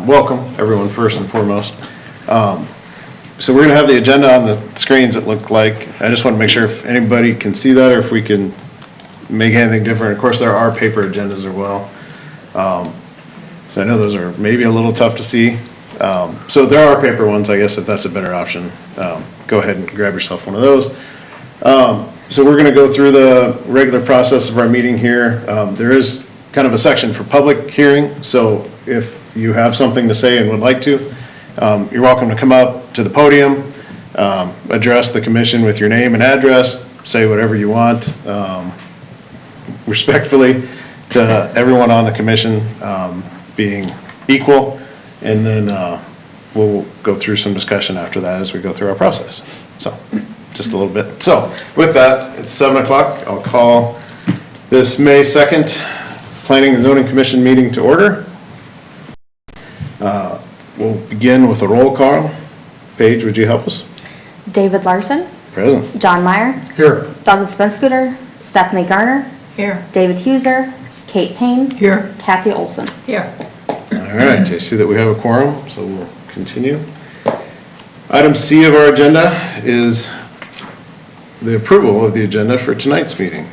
welcome everyone first and foremost. So we're going to have the agenda on the screens, it looked like. I just want to make sure if anybody can see that or if we can make anything different. Of course, there are paper agendas as well. So I know those are maybe a little tough to see. So there are paper ones, I guess, if that's a better option. Go ahead and grab yourself one of those. So we're going to go through the regular process of our meeting here. There is kind of a section for public hearing, so if you have something to say and would like to, you're welcome to come up to the podium, address the commission with your name and address, say whatever you want, respectfully to everyone on the commission, being equal, and then we'll go through some discussion after that as we go through our process. So, just a little bit. So, with that, it's 7 o'clock. I'll call this May 2nd Planning and Zoning Commission meeting to order. We'll begin with a roll call. Paige, would you help us? David Larson. Present. John Meyer. Here. Douglas Benschoter. Stephanie Garner. Here. David Huser. Kate Payne. Here. Kathy Olson. Here. All right, I see that we have a quorum, so we'll continue. Item C of our agenda is the approval of the agenda for tonight's meeting.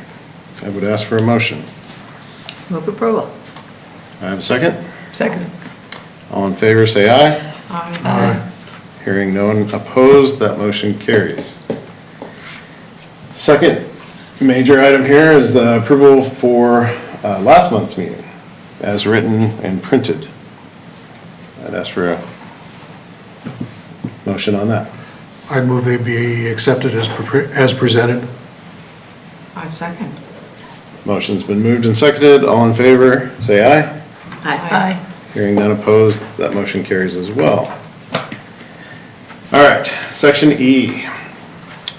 I would ask for a motion. Move approval. I have a second. Second. All in favor, say aye. Aye. Hearing no one opposed, that motion carries. Second major item here is the approval for last month's meeting, as written and printed. I'd ask for a motion on that. I'd move they be accepted as presented. I second. Motion's been moved and seconded. All in favor, say aye. Aye. Hearing none opposed, that motion carries as well. All right, section E,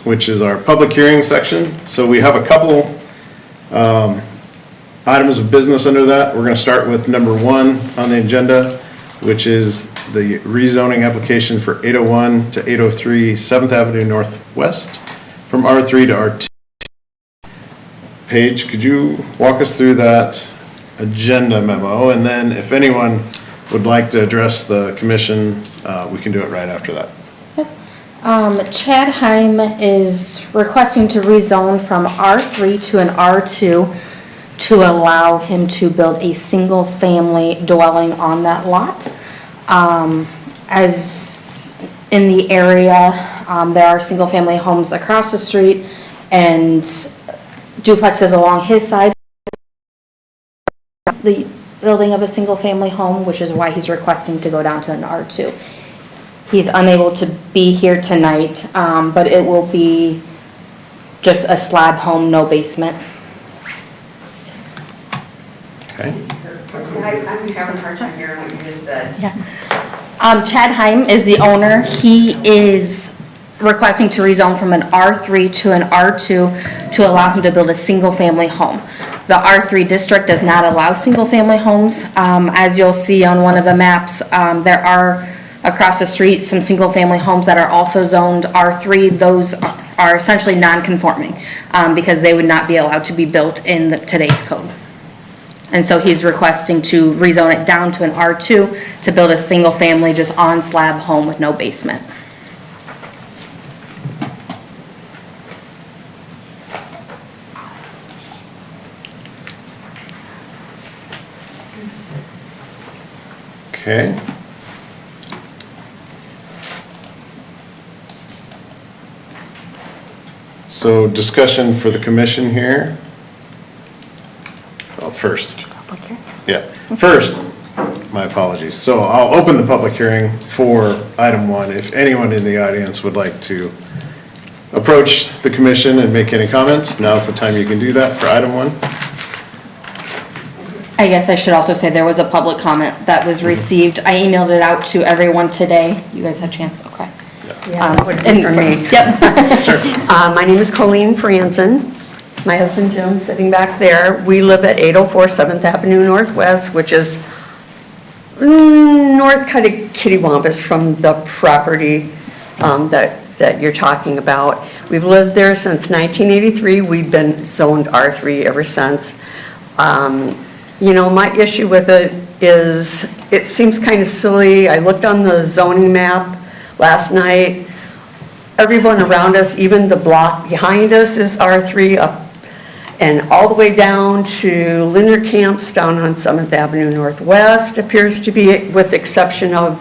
which is our public hearing section. So we have a couple items of business under that. We're going to start with number 1 on the agenda, which is the rezoning application for 801 to 803 7th Avenue Northwest from R3 to R2. Paige, could you walk us through that agenda memo? And then if anyone would like to address the commission, we can do it right after that. Chad Heim is requesting to rezone from R3 to an R2 to allow him to build a single-family dwelling on that lot. As in the area, there are single-family homes across the street and duplexes along his side. The building of a single-family home, which is why he's requesting to go down to an R2. He's unable to be here tonight, but it will be just a slab home, no basement. Okay. I'm having a hard time hearing what you just said. Yeah. Chad Heim is the owner. He is requesting to rezone from an R3 to an R2 to allow him to build a single-family home. The R3 district does not allow single-family homes. As you'll see on one of the maps, there are across the street some single-family homes that are also zoned R3. Those are essentially non-conforming because they would not be allowed to be built in today's code. And so he's requesting to rezone it down to an R2 to build a single-family, just on-slab home with no basement. Okay. So discussion for the commission here. Well, first. Yeah, first, my apologies. So I'll open the public hearing for item 1. If anyone in the audience would like to approach the commission and make any comments, now's the time you can do that for item 1. I guess I should also say there was a public comment that was received. I emailed it out to everyone today. You guys had a chance? Okay. Yeah, that would be for me. Yep. Sure. My name is Colleen Franzen. My husband Jim's sitting back there. We live at 804 7th Avenue Northwest, which is north Kittywampus from the property that you're talking about. We've lived there since 1983. We've been zoned R3 ever since. You know, my issue with it is it seems kind of silly. I looked on the zoning map last night. Everyone around us, even the block behind us is R3 up and all the way down to Linder Camps down on 7th Avenue Northwest appears to be, with the exception of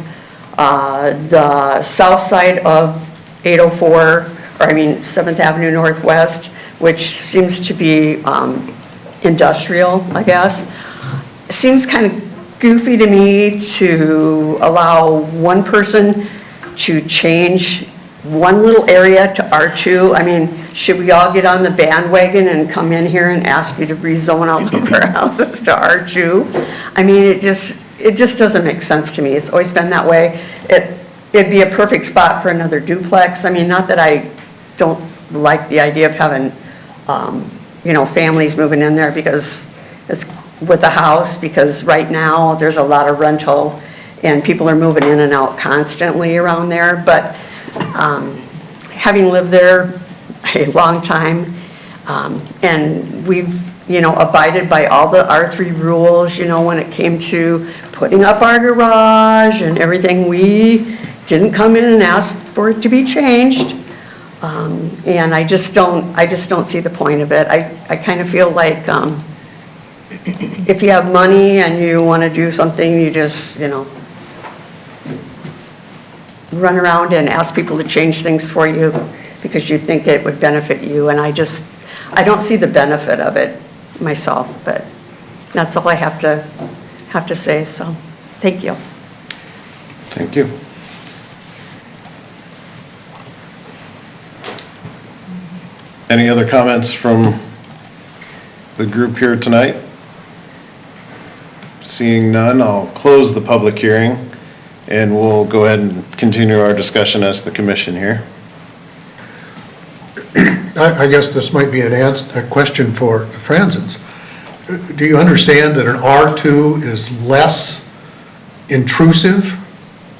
the south side of 7th Avenue Northwest, which seems to be industrial, I guess. Seems kind of goofy to me to allow one person to change one little area to R2. I mean, should we all get on the bandwagon and come in here and ask you to rezone all of our houses to R2? I mean, it just doesn't make sense to me. It's always been that way. It'd be a perfect spot for another duplex. I mean, not that I don't like the idea of having, families moving in there because it's with the house, because right now there's a lot of rental and people are moving in and out constantly around there. But having lived there a long time, and we've, abided by all the R3 rules, when it came to putting up our garage and everything, we didn't come in and ask for it to be changed. And I just don't see the point of it. I kind of feel like, if you have money and you want to do something, you just, run around and ask people to change things for you because you think it would benefit you. And I don't see the benefit of it myself, but that's all I have to say, so, thank you. Thank you. Any other comments from the group here tonight? Seeing none, I'll close the public hearing and we'll go ahead and continue our discussion as the commission here. I guess this might be a question for the Franzens. Do you understand that an R2 is less intrusive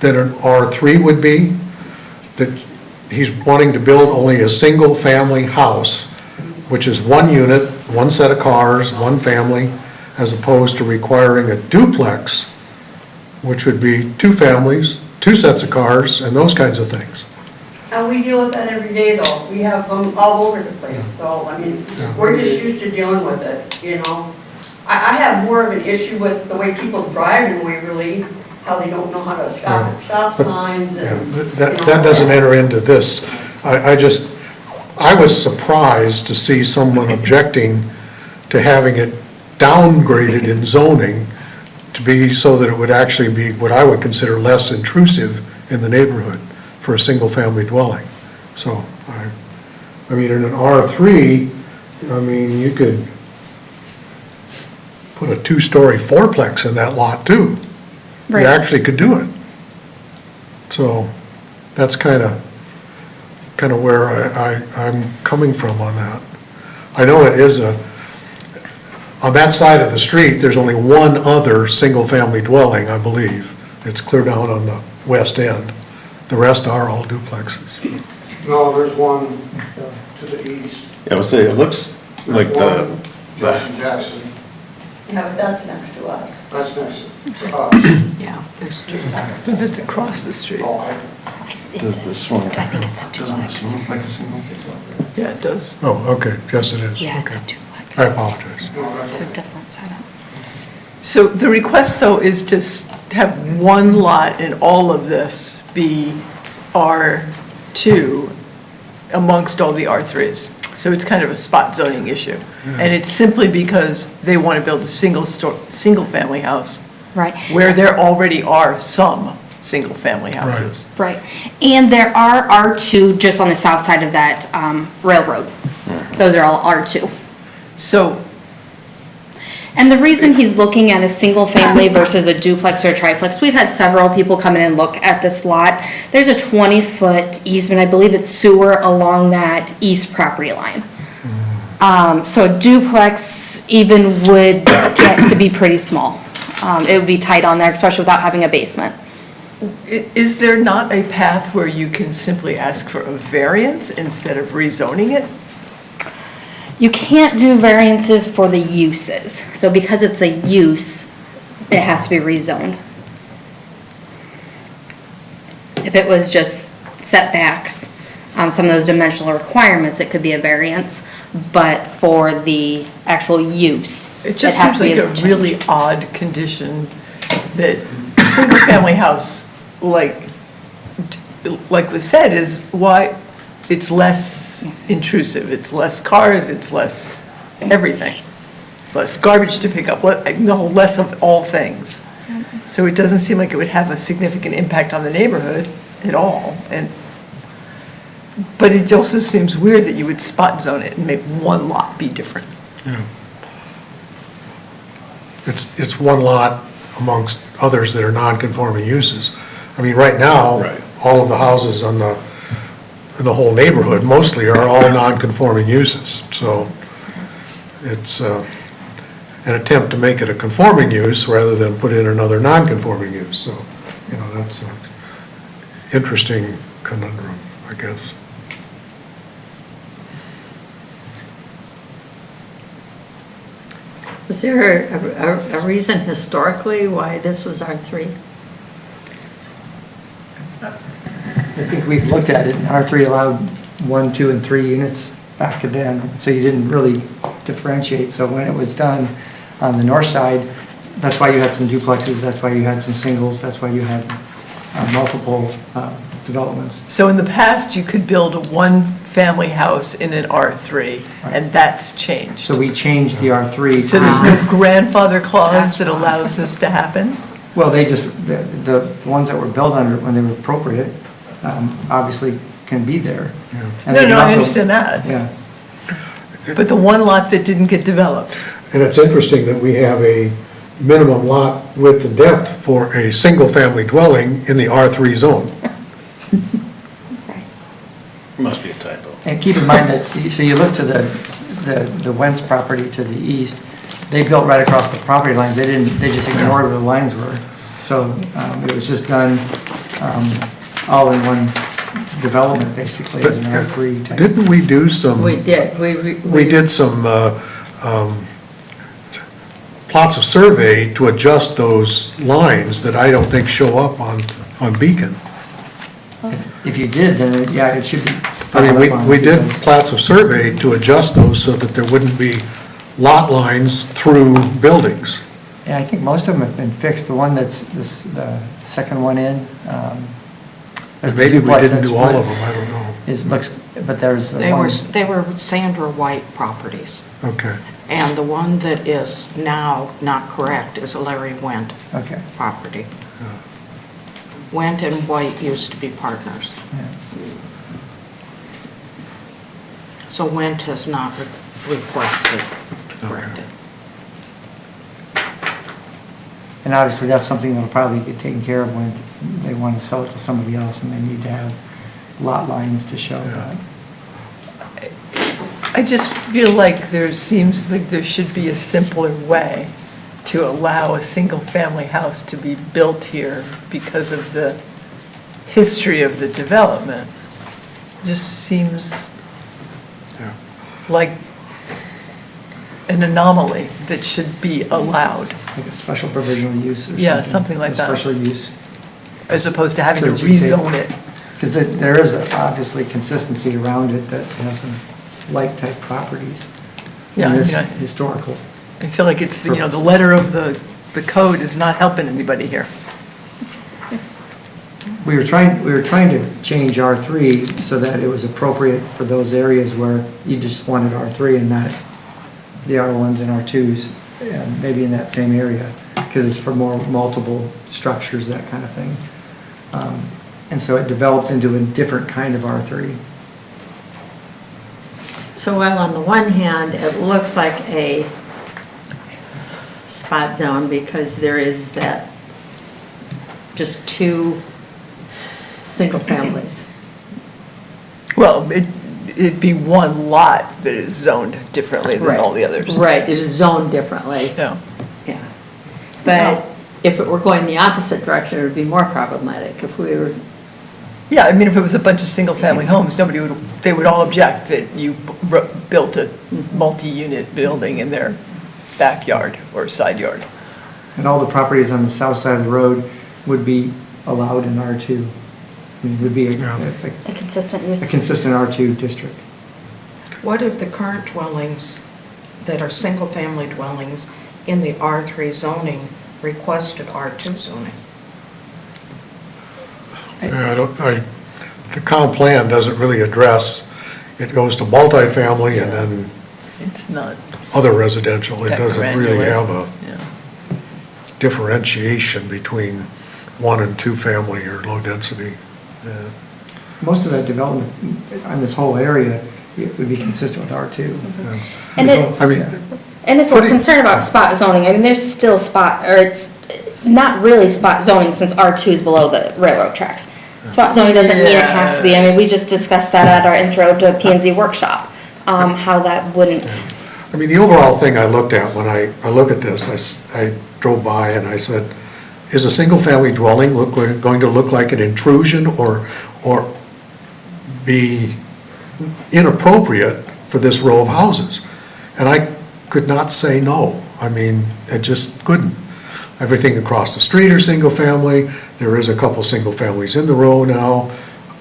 than an R3 would be? That he's wanting to build only a single-family house, which is one unit, one set of cars, one family, as opposed to requiring a duplex, which would be two families, two sets of cars, and those kinds of things. And we deal with that every day, though. We have them all over the place, so, I mean, we're just used to dealing with it, I have more of an issue with the way people drive in Waverly, how they don't know how to stop at stop signs and. That doesn't enter into this. I was surprised to see someone objecting to having it downgraded in zoning to be so that it would actually be what I would consider less intrusive in the neighborhood for a single-family dwelling. So, in an R3, you could put a two-story fourplex in that lot too. Right. You actually could do it. So, that's kind of where I'm coming from on that. I know it is on that side of the street, there's only one other single-family dwelling, I believe. It's clear down on the west end. The rest are all duplexes. No, there's one to the east. Yeah, I would say it looks like There's one, Justin Jackson, Yeah, but that's next to us. that's next to us. Yeah, there's just across the street. Oh, does this one, I think it's a doesn't this one look like a single? Yeah, it does. Oh, okay, yes it is. Yeah, it's a Okay. duplex. I apologize. no, that's It's a different setup. So the request, though, is to have one lot in all of this be R2 amongst all the R3s. So it's kind of a spot zoning issue. And it's simply because they want to build a single-family house Right. where there already are some single-family houses. Right, and there are R2 just on the south side of that railroad. Those are all R2. So, And the reason he's looking at a single family versus a duplex or a triplex, we've had several people come in and look at this lot. There's a 20-foot easement, I believe it's sewer along that east property line. So a duplex even would get to be pretty small. It would be tight on there, especially without having a basement. is there not a path where you can simply ask for a variance instead of rezoning it? You can't do variances for the uses. So because it's a use, it has to be rezoned. If it was just setbacks, some of those dimensional requirements, it could be a variance, but for the actual use. It just has seems to be like a really odd condition that a single-family house, like was said, is why it's less intrusive, it's less cars, it's less everything, less garbage to pick up, less of all things. So it doesn't seem like it would have a significant impact on the neighborhood at all, but it also seems weird that you would spot zone it and make one lot be different. Yeah. It's one lot amongst others that are non-conforming uses. I mean, right now, Right. all of the houses in the whole neighborhood mostly are all non-conforming uses. So it's an attempt to make it a conforming use rather than put in another non-conforming use. So, that's an interesting conundrum, I guess. Was there a reason historically why this was R3? I think we've looked at it, and R3 allowed 1, 2, and 3 units back then, so you didn't really differentiate. So when it was done on the north side, that's why you had some duplexes, that's why you had some singles, that's why you had multiple developments. So in the past, you could build a one-family house in an R3, and that's changed. So we changed the R3. So there's no grandfather clause that allows this to happen? Well, they just, the ones that were built under, when they were appropriate, obviously can be there. And No, they no, can I also- understand that. Yeah. But the one lot that didn't get developed, And it's interesting that we have a minimum lot width and depth for a single-family dwelling in the R3 zone. Must be a typo. And keep in mind that, so you look to the Wentz property to the east, they built right across the property lines, they just ignored where the lines were. So it was just done all in one development, basically, as an R3 type. Didn't we do some? We did, We did some plots of survey to adjust those lines that I don't think show up on Beacon. If you did, then, yeah, it should be. I mean, we did plats of survey to adjust those so that there wouldn't be lot lines through buildings. Yeah, I think most of them have been fixed. The one that's, the second one in. as the Maybe we duplex didn't that's do all split, of them, I don't know. looks, but there's the They one. were Sandra White properties, Okay. and the one that is now not correct is a Larry Wendt Okay, property. Wendt and White used to be partners, yeah. so Wendt has not requested to correct it. And obviously, that's something that'll probably get taken care of when they want to sell it to somebody else, and they need to have lot lines to show that. I just feel like seems like there should be a simpler way to allow a single-family house to be built here because of the history of the development. Just seems Yeah. like an anomaly that should be allowed, Like a special provisional use or something. Yeah, something like that. A special use. as opposed to having So to that you say- rezone it. Because there is obviously consistency around it that has some like-type properties. Yeah, And this yeah. historical. I feel like it's, the letter of the code is not helping anybody here. We were trying to change R3 so that it was appropriate for those areas where you just wanted R3 and not the R1s and R2s, and maybe in that same area, because it's for more multiple structures, that kind of thing. And so it developed into a different kind of R3. So while on the one hand, it looks like a spot zone because there is that, just two single families. Well, it'd be one lot that is zoned differently than all the others. Right, it is zoned differently, Yeah. yeah. But if it were going the opposite direction, it would be more problematic if we were, Yeah, I mean, if it was a bunch of single-family homes, they would all object that you built a multi-unit building in their backyard or side yard. And all the properties on the south side of the road would be allowed in R2. would be Yeah. A consistent a use. consistent R2 district. What if the current dwellings that are single-family dwellings in the R3 zoning requested R2 zoning? The comp plan doesn't really address, it goes to multifamily and then It's not. other residential. It that doesn't really granular. have a Yeah. differentiation between one and two family or low density. Most of that development on this whole area, it would be consistent with R2. And it, I mean, and if we're Putting- concerned about spot zoning, I mean, there's still spot, or it's not really spot zoning since R2 is below the railroad tracks. Spot zoning doesn't mean it has to be, I mean, we just discussed that at our intro to P and Z workshop, how that wouldn't. I mean, the overall thing I looked at when I look at this, I drove by and I said, is a single-family dwelling going to look like an intrusion or be inappropriate for this row of houses? And I could not say no. I mean, I just couldn't. Everything across the street are single-family. There is a couple single families in the row now.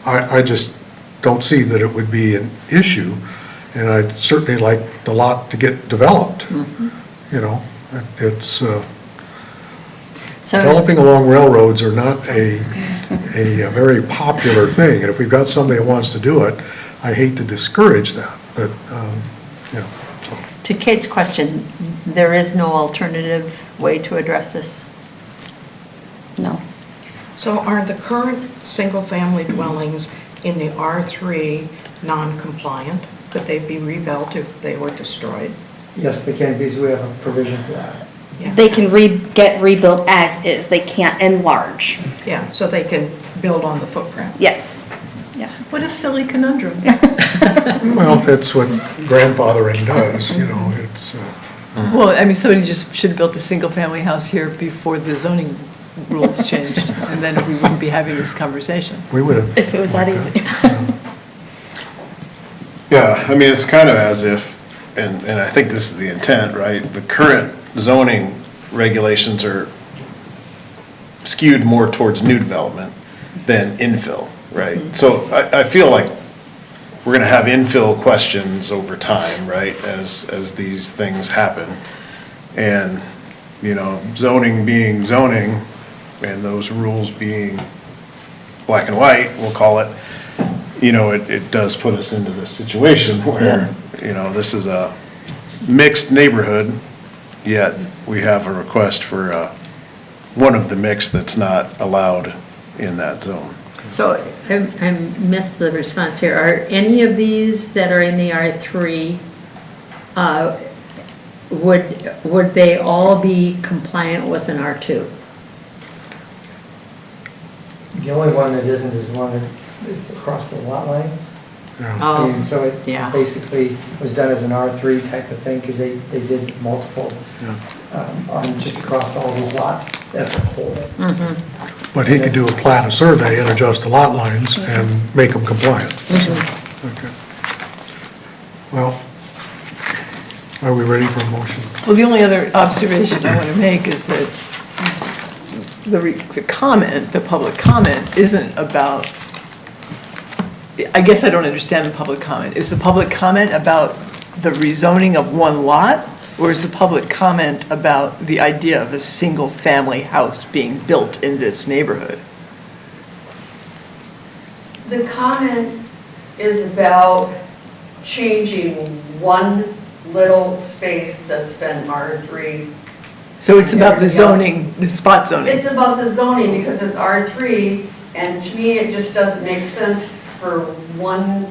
I just don't see that it would be an issue. And I'd certainly like the lot to get developed. You know, it's, So, developing along railroads are not a very popular thing. And if we've got somebody that wants to do it, I hate to discourage that, but, yeah. so. to Kate's question, there is no alternative way to address this? No. So are the current single-family dwellings in the R3 non-compliant? Could they be rebuilt if they were destroyed? Yes, they can, because we have a provision for that. Yeah. They can get rebuilt as is, they can't enlarge. Yeah, so they can build on the footprint. Yes, yeah. What a silly conundrum. Well, that's what grandfathering does, you know, it's, Well, I mean, somebody just should have built a single-family house here before the zoning rules changed, and then we wouldn't be having this conversation. we would have. If it was that liked easy. Yeah, I mean, it's kind of as if, and I think this is the intent, right? The current zoning regulations are skewed more towards new development than infill, right? So I feel like we're gonna have infill questions over time, right, as these things happen. And, you know, zoning being zoning, and those rules being black and white, we'll call it, you know, it does put us into this situation where, you know, this is a mixed neighborhood, yet we have a request for one of the mix that's not allowed in that zone. So I missed the response here. Are any of these that are in the R3, would they all be compliant with an R2? The only one that isn't is the one that is across the lot lines. Oh, And so it yeah. basically was done as an R3 type of thing, because they did multiple, on just across all these lots as a whole. But he could do a plat, a survey, and adjust the lot lines and make them compliant. Okay. Well, are we ready for a motion? Well, the only other observation I want to make is that the comment, the public comment, isn't about, I guess I don't understand the public comment. Is the public comment about the rezoning of one lot? Or is the public comment about the idea of a single-family house being built in this neighborhood? The comment is about changing one little space that's been R3. So it's about the zoning, the spot zoning? It's about the zoning because it's R3, and to me, it just doesn't make sense for one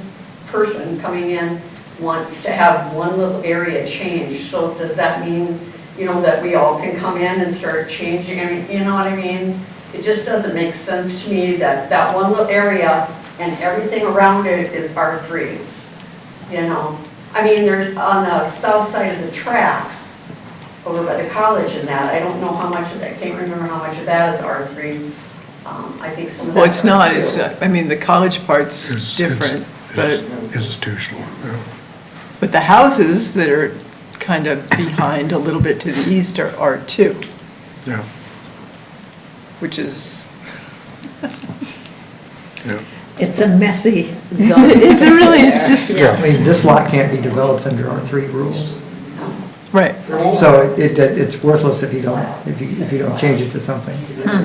person coming in wants to have one little area change. So does that mean, you know, that we all can come in and start changing? I mean, you know what I mean? It just doesn't make sense to me that that one little area and everything around it is R3, you know? I mean, there's on the south side of the tracks, over by the college and that, I don't know how much of that, I can't remember how much of that is R3. I think some of that. Well, it's not, I mean, the college part's It's- different, but, Institutional, yeah. but the houses that are kind of behind a little bit to the east are R2, Yeah. which is, It's a messy zone. It's just, Yeah. I mean, this lot can't be developed under R3 rules. right. So it's worthless if you don't change it to something.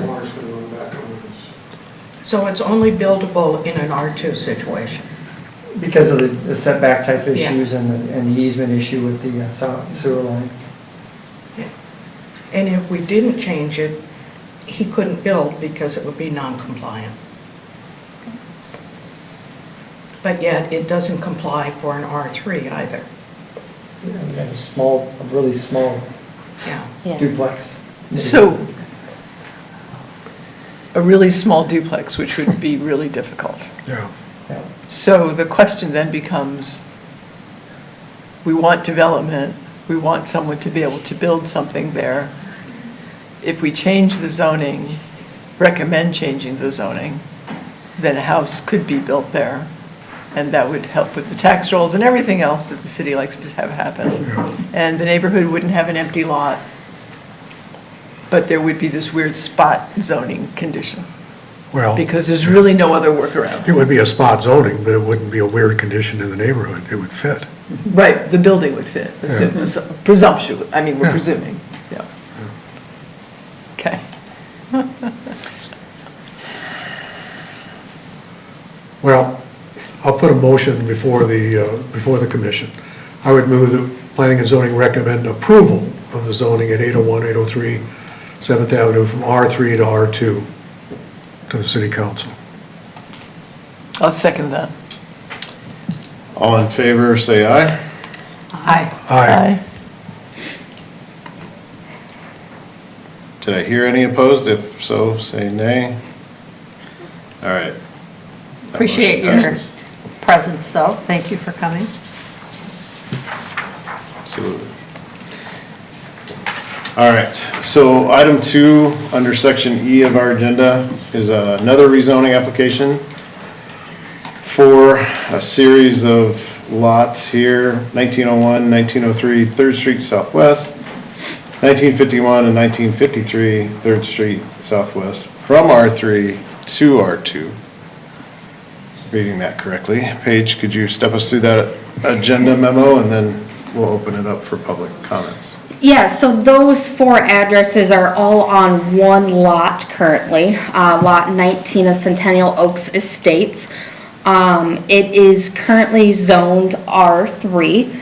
Water's gonna run back on us. So it's only buildable in an R2 situation? Because of the setback type Yeah. issues and the easement issue with the sewer line. And if we didn't change it, he couldn't build because it would be non-compliant. But yet, it doesn't comply for an R3 either. You know, you have a really small Yeah. duplex. So, a really small duplex, which would be really difficult. Yeah. Yeah. So the question then becomes, we want development, we want someone to be able to build something there. If we change the zoning, recommend changing the zoning, then a house could be built there. And that would help with the tax rolls and everything else that the city likes to have happen. And the neighborhood wouldn't have an empty lot. But there would be this weird spot zoning condition, Well, because there's really no other workaround. it would be a spot zoning, but it wouldn't be a weird condition in the neighborhood. It would fit. Right, the building would fit, presumption, I mean, we're Yeah. presuming, yeah. Okay. Well, I'll put a motion before the commission. I would move that planning and zoning recommend approval of the zoning at 801, 803 7th Avenue from R3 to R2 to the city council. I'll second that. All in favor, say aye. Aye. Aye. Did I hear any opposed? If so, say nay. All right. That Appreciate motion your passes. presence, though. Thank you for coming. Absolutely. All right, so item 2, under section E of our agenda, is another rezoning application for a series of lots here, 1901, 1903 3rd Street Southwest, 1951 and 1953 3rd Street Southwest, from R3 to R2. Reading that correctly. Paige, could you step us through that agenda memo, and then we'll open it up for public comments. Yeah, so those 4 addresses are all on one lot currently, Lot 19 of Centennial Oaks Estates. It is currently zoned R3.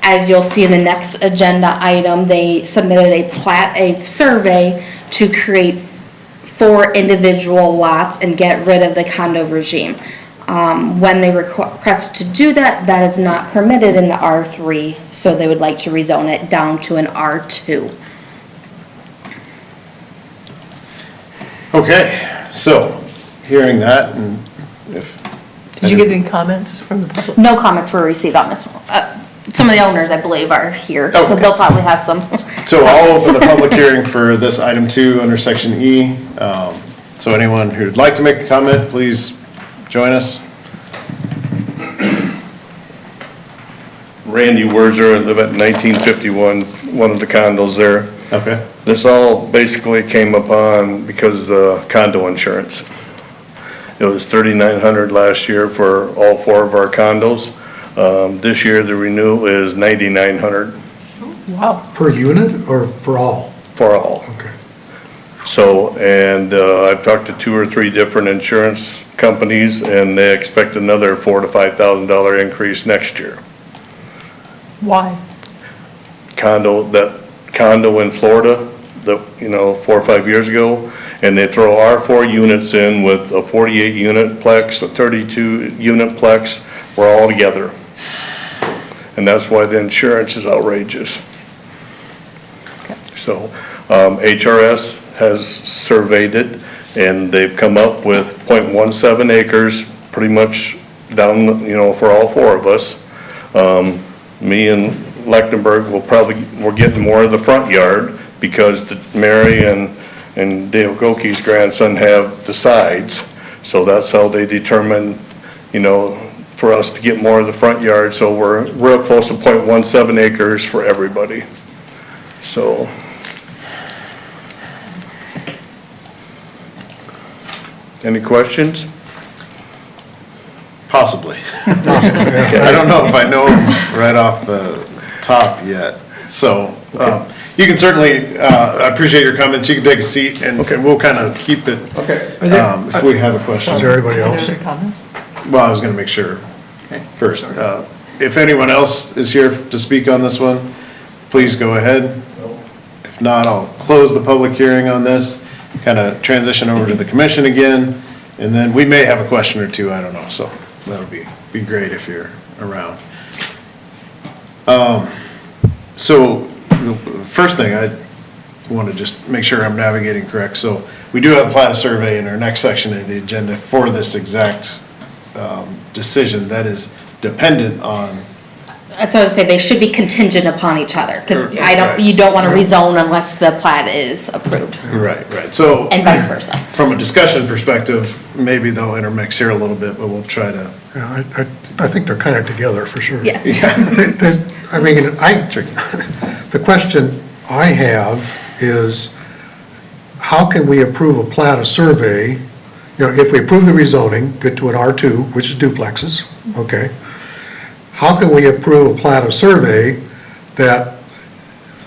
As you'll see in the next agenda item, they submitted a plat, a survey to create 4 individual lots and get rid of the condo regime. When they request to do that, that is not permitted in the R3, so they would like to rezone it down to an R2. Okay, so, hearing that, and if. Did you get any comments from the public? No comments were received on this one. Some of the owners, I believe, are here, so Okay. they'll probably have some. So I'll open the public hearing for this item 2 under section E. So anyone who'd like to make a comment, please join us. Randy Huser, I live at 1951, one of the condos there. Okay, This all basically came upon because of condo insurance. It was $3,900 last year for all 4 of our condos. This year, the renew is $9,900 Wow. Per unit or for all? for all. Okay. So, and I've talked to 2 or 3 different insurance companies, and they expect another $4,000 to $5,000 increase next year. Why? Condo in Florida, 4 or 5 years ago, and they throw our 4 units in with a 48 unit plex, a 32 unit plex, we're all together. And that's why the insurance is outrageous. So, HRS has surveyed it, and they've come up with 0.17 acres, pretty much down, for all 4 of us. Me and Lechtenberg we're getting more of the front yard because Mary and Dale Gokey's grandson have the sides. So that's how they determine, for us to get more of the front yard. So we're real close to 0.17 acres for everybody. So. Any questions? Possibly. Possibly, yeah. I don't know if I know right off the top yet. So, you can certainly, I appreciate your comments. You can take a seat and we'll kind of keep it. Okay. If we have a question. Is there anybody Are there else? other comments? Well, I was gonna make sure first. If anyone else is here to speak on this one, please go ahead. If not, I'll close the public hearing on this, kind of transition over to the commission again, and then we may have a question or two, I don't know, so that would be great if you're around. So, the first thing, I want to just make sure I'm navigating correct. So, we do have a plat of survey in our next section of the agenda for this exact decision that is dependent on. That's what I would say, they should be contingent upon each other, because Right. you don't want to rezone unless the plat is approved, Right, so. and vice versa. From a discussion perspective, maybe they'll intermix here a little bit, but we'll try to. Yeah, I think they're kind of together, for sure. Yeah. I mean, Tricky. the question I have is, how can we approve a plat of survey? You know, if we approve the rezoning, get to an R2, which is duplexes, okay? How can we approve a plat of survey that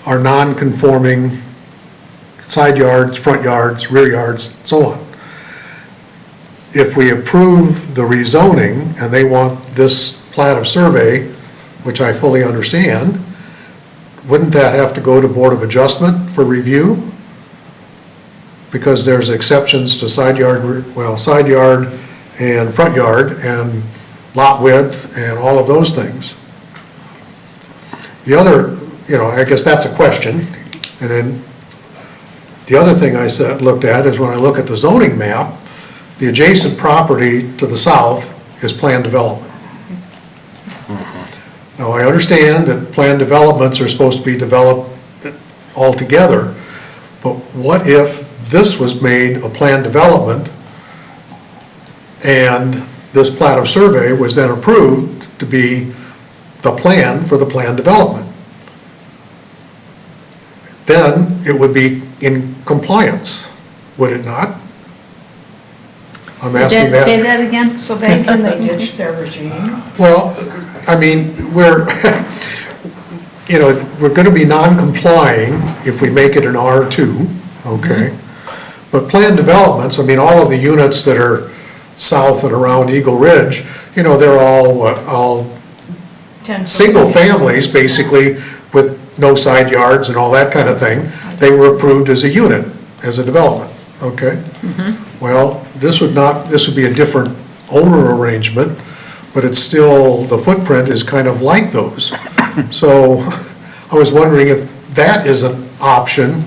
are non-conforming side yards, front yards, rear yards, so on? If we approve the rezoning and they want this plat of survey, which I fully understand, wouldn't that have to go to Board of Adjustment for review? Because there's exceptions to side yard and front yard and lot width and all of those things. The other, I guess that's a question. And then the other thing I looked at is when I look at the zoning map, the adjacent property to the south is planned development. Now, I understand that planned developments are supposed to be developed all together, but what if this was made a planned development and this plat of survey was then approved to be the plan for the planned development? Then it would be in compliance, would it not? I'm asking that. Say that again? So they ditch their regime? Well, I mean, we're gonna be non-complying if we make it an R2, okay? But planned developments, I mean, all of the units that are south and around Eagle Ridge, they're all single families, basically, with no side yards and all that kind of thing. They were approved as a unit, as a development, okay? Well, this would be a different owner arrangement, but it's still, the footprint is kind of like those. So I was wondering if that is an option,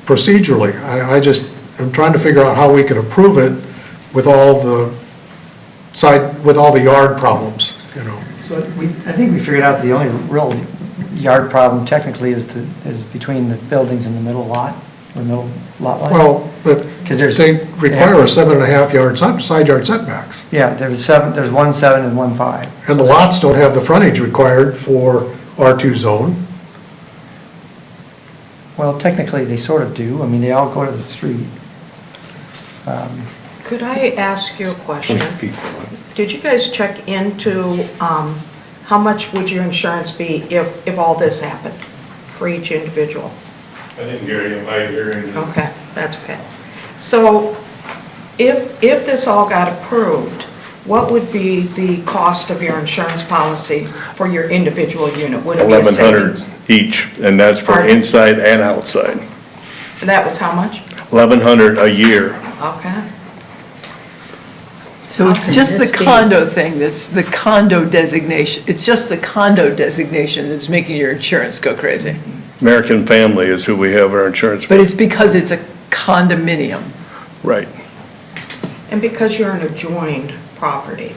procedurally. I'm trying to figure out how we can approve it with all the yard problems, So I think we figured out the only real yard problem technically is between the buildings in the middle lot, the middle lot line. Well, but 'Cause there's- they require a 7.5 yard side yard setbacks. Yeah, there's 1.7 and 1.5. And the lots don't have the frontage required for R2 zone. Well, technically, they sort of do. I mean, they all go to the street. Could I ask you a question? 20 feet. Did you guys check into how much would your insurance be if all this happened for each individual? I didn't hear you, I hear you. Okay, that's okay. So if this all got approved, what would be the cost of your insurance policy for your individual unit? Would it be a 1,100 savings? each, and that's for Pardon? inside and outside. And that was how much? 1,100 a year. Okay. So it's How can just the this be? condo thing, that's the condo designation, it's just the condo designation that's making your insurance go crazy. American Family is who we have our insurance But with. it's because it's a condominium. Right. And because you're an adjoined property,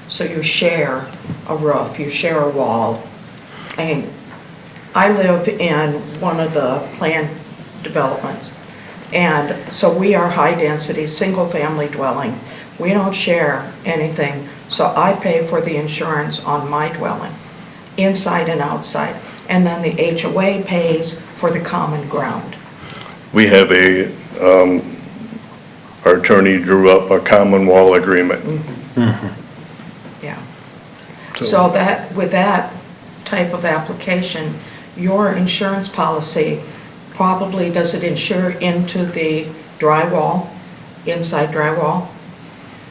so you share a roof, you share a wall. And I live in one of the planned developments. And so we are high-density, single-family dwelling. We don't share anything, so I pay for the insurance on my dwelling, inside and outside. And then the HOA pays for the common ground. We have our attorney drew up a common wall agreement. Yeah. So that, with that type of application, your insurance policy probably, does it insure into the drywall, inside drywall?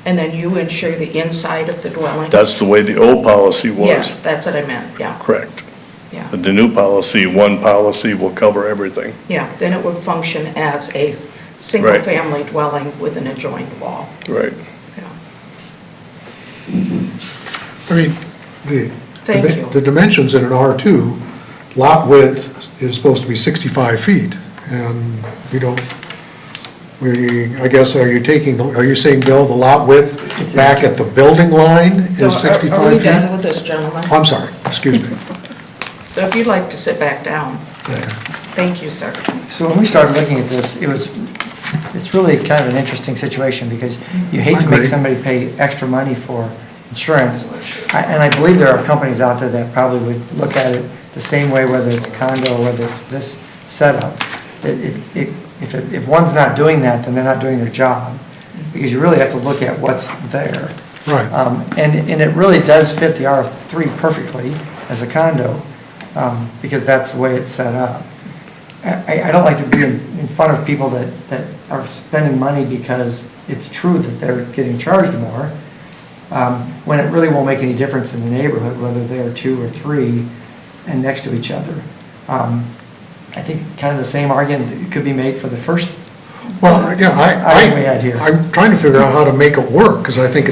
And then you insure the inside of the dwelling? That's the way the old policy was. Yes, that's what I meant, yeah, Correct. yeah. But the new policy, one policy will cover everything. Yeah, then it would function as a single-family dwelling with an adjoined wall. Right. Yeah. I mean, Thank you. the dimensions in an R2, lot width is supposed to be 65 feet, and I guess, are you saying, Bill, the lot width back at the building line So is 65 Are we feet? done with this, gentlemen? I'm sorry, excuse me. So if you'd like to sit back down. Thank you, sir. So when we started looking at this, it's really kind of an interesting situation because you hate I to agree. make somebody pay extra money for insurance. And I believe there are companies out there that probably would look at it the same way, whether it's a condo or whether it's this setup. If one's not doing that, then they're not doing their job, because you really have to look at what's there. Right. And it really does fit the R3 perfectly as a condo, because that's the way it's set up. I don't like to be in front of people that are spending money because it's true that they're getting charged more, when it really won't make any difference in the neighborhood, whether they're 2 or 3 and next to each other. I think kind of the same argument could be made for the first. Well, yeah, item we had here. I'm trying to figure out how to make it work, because I think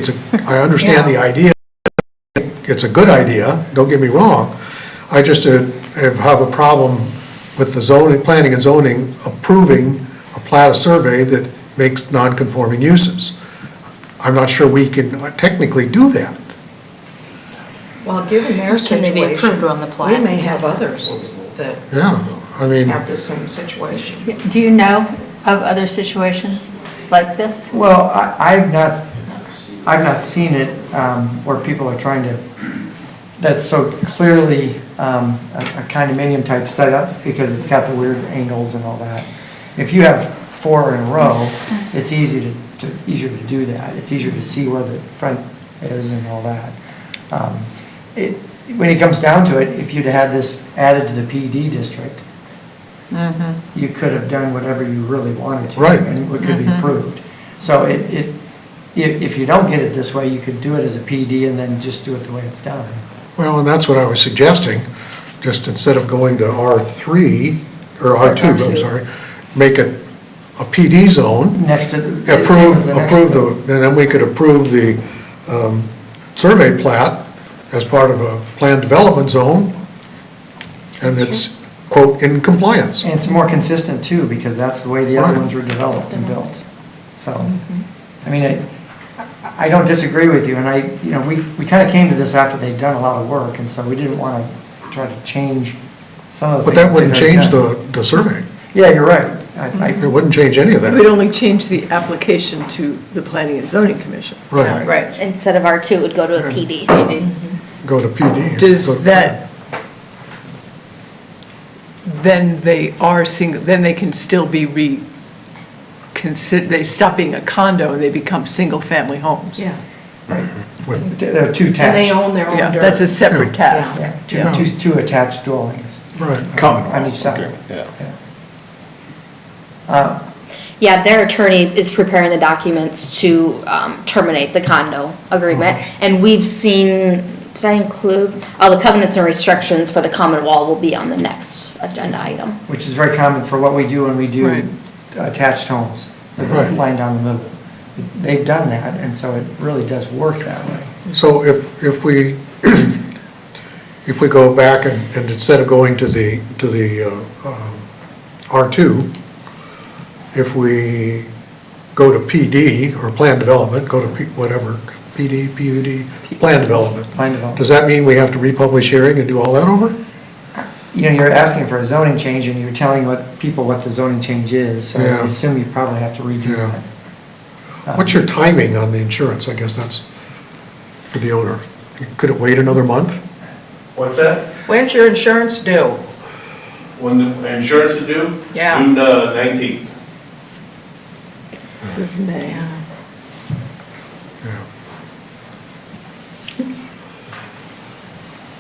I understand the idea. It's a good idea, don't get me wrong. I just have a problem with the zoning, planning and zoning approving a plat of survey that makes non-conforming uses. I'm not sure we can technically do that. Well, given their Can they be situation, approved on the plat? we may have others that Yeah, I mean, have the same situation. Do you know of other situations like this? Well, I've not seen it where people are trying to, that's so clearly a condominium type setup, because it's got the weird angles and all that. If you have 4 in a row, it's easier to do that. It's easier to see where the front is and all that. When it comes down to it, if you'd had this added to the PD district, you could have done whatever you really wanted to. Right. And it could be approved. So if you don't get it this way, you could do it as a PD and then just do it the way it's done. well, and that's what I was suggesting, just instead of going to R3, or R2, I'm R2. sorry, make it a PD zone, Next to the. approve next the, one. and then we could approve the survey plat as part of a planned development zone, and it's, quote, in compliance. And it's more consistent too, because that's the way the other Right. ones were developed and built. So, I mean, I don't disagree with you, and we kind of came to this after they'd done a lot of work, and so we didn't want to try to change some of the But things. that wouldn't they'd already change done. the survey. Yeah, you're right. It wouldn't change any of It would that. only change the application to the Planning and Zoning Commission. Right, Right. Instead of R2, it would go to a PD. go to PD. Go Does to- that, then they can still be they stop being a condo and they become single-family homes. Yeah. With- There are 2 And they attached. own their own Yeah, dirt. that's a separate task. Yeah, two attached dwellings. Right. On each side. Yeah. Yeah, their attorney is preparing the documents to terminate the condo agreement. And we've seen, did I include, the covenants and restrictions for the common wall will be on the next agenda item. Which is very common for what we do when we do Right. attached homes, with a Right. line down the middle. They've done that, and so it really does work that way. So if we, if we go back and instead of going to the R2, if we go to PD, or plan development, go to whatever, PD, PUD, plan development. Plan development. Does that mean we have to republish hearing and do all that over? You're asking for a zoning change, and you're telling people what the zoning change is, so Yeah. I assume you probably have to redo Yeah. that. What's your timing on the insurance? I guess that's for the owner. Could it wait another month? What's that? When's your insurance due? When the insurance is due? Yeah. June 19th. This is May.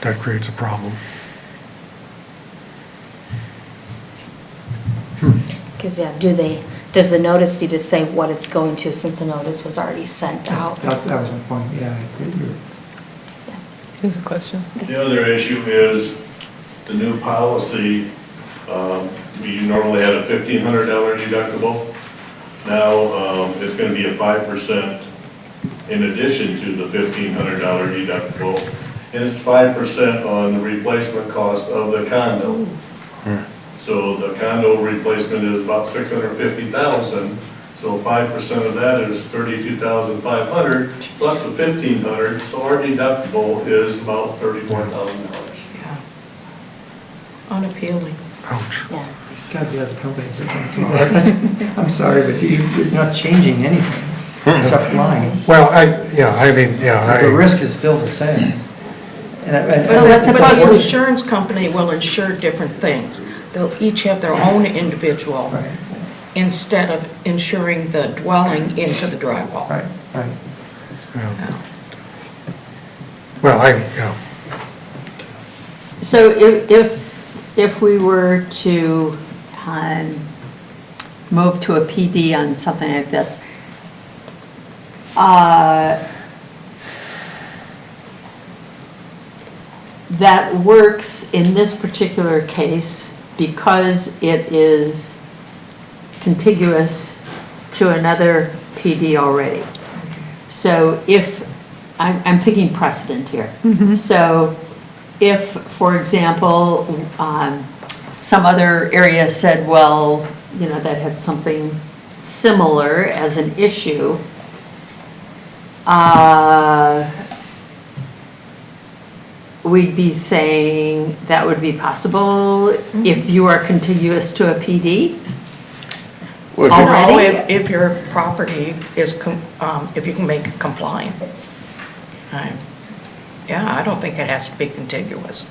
that creates a problem. Because, yeah, does the notice need to say what it's going to, since the notice was already sent out? That was my point, yeah. Here's a question. The other issue is the new policy, you normally had a $1,500 deductible. Now, it's gonna be a 5% in addition to the $1,500 deductible. And it's 5% on the replacement cost of the condo. So the condo replacement is about $650,000. So 5% of that is $32,500 plus the $1,500. So our deductible is about $34,000. Yeah. Unappealing. Ouch. Yeah. There's got to be other companies that don't do that. I'm sorry, but you're not changing anything except lines. Well, The risk is still the same. So let's But suppose the we- insurance company will insure different things. They'll each have their own individual Right, instead of insuring the dwelling into the drywall. right, right. Yeah. Well, yeah. So if we were to move to a PD on something like this, that works in this particular case because it is contiguous to another PD already. So if, I'm thinking precedent here. So if, for example, some other area said, well, that had something similar as an issue, we'd be saying that would be possible if you are contiguous to a PD? Well, if you- Already? No, if your property is, if you can make it compliant. Yeah, I don't think it has to be contiguous.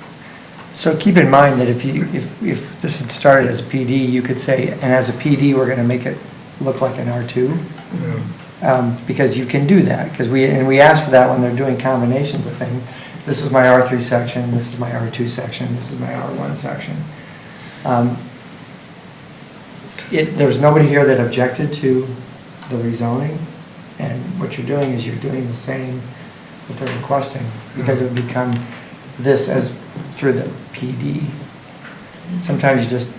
So keep in mind that if this had started as a PD, you could say, and as a PD, we're gonna make it look like an R2. Because you can do that, because we ask for that when they're doing combinations of things. This is my R3 section, this is my R2 section, this is my R1 section. There's nobody here that objected to the rezoning, and what you're doing is you're doing the same that they're requesting, because it would become this as through the PD. Sometimes you just,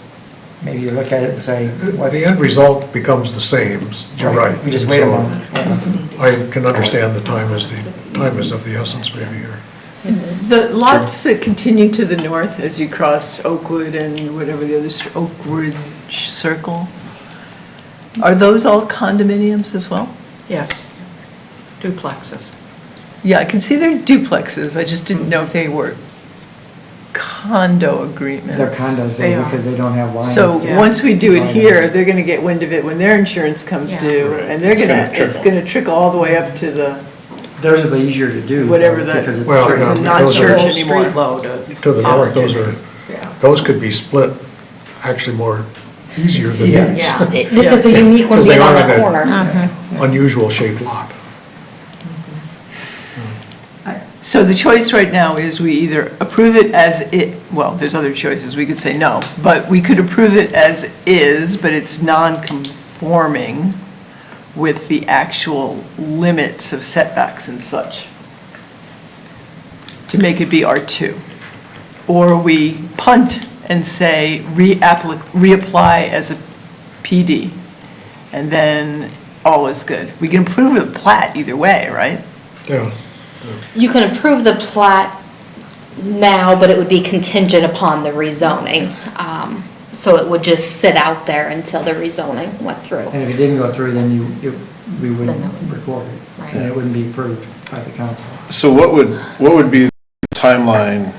maybe you look at it and say, what? The end result becomes the same, you're right. We just wait a So moment. I can understand the time is of the essence maybe here. The lots that continue to the north as you cross Oakwood and whatever the other, Oakwood Circle, are those all condominiums as well? Yes, duplexes. Yeah, I can see they're duplexes, I just didn't know if they were condo agreements. They're condos They there are. because they don't have lines. So Yeah. once we do it here, they're gonna get wind of it when their insurance comes Yeah. due, Right. and they're It's gonna it's trickle. gonna trickle all the way up to the, Theirs will be easier to do. Whatever that- Because it's Well, straight. yeah. not those are- church Whole anymore. street load of To the north, opportunity. those could be split actually more easier than Yeah. these. Yeah. This is a unique one Because they being on are the in a- corner. Unusual shaped lot. so the choice right now is we either approve it as it, well, there's other choices, we could say no, but we could approve it as is, but it's non-conforming with the actual limits of setbacks and such, to make it be R2. Or we punt and say reapply as a PD, and then all is good. We can approve the plat either way, right? Yeah. You can approve the plat now, but it would be contingent upon the rezoning. So it would just sit out there until the rezoning went through. And if it didn't go through, then we wouldn't Then that would- record it. Right. And it wouldn't be approved by the council. So what would be the timeline?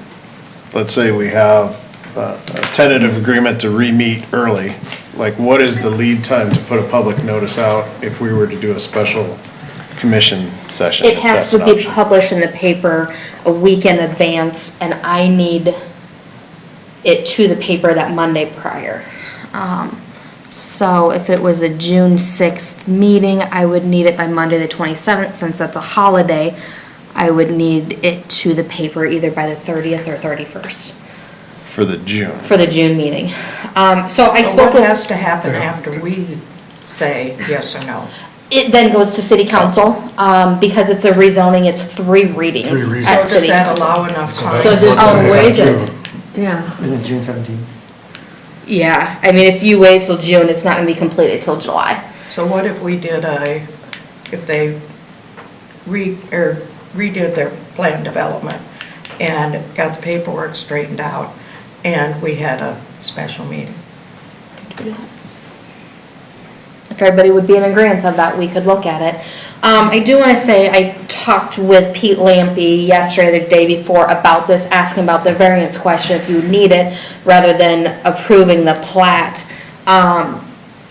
Let's say we have a tentative agreement to re-meet early. Like, what is the lead time to put a public notice out if we were to do a special commission session? It if has that's to an be option? published in the paper a week in advance, and I need it to the paper that Monday prior. So if it was a June 6th meeting, I would need it by Monday the 27th, since that's a holiday. I would need it to the paper either by the 30th or 31st For the June. for the June meeting. So I So spoke what has with, to happen after we say yes or no? it then goes to city council, because it's a rezoning, it's 3 readings. 3 readings. at So does city that council. allow enough So time? that's So there's what no they way have to that, yeah. Isn't it June 17th? Yeah, I mean, if you wait till June, it's not gonna be completed till July. So what if we did if they redid their plan development and got the paperwork straightened out and we had a special meeting? If everybody would be in agreement of that, we could look at it. I do want to say, I talked with Pete Lampy yesterday, the day before, about this, asking about the variance question, if you need it, rather than approving the plat.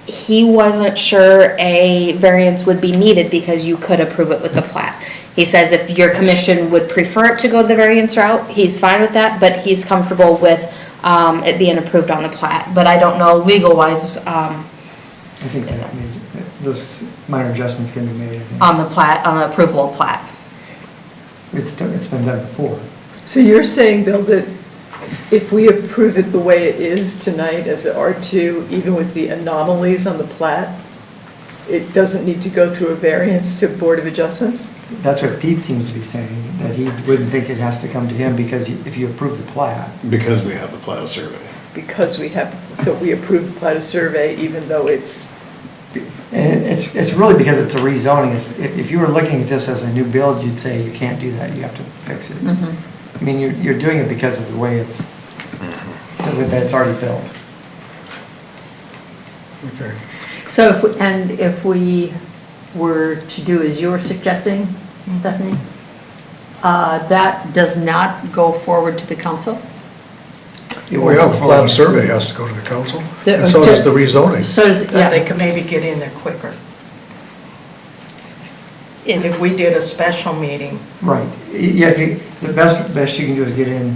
He wasn't sure a variance would be needed because you could approve it with the plat. He says if your commission would prefer it to go the variance route, he's fine with that, but he's comfortable with it being approved on the plat. But I don't know legal-wise, I think that, I mean, those minor adjustments can be made, I think. on the plat, on the approval of plat. It's been done before. So you're saying, Bill, that if we approve it the way it is tonight as an R2, even with the anomalies on the plat, it doesn't need to go through a variance to Board of Adjustments? That's what Pete seems to be saying, that he wouldn't think it has to come to him because if you approve the plat. Because we have the plat survey. Because so we approve the plat of survey even though it's, And it's really because it's a rezoning. If you were looking at this as a new build, you'd say you can't do that, you have to fix it. I mean, you're doing it because of the way it's, that it's already built. Okay. So if we were to do as you were suggesting, Stephanie, that does not go forward to the council? Well, yeah, the plat survey has to go to the council, and so does the rezoning. So does, But they yeah, could maybe get in there quicker. If we did a special meeting, Right. Yeah, the best you can do is get in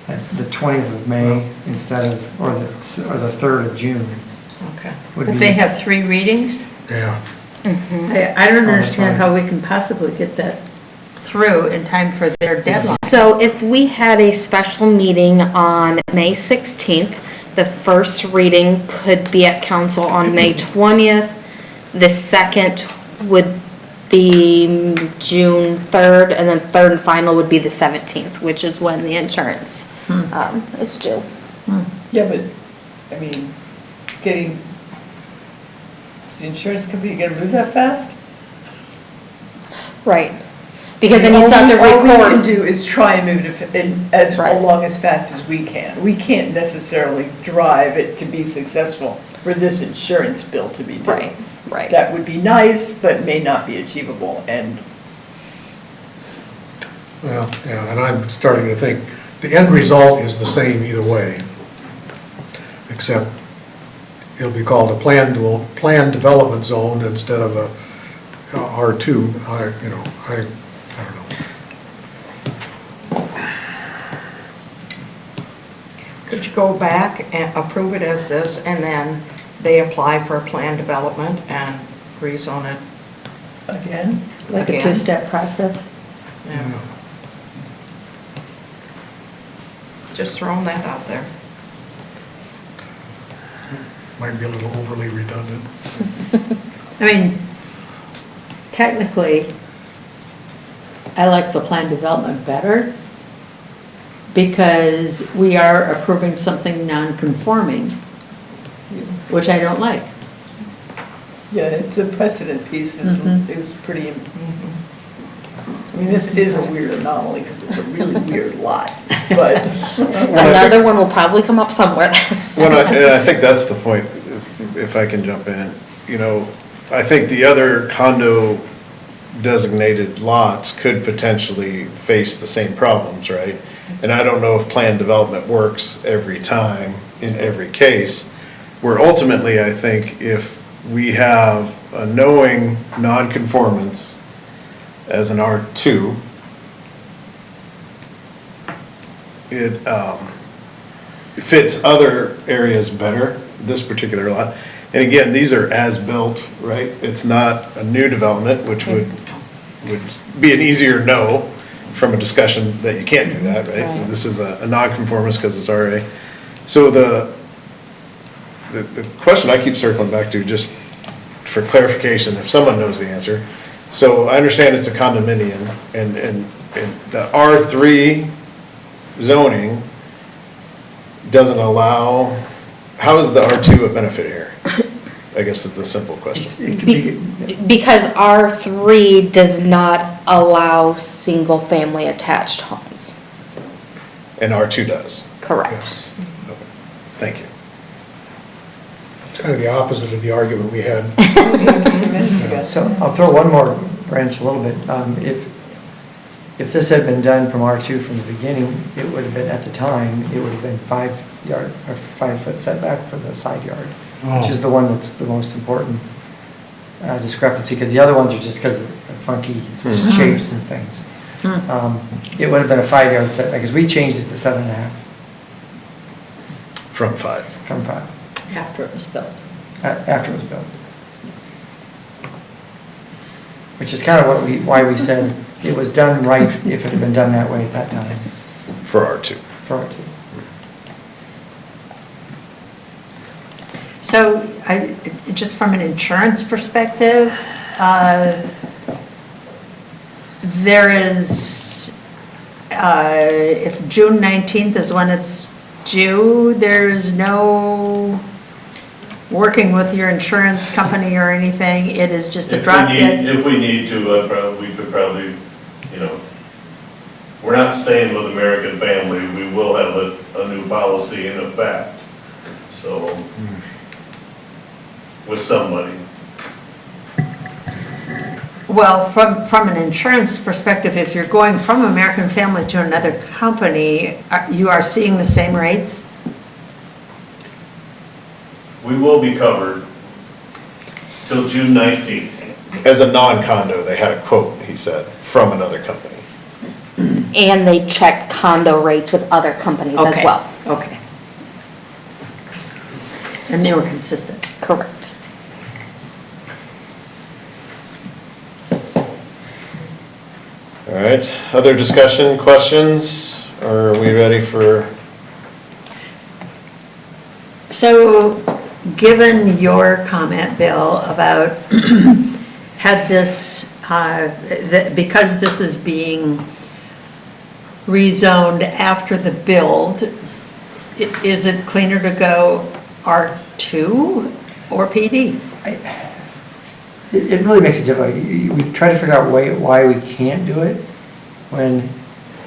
at the 20th of May instead of, or the 3rd of June. okay. would but be- they have 3 readings? Yeah. I don't Oh, that's understand right. how we can possibly get that through in time for their deadline. So if we had a special meeting on May 16th, the first reading could be at council on May 20th. The second would be June 3rd, and then third and final would be the 17th, which is when the insurance is due. yeah, but, I mean, getting, is the insurance company gonna move that fast? Right. Because then you still have to All we can record. do is try and move it as Right. along as fast as we can. We can't necessarily drive it to be successful for this insurance bill to be due. Right, right. That would be nice, but may not be achievable, and Well, yeah, and I'm starting to think, the end result is the same either way, except it'll be called a planned development zone instead of a R2, I don't know. Could you go back and approve it as this, and then they apply for a plan development and rezone it? again, Like a Again. 2-step process? Yeah. Just throwing that out there. Might be a little overly redundant. I mean, technically, I like the plan development better because we are approving something non-conforming, which I don't like. yeah, it's a precedent piece is pretty, I mean, this is a weird anomaly because it's a really weird lot, but. Another one will probably come up somewhere. And I think that's the point, if I can jump in. You know, I think the other condo designated lots could potentially face the same problems, right? And I don't know if planned development works every time in every case, where ultimately, I think if we have a knowing non-conformance as an R2, it fits other areas better, this particular lot. And again, these are as-built, right? It's not a new development, which would would be an easier no from a discussion that you can't do that, right? Right. This is a non-conformist because it's RA. So the question I keep circling back to, just for clarification, if someone knows the answer. So I understand it's a condominium, and the R3 zoning doesn't allow, how is the R2 a benefit here? I guess it's the simple question. It could be, Because R3 does not allow single-family attached homes. And R2 does. Correct. Yes. Okay. Thank you. It's kind of the opposite of the argument we had. Just a few minutes ago. so I'll throw one more wrench a little bit. If this had been done from R2 from the beginning, it would have been, at the time, it would have been 5-foot setback for the side yard, which is the one that's the most important discrepancy, because the other ones are just because of funky shapes and things. It would have been a 5-yard setback, because we changed it to 7.5 From 5. from 5, After it was built. after it was built. Which is kind of why we said it was done right if it had been done that way at that time, For R2. for R2. So just from an insurance perspective, there is, if June 19th is when it's due, there's no working with your insurance company or anything, it is just a drop dead. If we need to, we could probably, we're not staying with American Family, we will have a new policy in effect, so, with somebody. Well, from an insurance perspective, if you're going from American Family to another company, you are seeing the same rates? We will be covered till June 19th. As a non-condo, they had a quote, he said, from another company. And they checked condo rates with other companies as Okay, well. Okay. And they were consistent? Correct. All right, other discussion, questions, or are we ready for? So, given your comment, Bill, about had this, because this is being rezoned after the build, is it cleaner to go R2 or PD? It really makes it difficult. We try to figure out why we can't do it, when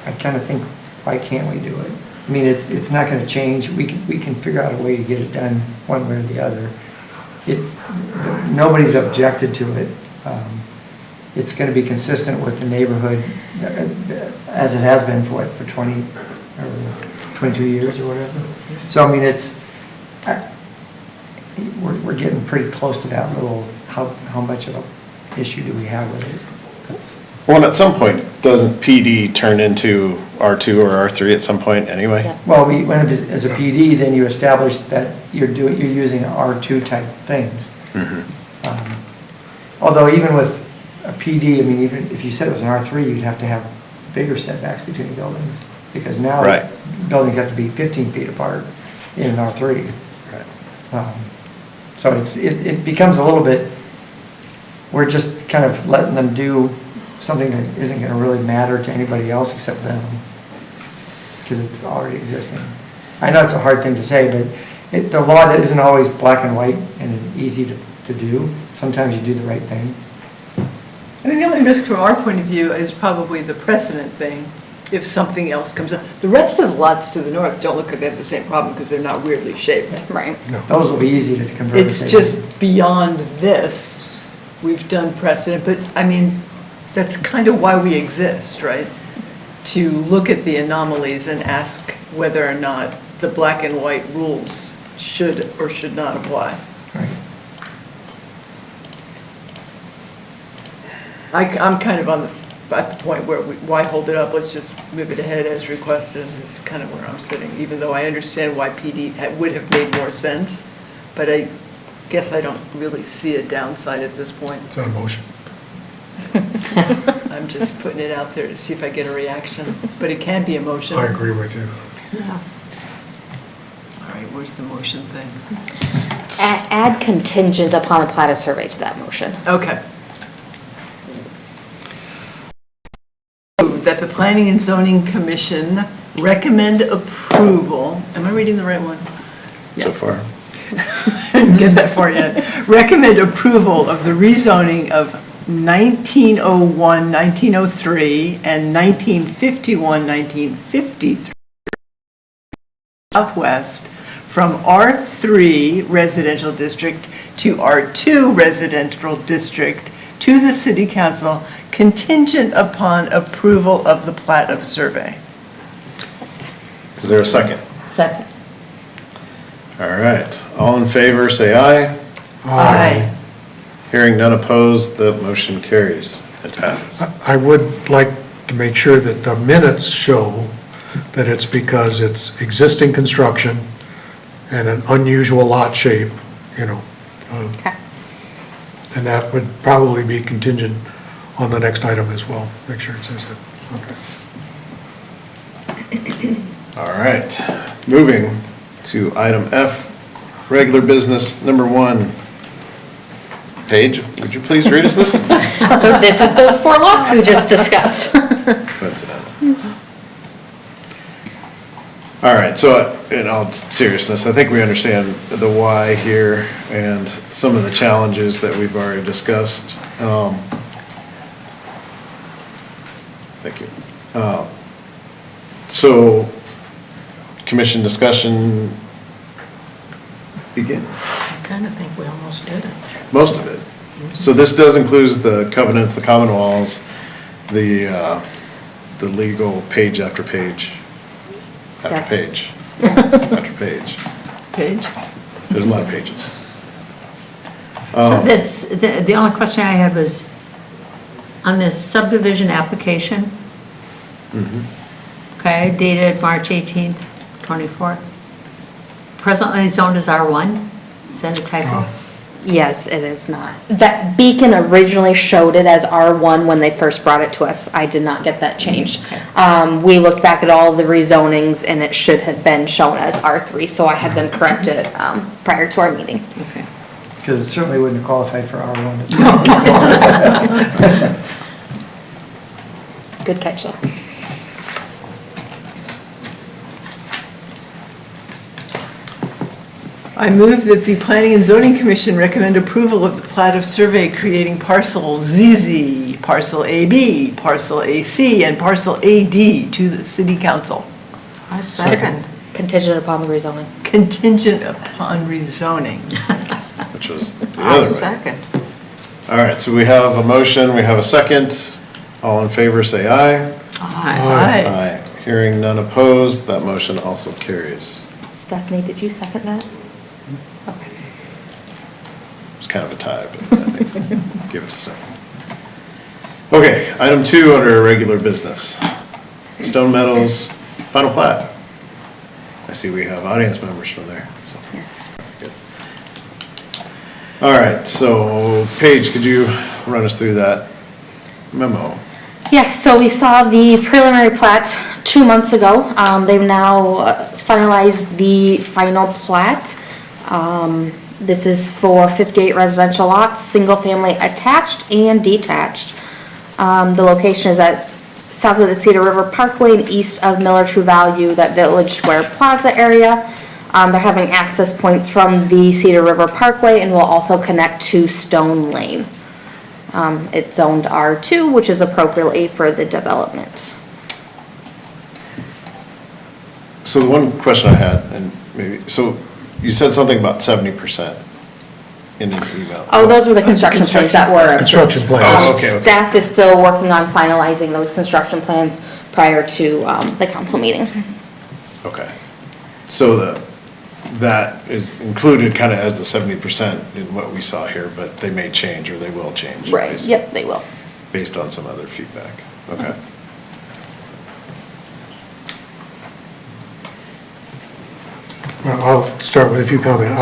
I kind of think, why can't we do it? I mean, it's not going to change. We can figure out a way to get it done one way or the other. Nobody's objected to it. It's going to be consistent with the neighborhood as it has been for 20 or 22 years or whatever. So, I mean, we're getting pretty close to that little, how much of an issue do we have with it? Well, at some point, doesn't PD turn into R2 or R3 at some point anyway? Yeah. Well, when it is as a PD, then you establish that you're using R2 type things. Although even with a PD, I mean, even if you said it was an R3, you'd have to have bigger setbacks between the buildings, because now Right. buildings have to be 15 feet apart in an R3. Right. So it becomes a little bit, we're just kind of letting them do something that isn't going to really matter to anybody else except them, because it's already existing. I know it's a hard thing to say, but the law isn't always black and white and easy to do. Sometimes you do the right thing. I mean, the only risk from our point of view is probably the precedent thing, if something else comes up. The rest of the lots to the north don't look like they have the same problem because they're not weirdly shaped. Right. Those will be easy to convert. It's just beyond this, we've done precedent, but I mean, that's kind of why we exist, right? To look at the anomalies and ask whether or not the black and white rules should or should not apply. Right. I'm kind of at the point where why hold it up? Let's just move it ahead as requested. This is kind of where I'm sitting, even though I understand why PD would have made more sense, but I guess I don't really see a downside at this point. It's not a motion. I'm just putting it out there to see if I get a reaction, but it can be a motion. I agree with you. All right, where's the motion thing? Add contingent upon the plat of survey to that motion. Okay. That the Planning and Zoning Commission recommend approval, am I reading the right one? So far. Didn't get that far yet. Recommend approval of the rezoning of 1901, 1903, and 1951, 1953 Southwest from R3 Residential District to R2 Residential District to the City Council contingent upon approval of the plat of survey. Is there a second? Second. All right, all in favor, say aye. Aye. Hearing none opposed, the motion carries. It passes. I would like to make sure that the minutes show that it's because it's existing construction and an unusual lot shape, you know. Okay. And that would probably be contingent on the next item as well. Make sure it says it. Okay. All right, moving to item F, regular business number 1. Paige, would you please read us this? So this is those 4 lots we just discussed. Coincidental. All right, so in all seriousness, I think we understand the why here and some of the challenges that we've already discussed. Thank you. So, commission discussion begin. I kind of think we almost did it. Most of it. So this does include the covenants, the common walls, the legal page after page, after Yes. page, after page. Page? There's a lot of pages. So this, the only question I had was, on this subdivision application, okay, dated March 18th, 24, presently zoned as R1, is that a typo? Yes, it is not. That Beacon originally showed it as R1 when they first brought it to us. I did not get that changed. Okay. We looked back at all the rezonings and it should have been shown as R3, so I had them corrected prior to our meeting. Okay. Because it certainly wouldn't have qualified for R1. Good catch though. I move that the Planning and Zoning Commission recommend approval of the plat of survey creating parcel ZZ, parcel AB, parcel AC, and parcel AD to the City Council, I second. Contingent upon the rezoning. contingent upon rezoning. Which was the I other way. second. All right, so we have a motion, we have a second. All in favor, say aye. Aye. Aye. Hearing none opposed, that motion also carries. Stephanie, did you second that? Okay. It's kind of a tie, but I think, give it a second. Okay, item 2 under regular business. Stone Meadows, final plat. I see we have audience members from there, so. Yes. Good. All right, so Paige, could you run us through that memo? Yeah, so we saw the preliminary plat 2 months ago. They've now finalized the final plat. This is for 58 residential lots, single-family attached and detached. The location is at south of the Cedar River Parkway and east of Miller True Value, that Village Square Plaza area. They're having access points from the Cedar River Parkway and will also connect to Stone Lane. It's zoned R2, which is appropriately for the development. So the one question I had, and maybe, so you said something about 70% in an email. Oh, those were the construction plans that were. Construction plans. Oh, okay, okay. Staff is still working on finalizing those construction plans prior to the council meeting. Okay. So that is included kind of as the 70% in what we saw here, but they may change or they will change. Right, based- yep, they will. Based on some other feedback. Okay. I'll start with a few comments.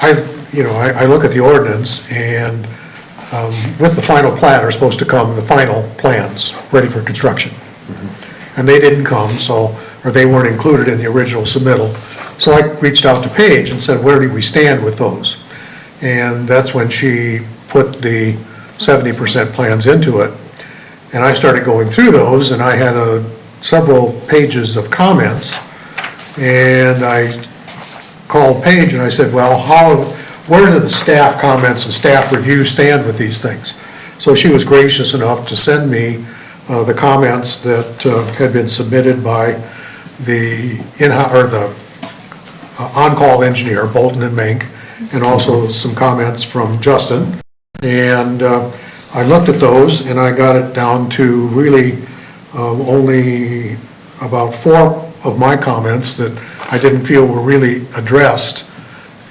I look at the ordinance and with the final plat are supposed to come the final plans, ready for construction. And they didn't come, so, or they weren't included in the original submittal. So I reached out to Paige and said, where do we stand with those? And that's when she put the 70% plans into it. And I started going through those, and I had several pages of comments. And I called Paige and I said, well, where do the staff comments and staff reviews stand with these things? So she was gracious enough to send me the comments that had been submitted by the on-call engineer, Bolton and Mink, and also some comments from Justin. And I looked at those and I got it down to really only about 4 of my comments that I didn't feel were really addressed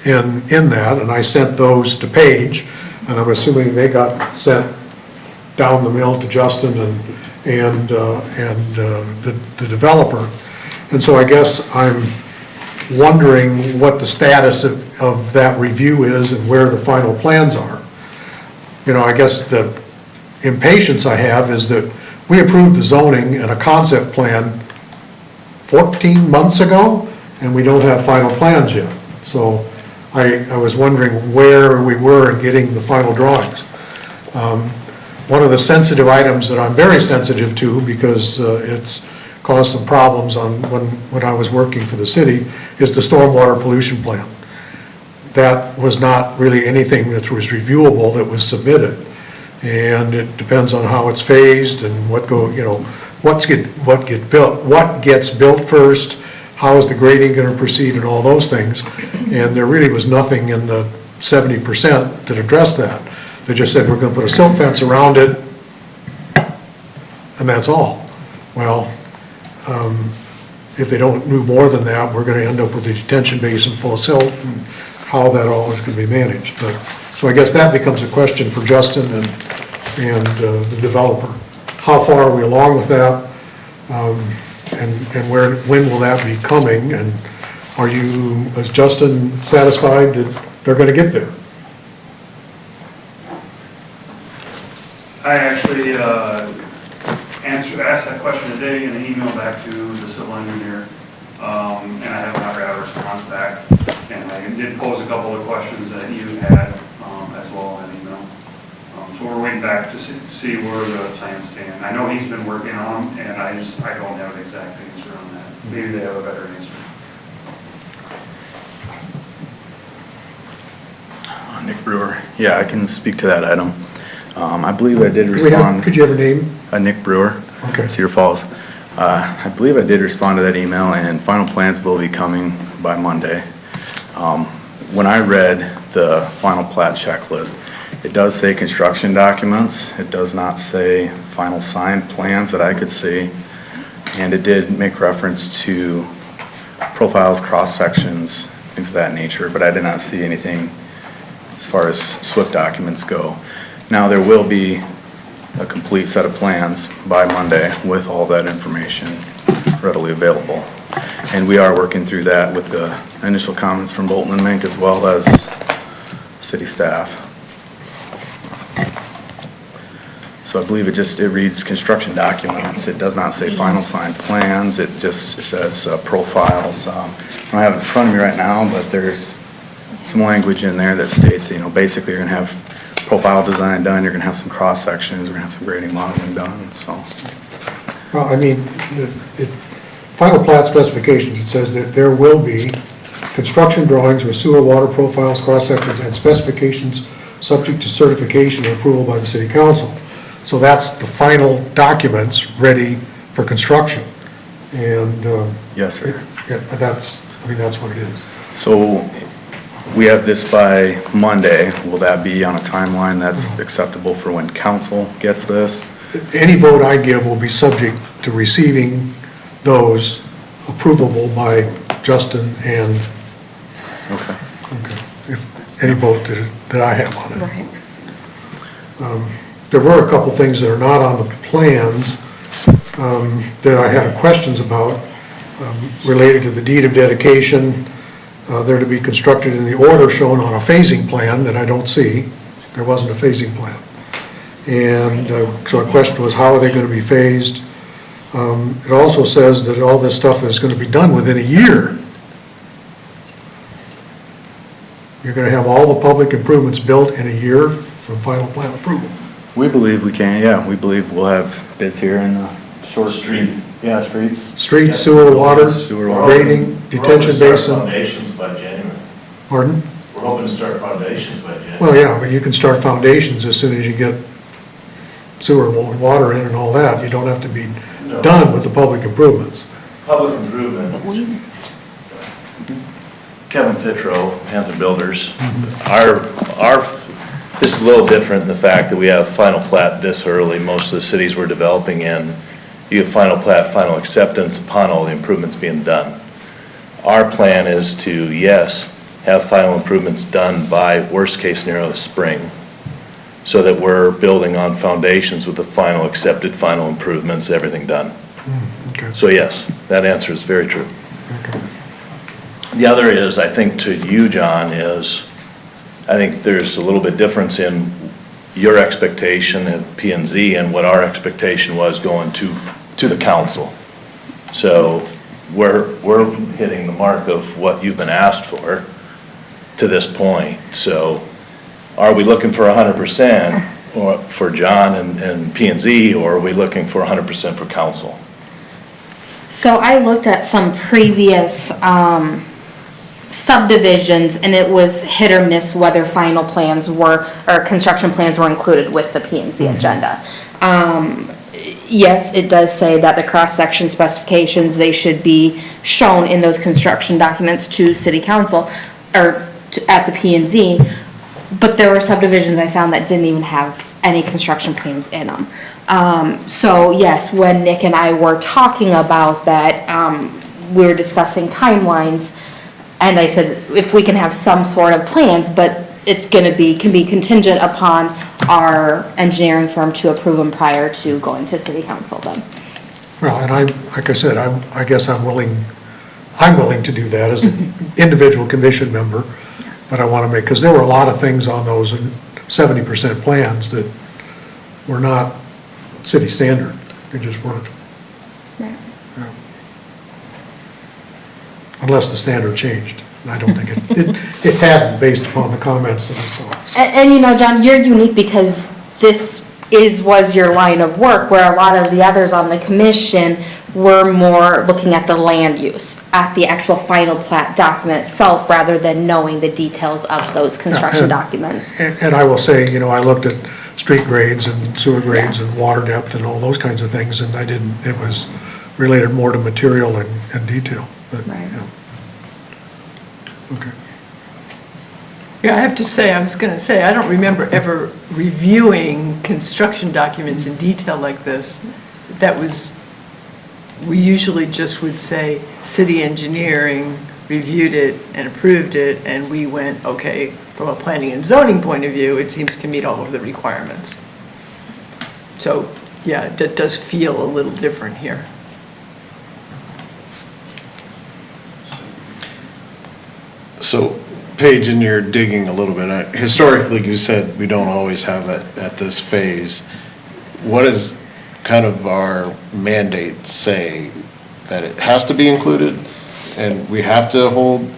in that, and I sent those to Paige, and I'm assuming they got sent down the mill to Justin and the developer. And so I guess I'm wondering what the status of that review is and where the final plans are. You know, I guess the impatience I have is that we approved the zoning and a concept plan 14 months ago, and we don't have final plans yet. So I was wondering where we were in getting the final drawings. One of the sensitive items that I'm very sensitive to, because it's caused some problems when I was working for the city, is the stormwater pollution plan. That was not really anything that was reviewable that was submitted. And it depends on how it's phased and what gets built first, how is the grading going to proceed, and all those things. And there really was nothing in the 70% that addressed that. They just said, we're going to put a silt fence around it, and that's all. Well, if they don't do more than that, we're going to end up with a detention basin full of silt, and how that all is going to be managed. But, so I guess that becomes a question for Justin and the developer. How far are we along with that? And when will that be coming? And is Justin satisfied that they're going to get there? I actually asked that question today in an email back to the civil engineer, and I have not got a response back. And I did pose a couple of questions that you had as well in an email. So we're waiting back to see where the plans stand. I know he's been working on them, and I don't have an exact answer on that. Maybe they have a better answer. Nick Brewer. Yeah, I can speak to that item. I believe I did respond. Could you have a name? Nick Brewer, Okay. Cedar Falls. I believe I did respond to that email, and final plans will be coming by Monday. When I read the final plat checklist, it does say construction documents. It does not say final signed plans that I could see. And it did make reference to profiles, cross-sections, things of that nature, but I did not see anything as far as SWIFT documents go. Now, there will be a complete set of plans by Monday with all that information readily available. And we are working through that with the initial comments from Bolton and Mink as well as city staff. So I believe it reads construction documents. It does not say final signed plans. It says profiles. I don't have it in front of me right now, but there's some language in there that states, basically you're going to have profile design done, you're going to have some cross sections, we're going to have some grading modeling done, so. Well, I mean, final plat specifications, it says that there will be construction drawings with sewer water profiles, cross sections, and specifications subject to certification and approval by the city council. So that's the final documents ready for construction. And yes, sir. That's what it is. So we have this by Monday. Will that be on a timeline that's acceptable for when council gets this? Any vote I give will be subject to receiving those approvable by Justin and, Okay. if any vote that I have on it. Right. There were a couple things that are not on the plans that I had questions about related to the deed of dedication. They're to be constructed in the order shown on a phasing plan that I don't see. There wasn't a phasing plan. And so our question was, how are they going to be phased? It also says that all this stuff is going to be done within a year. You're going to have all the public improvements built in a year from final plan approval. We believe we can, yeah, we believe we'll have bids here in the short streets. Yeah, streets. Street, sewer, water, Sewer, water. grading, detention basin. Foundations by January. Pardon? We're hoping to start foundations by January. Well, yeah, but you can start foundations as soon as you get sewer and water in and all that. You don't have to be done with the public improvements. Public improvement. Kevin Fitro, Panther Builders. This is a little different in the fact that we have final plat this early. Most of the cities we're developing in, you have final plat, final acceptance upon all the improvements being done. Our plan is to, yes, have final improvements done by worst case scenario the spring, so that we're building on foundations with the final accepted final improvements, everything done. Okay. So yes, that answer is very true. The other is, I think to you, John, is I think there's a little bit difference in your expectation at P and Z and what our expectation was going to the council. So we're hitting the mark of what you've been asked for to this point. So are we looking for 100% or for John and P and Z, or are we looking for 100% for council? So I looked at some previous subdivisions, and it was hit or miss whether final plans were, or construction plans were included with the P and Z agenda. Yes, it does say that the cross-section specifications, they should be shown in those construction documents to city council, or at the P and Z, but there were subdivisions I found that didn't even have any construction plans in them. So yes, when Nick and I were talking about that, we were discussing timelines, and I said, if we can have some sort of plans, but it's gonna be, can be contingent upon our engineering firm to approve them prior to going to city council then. Well, and like I said, I guess I'm willing to do that as an individual commission member, but I want to make, because there were a lot of things on those 70% plans that were not city standard. They just weren't. Right. Yeah. Unless the standard changed. And I don't think it hadn't, based upon the comments that I saw. And you know, John, you're unique because this was your line of work, where a lot of the others on the commission were more looking at the land use, at the actual final plat document itself, rather than knowing the details of those construction documents. And I will say, you know, I looked at street grades and sewer grades and water depth and all those kinds of things, and it was related more to material and detail. But, Right. yeah. Okay. Yeah, I have to say, I was going to say, I don't remember ever reviewing construction documents in detail like this. We usually just would say, city engineering reviewed it and approved it, and we went, okay, from a planning and zoning point of view, it seems to meet all of the requirements. So, yeah, that does feel a little different here. So, Paige, in your digging a little bit, historically, you said we don't always have that at this phase. What does kind of our mandate say? That it has to be included, and we have to hold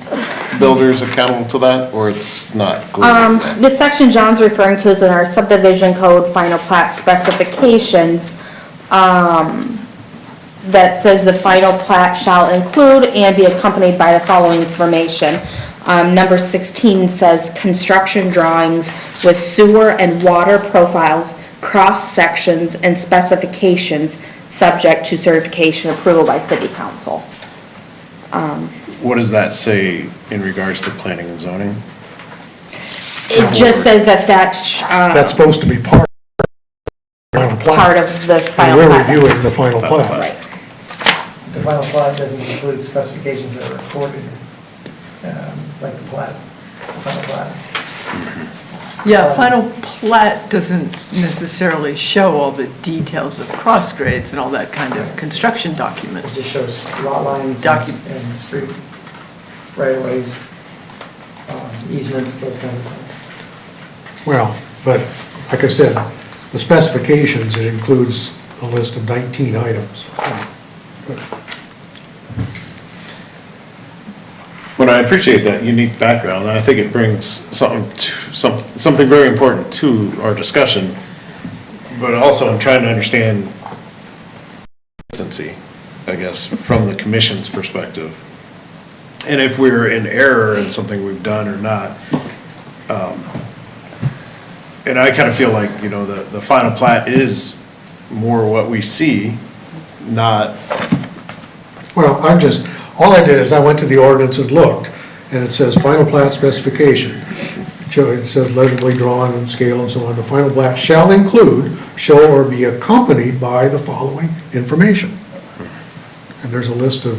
builders accountable to that, or it's not included? The section John's referring to is in our subdivision code final plat specifications, that says the final plat shall include and be accompanied by the following information. Number 16 says construction drawings with sewer and water profiles, cross sections and specifications subject to certification approval by city council. What does that say in regards to planning and zoning? It just says that that's, That's supposed to be part of the final plat. part of the And final we're plat. reviewing the final plat. Right. The final plat doesn't include specifications that are recorded, like the plat, the final plat. Yeah, final plat doesn't necessarily show all the details of cross grades and all that kind of construction document. It just shows lot lines Docu- and street right-of-ways, easements, those kinds of things. Well, but like I said, the specifications, it includes a list of 19 items. But I appreciate that unique background, and I think it brings something very important to our discussion. But also, I'm trying to understand consistency, I guess, from the commission's perspective. And if we're in error in something we've done or not. And I kind of feel like, you know, the final plat is more what we see, not, Well, all I did is I went to the ordinance and looked, and it says final plat specification. It says legibly drawn and scale and so on. The final plat shall include, show, or be accompanied by the following information. And there's a list of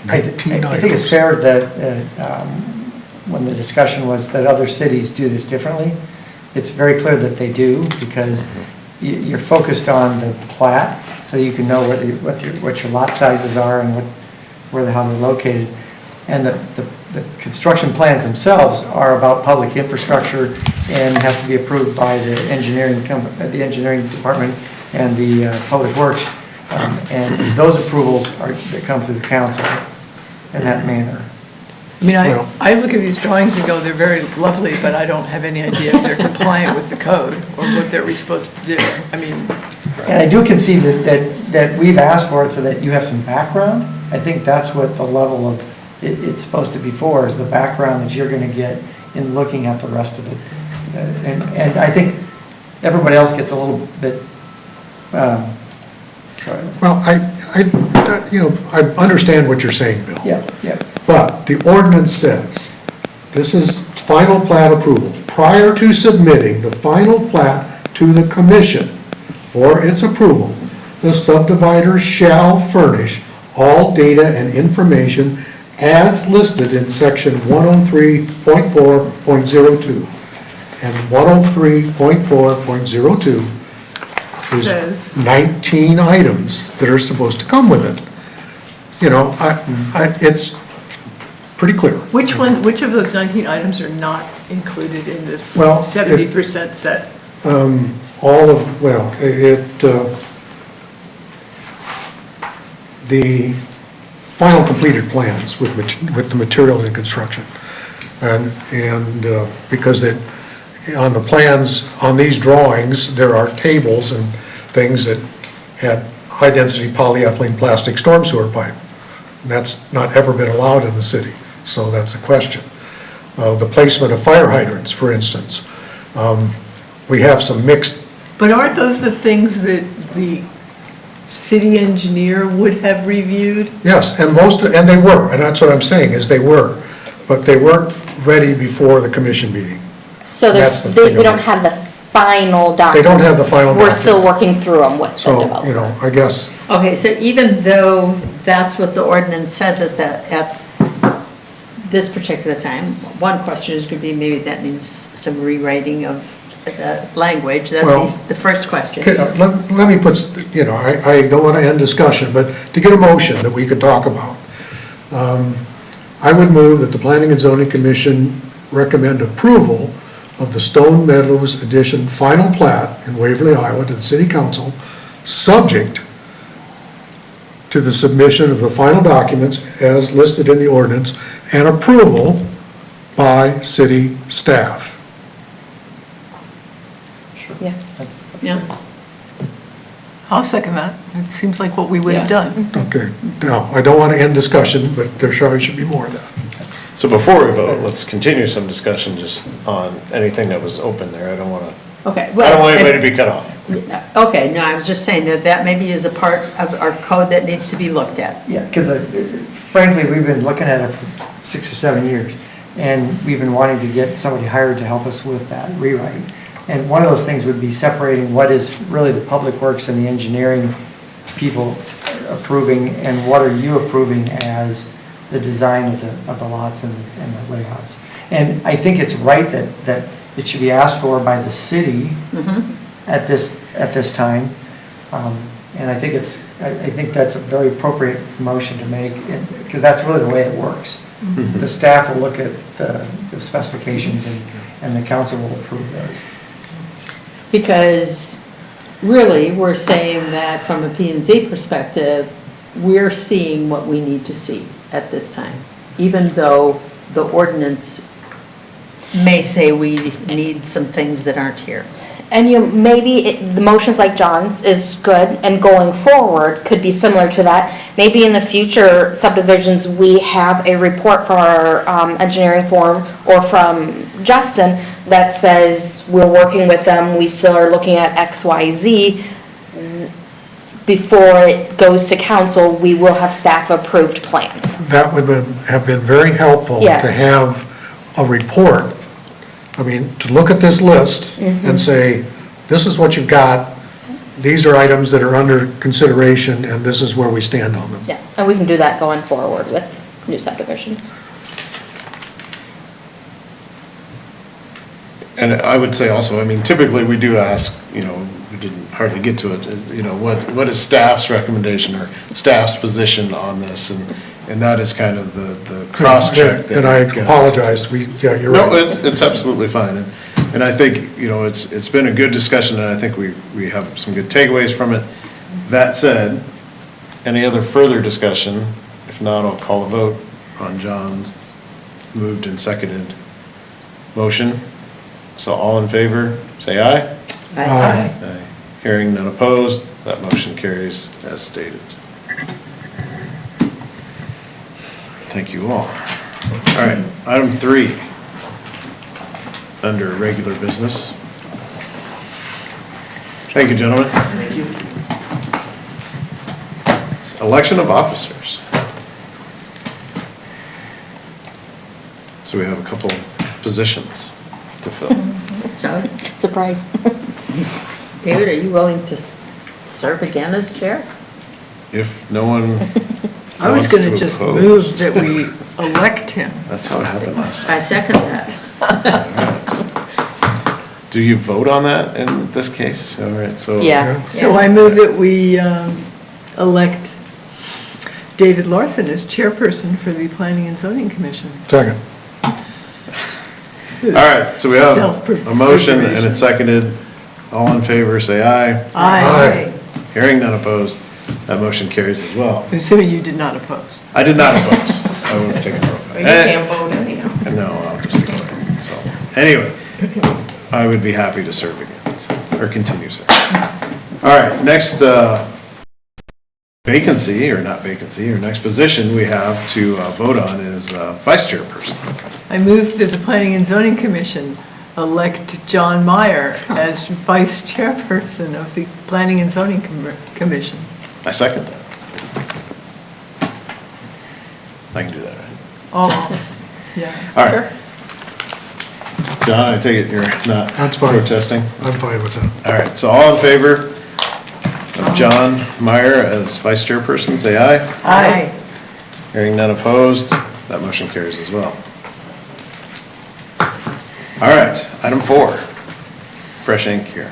19 items. I think it's fair that when the discussion was that other cities do this differently, it's very clear that they do, because you're focused on the plat, so you can know what your lot sizes are and how they're located. And the construction plans themselves are about public infrastructure and has to be approved by the engineering department and the public works. And those approvals that come through the council in that manner. I mean, I look at these drawings and go, they're very lovely, but I don't have any idea if they're compliant with the code or what they're supposed to do. I mean. And I do concede that we've asked for it so that you have some background. I think that's what the level of it's supposed to be for, is the background that you're going to get in looking at the rest of it. And I think everybody else gets a little bit, sorry. Well, I understand what you're saying, Bill. Yeah. But the ordinance says, this is final plat approval. Prior to submitting the final plat to the commission for its approval, the subdivider shall furnish all data and information as listed in section 103.4.02. And 103.4.02 is 19 items that are supposed to come with it. You know, it's pretty clear. Which of those 19 items are not included in this Well, 70% set? The final completed plans with the material and construction. And because on the plans, on these drawings, there are tables and things that had high-density polyethylene plastic storm sewer pipe. And that's not ever been allowed in the city, so that's a question. The placement of fire hydrants, for instance. We have some mixed. But aren't those the things that the city engineer would have reviewed? Yes, and they were, and that's what I'm saying, is they were, but they weren't ready before the commission meeting. So we don't have the final document. They don't have the final We're document. still working through them with the So, developer. I guess, Okay, so even though that's what the ordinance says at this particular time, one question is going to be, maybe that means some rewriting of the language. That would be the first question. let me put, I don't want to end discussion, but to get a motion that we could talk about, I would move that the Planning and Zoning Commission recommend approval of the Stone Meadows Edition final plat in Waverly, Iowa to the City Council, subject to the submission of the final documents as listed in the ordinance and approval by city staff. Yeah. Yeah. I'll second that. It seems like what we would have done. Okay, now, I don't want to end discussion, but there should be more of that. so before we vote, let's continue some discussion just on anything that was open there. I don't want anybody to be cut off. Okay, no, I was just saying that maybe is a part of our code that needs to be looked at. Yeah, because frankly, we've been looking at it for 6 or 7 years, and we've been wanting to get somebody hired to help us with that rewrite. And one of those things would be separating what is really the public works and the engineering people approving, and what are you approving as the design of the lots and the layouts. And I think it's right that it should be asked for by the city at this time. And I think that's a very appropriate motion to make, because that's really the way it works. The staff will look at the specifications and the council will approve those. Because really, we're saying that from a P and Z perspective, we're seeing what we need to see at this time, even though the ordinance may say we need some things that aren't here. And the motions like John's is good, and going forward could be similar to that. Maybe in the future subdivisions, we have a report from our engineering firm or from Justin that says we're working with them, we still are looking at X, Y, Z. Before it goes to council, we will have staff-approved plans. That would have been very helpful to Yes. have a report. I mean, to look at this list and say, this is what you've got, these are items that are under consideration, and this is where we stand on them. Yeah, and we can do that going forward with new subdivisions. And I would say also, I mean, typically we do ask, we didn't hardly get to it, is, what is staff's recommendation or staff's position on this? And that is kind of the cross-check. And I apologize, you're right. No, it's absolutely fine. And I think, it's been a good discussion, and I think we have some good takeaways from it. That said, any other further discussion? If not, I'll call a vote on John's moved and seconded motion. So all in favor, say aye. Aye. Aye. Hearing none opposed, that motion carries as stated. Thank you all. All right, item 3, under regular business. Thank you, gentlemen. Thank you. It's election of officers. So we have a couple positions to fill. So, Surprise. David, are you willing to serve again as chair? If no one I was wants going to to just oppose. move that we elect him. That's how it happened last time. I second that. Do you vote on that in this case? All right, so. Yeah. So I move that we elect David Larson as chairperson for the Planning and Zoning Commission. Second. All right, so we have a motion and it's seconded. All in favor, say aye. Aye. Hearing none opposed, that motion carries as well. Assuming you did not oppose. I did not oppose. I would have taken a vote. But you can't vote anyhow. No, I'll just vote. So, anyway, I would be happy to serve again, or continue serving. All right, next vacancy, or not vacancy, or next position we have to vote on is Vice-Chairperson. I move that the Planning and Zoning Commission elect John Meyer as Vice Chairperson of the Planning and Zoning Commission. I second that. I can do that, right? Oh, yeah. All right. John, I take it you're not That's fine. protesting? I'm fine with that. All right, so all in favor of John Meyer as Vice Chairperson, say aye. Aye. Hearing none opposed, that motion carries as well. All right, item 4, fresh ink here.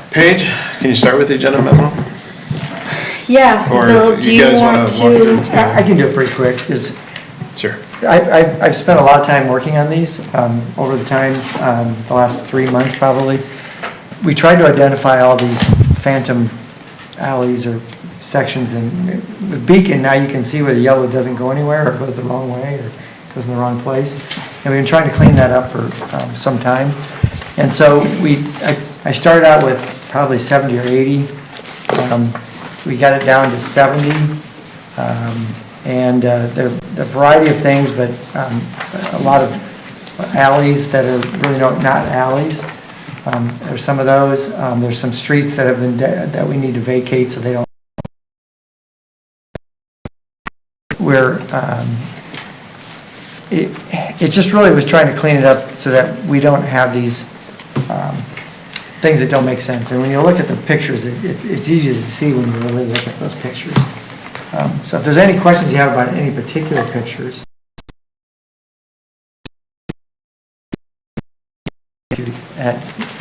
Paige, can you start with the agenda memo? Yeah, Or Bill, do you you guys wanna want walk through to? it? I can do it pretty quick, because Sure. I've spent a lot of time working on these over the time, the last 3 months probably. We tried to identify all these phantom alleys or sections, and with Beacon, now you can see where the yellow doesn't go anywhere, or goes the wrong way, or goes in the wrong place. And we've been trying to clean that up for some time. And so I started out with probably 70 or 80. We got it down to 70. And the variety of things, but a lot of alleys that are really not alleys. There's some of those. There's some streets that have been, that we need to vacate so they don't. Where it just really was trying to clean it up so that we don't have these things that don't make sense. And when you look at the pictures, it's easy to see when you really look at those pictures. So if there's any questions you have about any particular pictures,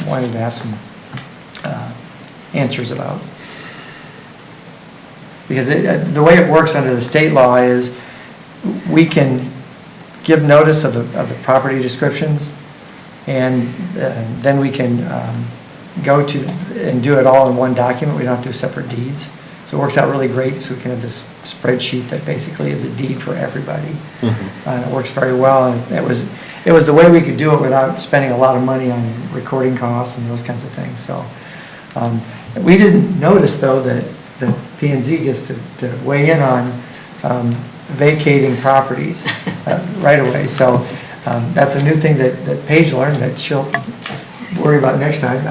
wanted to have some answers about. Because the way it works under the state law is we can give notice of the property descriptions, And then we can go to and do it all in one document. We don't have to do separate deeds. So it works out really great, so we can have this spreadsheet that basically is a deed for everybody. And it works very well, and it was the way we could do it without spending a lot of money on recording costs and those kinds of things, so. We didn't notice, though, that P and Z gets to weigh in on vacating properties right away, so that's a new thing that Paige learned that she'll worry about next time.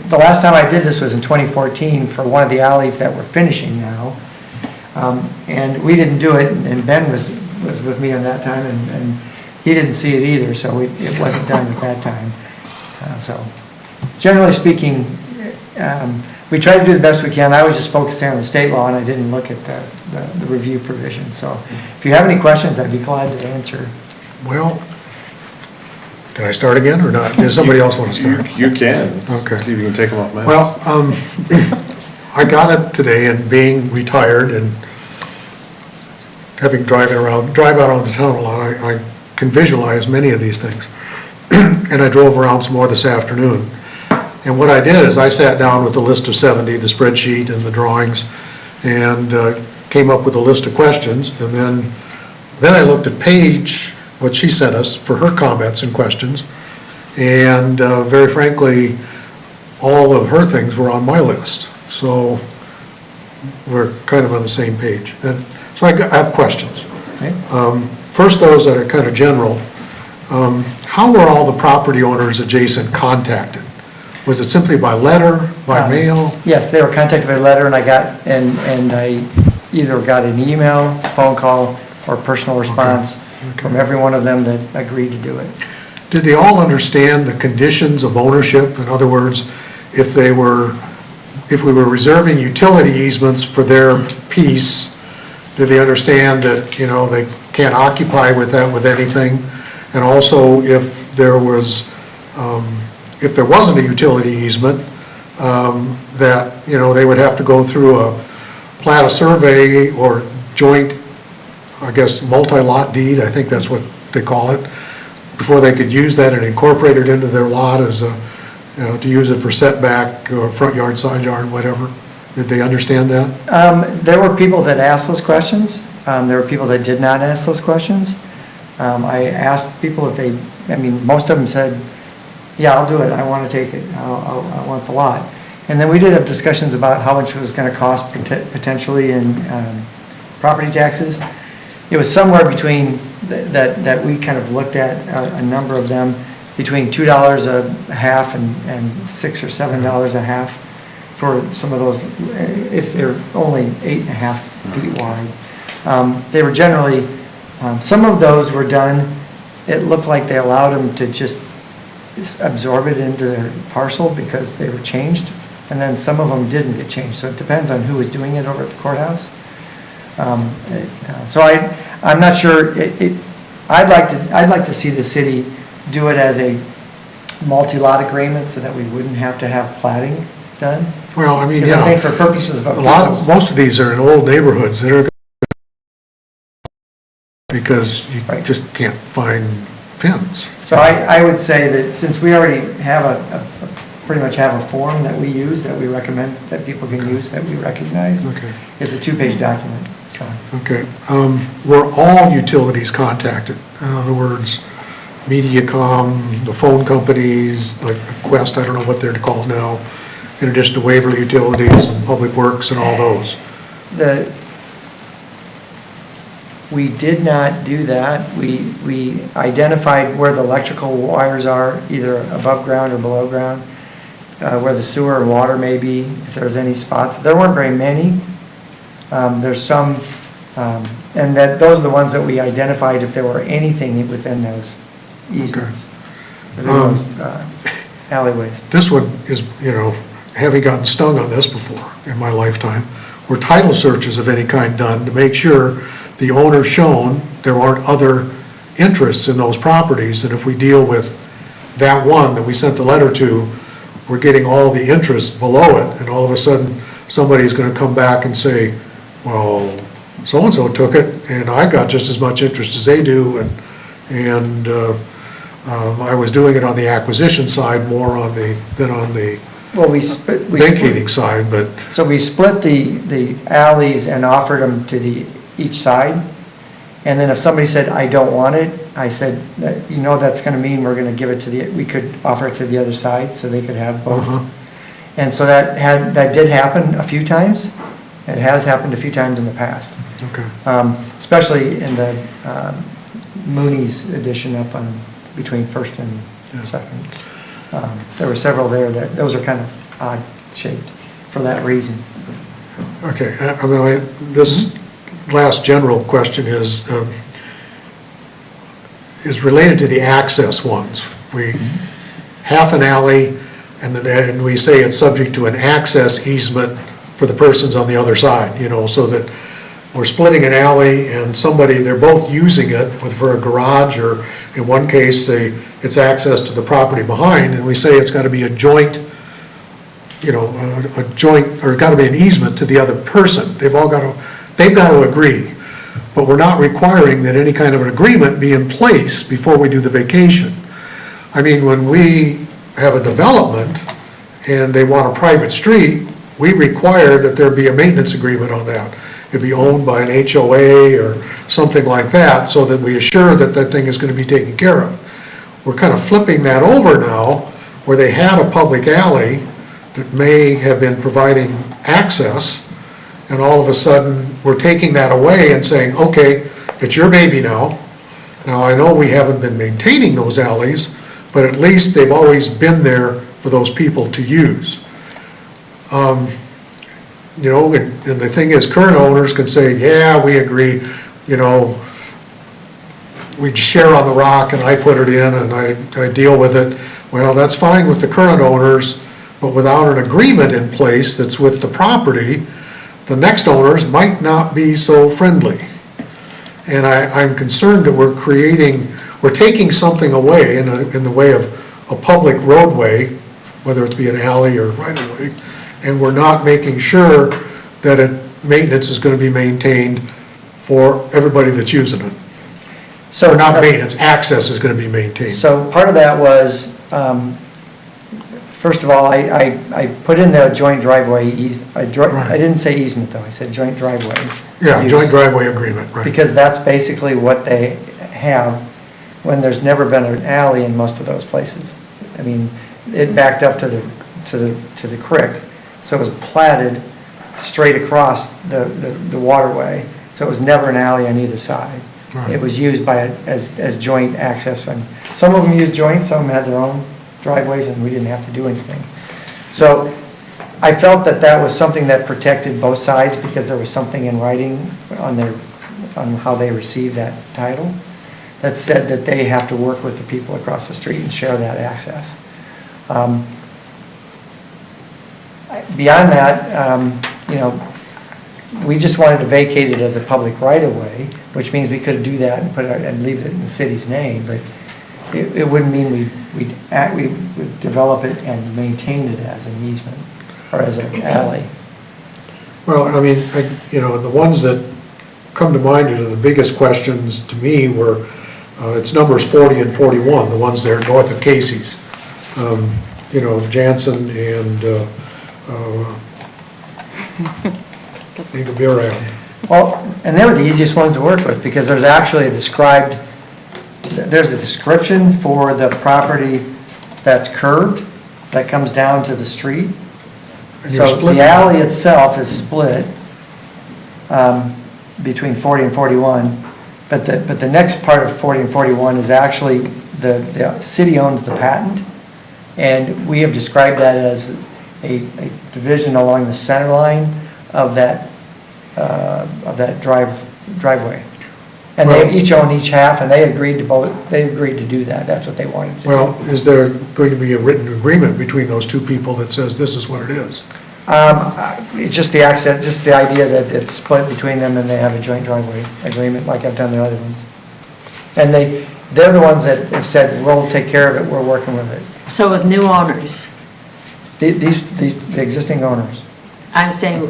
The last time I did this was in 2014 for one of the alleys that we're finishing now. And we didn't do it, and Ben was with me on that time, and he didn't see it either, so it wasn't done at that time. So generally speaking, we try to do the best we can. I was just focusing on the state law, and I didn't look at the review provision. So if you have any questions, I'd be glad to answer. Well, can I start again or not? Does somebody else want to start? You can. Okay. See if you can take them off my. Well, I got it today, and being retired and having drive out around the town a lot, I can visualize many of these things. And I drove around some more this afternoon. And what I did is I sat down with the list of 70, the spreadsheet and the drawings, and came up with a list of questions. And then I looked at Paige, what she sent us for her comments and questions. And very frankly, all of her things were on my list. So we're kind of on the same page. And so I have questions. Okay. First, those that are kind of general. How were all the property owners adjacent contacted? Was it simply by letter, by mail? Yes, they were contacted by letter, and I either got an email, phone call, or personal response from every one of them that agreed to do it. Did they all understand the conditions of ownership? In other words, if we were reserving utility easements for their piece, did they understand that, you know, they can't occupy with that with anything? And also, if there wasn't a utility easement, that, you know, they would have to go through a plat of survey or joint, I guess, multi-lot deed, I think that's what they call it, before they could use that and incorporate it into their lot as a, you know, to use it for setback or front yard, side yard, whatever. Did they understand that? There were people that asked those questions. There were people that did not ask those questions. I asked people if they, most of them said, yeah, I'll do it, I want to take it, I want the lot. And then we did have discussions about how much it was going to cost potentially in property taxes. It was somewhere between, that we kind of looked at a number of them, between $2 a half and $6 or $7 a half for some of those, if they're only 8.5 feet wide. They were generally, some of those were done, it looked like they allowed them to just absorb it into their parcel because they were changed, and then some of them didn't get changed, so it depends on who was doing it over at the courthouse. So I'm not sure, I'd like to see the city do it as a multi-lot agreement so that we wouldn't have to have platting done. Well, I mean, Because I yeah, think for purposes of appeals. most of these are in old neighborhoods that are, because you just can't find pins. So I would say that since we already have pretty much have a form that we use, that we recommend, that people can use, that we recognize, it's a 2-page document. So. Okay. Were all utilities contacted? In other words, Mediacom, the phone companies, like Quest, I don't know what they're called now, in addition to Waverly Utilities and Public Works and all those? We did not do that. We identified where the electrical wires are, either above ground or below ground, where the sewer and water may be, if there's any spots. There weren't very many. There's some, and those are the ones that we identified if there were anything within those easements, within those alleyways. This one is, you know, having gotten stung on this before in my lifetime, were title searches of any kind done to make sure the owner shown there aren't other interests in those properties, and if we deal with that one that we sent the letter to, we're getting all the interest below it, and all of a sudden, somebody's gonna come back and say, well, so-and-so took it, and I got just as much interest as they do, and I was doing it on the acquisition side more than on the Well, we split. vacating side, but, So we split the alleys and offered them to each side. And then if somebody said, I don't want it, I said, that's gonna mean we're gonna give it we could offer it to the other side, so they could have both. And so that did happen a few times. It has happened a few times in the past. okay. Especially in the Mooney's edition up on, between First and Second. There were several there those are kind of odd shaped for that reason. Okay, this last general question is related to the access ones. We, half an alley, and then we say it's subject to an access easement for the persons on the other side, so that we're splitting an alley and they're both using it for a garage, or in one case, it's access to the property behind, and we say it's gotta be a joint, a joint, or gotta be an easement to the other person. They've got to agree. But we're not requiring that any kind of an agreement be in place before we do the vacation. I mean, when we have a development and they want a private street, we require that there be a maintenance agreement on that. It'd be owned by an HOA or something like that, so that we assure that that thing is gonna be taken care of. We're kind of flipping that over now, where they had a public alley that may have been providing access, and all of a sudden, we're taking that away and saying, okay, it's your baby now. Now, I know we haven't been maintaining those alleys, but at least they've always been there for those people to use. And the thing is, current owners can say, yeah, we agree, we share on the rock and I put it in and I deal with it. Well, that's fine with the current owners, but without an agreement in place that's with the property, the next owners might not be so friendly. And I'm concerned that we're taking something away in the way of a public roadway, whether it be an alley or right-of-way, and we're not making sure that maintenance is going to be maintained for everybody that's using it. So Or not maintenance, access is going to be maintained. So part of that was, first of all, I put in the joint driveway, I didn't say easement though, I said joint driveway. Yeah, use. joint driveway agreement, right. Because that's basically what they have when there's never been an alley in most of those places. I mean, it backed up to the creek, so it was platted straight across the waterway, so it was never an alley on either side. Right. It was used as joint access, and some of them used joint, some had their own driveways, and we didn't have to do anything. So I felt that was something that protected both sides, because there was something in writing on how they received that title that said that they have to work with the people across the street and share that access. Beyond that, we just wanted to vacate it as a public right-of-way, which means we could do that and leave it in the city's name, but it wouldn't mean we would develop it and maintain it as an easement or as an alley. Well, I mean, the ones that come to mind are the biggest questions to me were, it's numbers 40 and 41, the ones there north of Casey's. Jansen and need to be around. Well, and they were the easiest ones to work with, because there's actually there's a description for the property that's curved, that comes down to the street. And you're So splitting the it. alley itself is split between 40 and 41, but the next part of 40 and 41 is actually, the city owns the patent, and we have described that as a division along the center line of that driveway. And Well- they each own each half, and they agreed to do that, that's what they wanted to do. Well, is there going to be a written agreement between those two people that says this is what it is? It's just the access, just the idea that it's split between them and they have a joint driveway agreement like I've done the other ones. And they're the ones that have said, we'll take care of it, we're working with it. So with new owners, The existing owners. I'm saying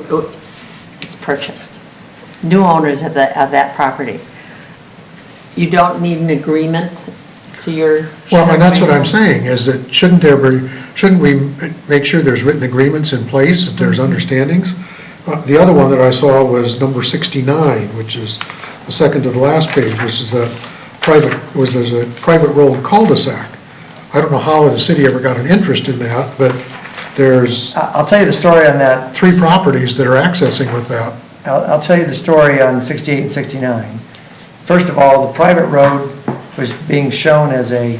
it's purchased, new owners of that property. You don't need an agreement to your. Well, and that's what I'm saying, is that shouldn't we make sure there's written agreements in place, that there's understandings? The other one that I saw was number 69, which is the second to the last page, which is there's a private road cul-de-sac. I don't know how the city ever got an interest in that, but there's I'll tell you the story on that. 3 properties that are accessing with that. I'll tell you the story on 68 and 69. First of all, the private road was being shown as a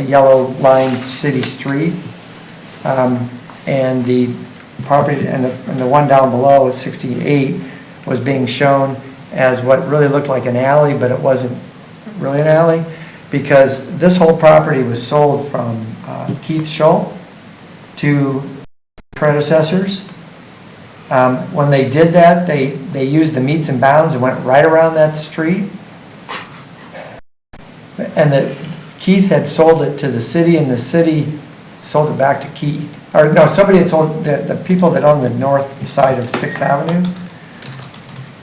yellow line city street. And the property, and the one down below, 68, was being shown as what really looked like an alley, but it wasn't really an alley, because this whole property was sold from Keith Scholl to predecessors. When they did that, they used the meets and bounds and went right around that street. And Keith had sold it to the city, and the city sold it back to Keith. Or no, somebody had sold, the people that owned the north side of 6th Avenue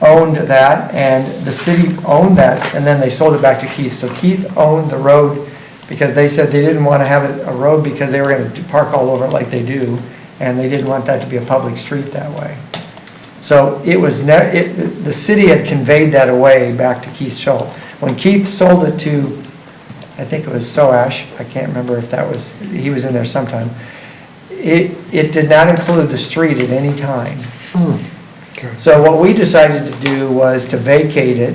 owned that, and the city owned that, and then they sold it back to Keith. So Keith owned the road because they said they didn't want to have it a road because they were going to park all over it like they do, and they didn't want that to be a public street that way. So it was, the city had conveyed that away back to Keith Scholl. When Keith sold it to, I think it was Soash, I can't remember if that was, he was in there sometime, it did not include the street at any time. Okay. So what we decided to do was to vacate it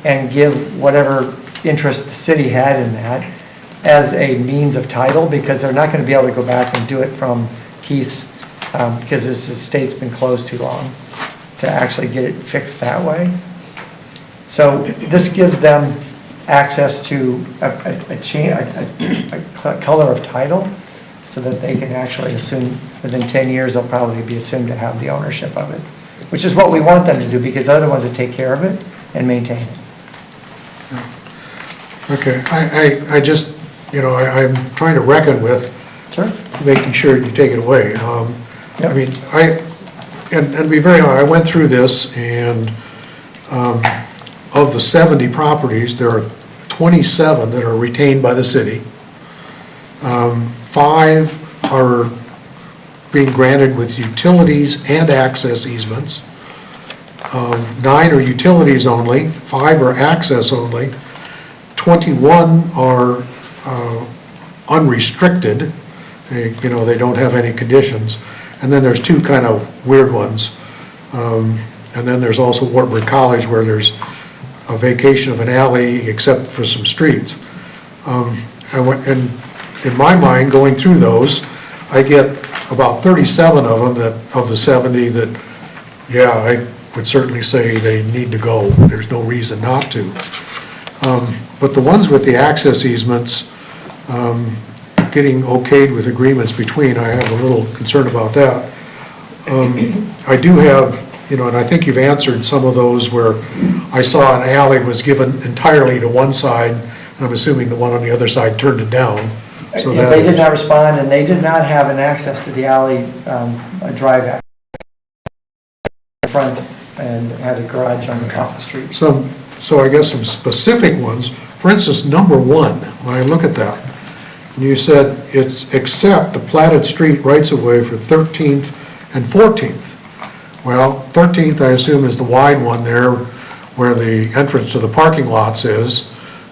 and give whatever interest the city had in that as a means of title, because they're not going to be able to go back and do it from Keith's, because this estate's been closed too long to actually get it fixed that way. So this gives them access to a color of title, so that they can actually assume, within 10 years, they'll probably be assumed to have the ownership of it, which is what we want them to do, because they're the ones that take care of it and maintain it. Okay, I just, I'm trying to reckon with Sure. making sure you take it away. I mean, and to be very honest, I went through this, and of the 70 properties, there are 27 that are retained by the city. 5 are being granted with utilities and access easements. 9 are utilities only, 5 are access only, 21 are unrestricted, they don't have any conditions, and then there's 2 kind of weird ones. And then there's also Wartburg College, where there's a vacation of an alley except for some streets. And in my mind, going through those, I get about 37 of them of the 70 that, yeah, I would certainly say they need to go. There's no reason not to. But the ones with the access easements, getting okayed with agreements between, I have a little concern about that. I do have, and I think you've answered some of those where I saw an alley was given entirely to one side, and I'm assuming the one on the other side turned it down. So Yeah, they did not respond, and they did not have an access to the alley, a drive access in front, and had a garage off the street. So I guess some specific ones, for instance, number 1, when I look at that, and you said it's except the platted street rights-of-way for 13th and 14th. Well, 13th, I assume, is the wide one there where the entrance to the parking lots is.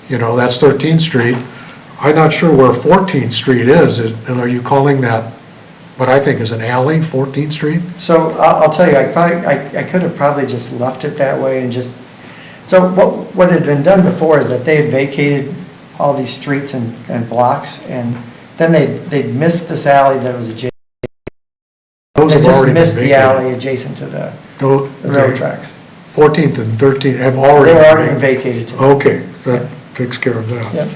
That's 13th Street. I'm not sure where 14th Street is, and are you calling that what I think is an alley, 14th Street? So I'll tell you, I could have probably just left it that way and just, so what had been done before is that they had vacated all these streets and blocks, and then they'd missed this alley that was adjacent. Those They have just already been missed the vacated. alley adjacent to the railroad tracks. 14th and 13th have already. They were been already been vacated. vacated. Okay, that takes care of that. Yep.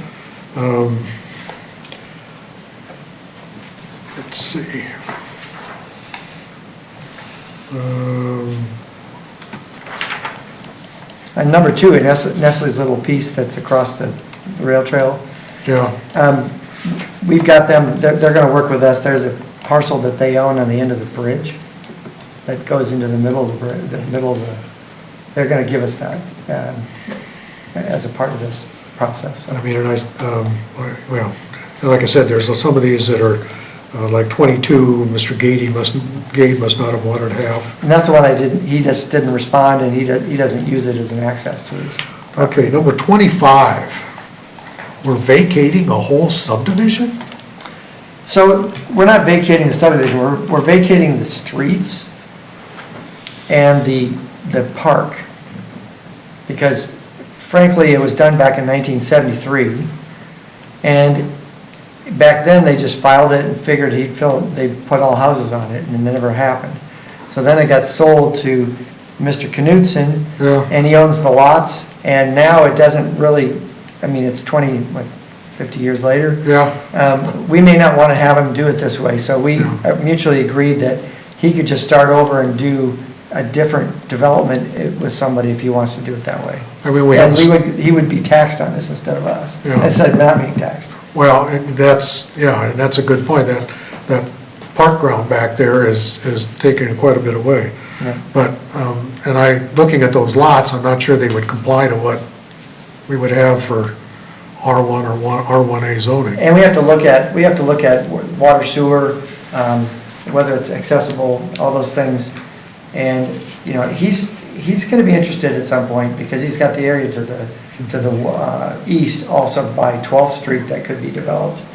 Let's see. And number 2, Nestle's little piece that's across the rail trail. Yeah, We've got them, they're gonna work with us. There's a parcel that they own on the end of the bridge that goes into the middle of they're gonna give us that as a part of this process. I mean, and well, and like I said, there's some of these that are like 22, Mr. Gade must not have wanted half. And that's the one he just didn't respond, and he doesn't use it as an access to his. Okay, number 25, we're vacating a whole subdivision? So we're not vacating the subdivision, we're vacating the streets and the park. Because frankly, it was done back in 1973. And back then, they just filed it and figured they'd put all houses on it, and it never happened. So then it got sold to Mr. Knudsen, Yeah. and he owns the lots, and now it doesn't really, I mean, it's 50 years later. Yeah. We may not want to have him do it this way, so we mutually agreed that he could just start over and do a different development with somebody if he wants to do it that way. I mean, And he would be taxed on this instead of us, Yeah. instead of not being taxed. Well, and that's a good point, that park ground back there is taking quite a bit away. Yeah. But, looking at those lots, I'm not sure they would comply to what we would have for R1 or R1A zoning. And we have to look at water, sewer, whether it's accessible, all those things. And, he's going to be interested at some point because he's got the area to the east also by 12th Street that could be developed.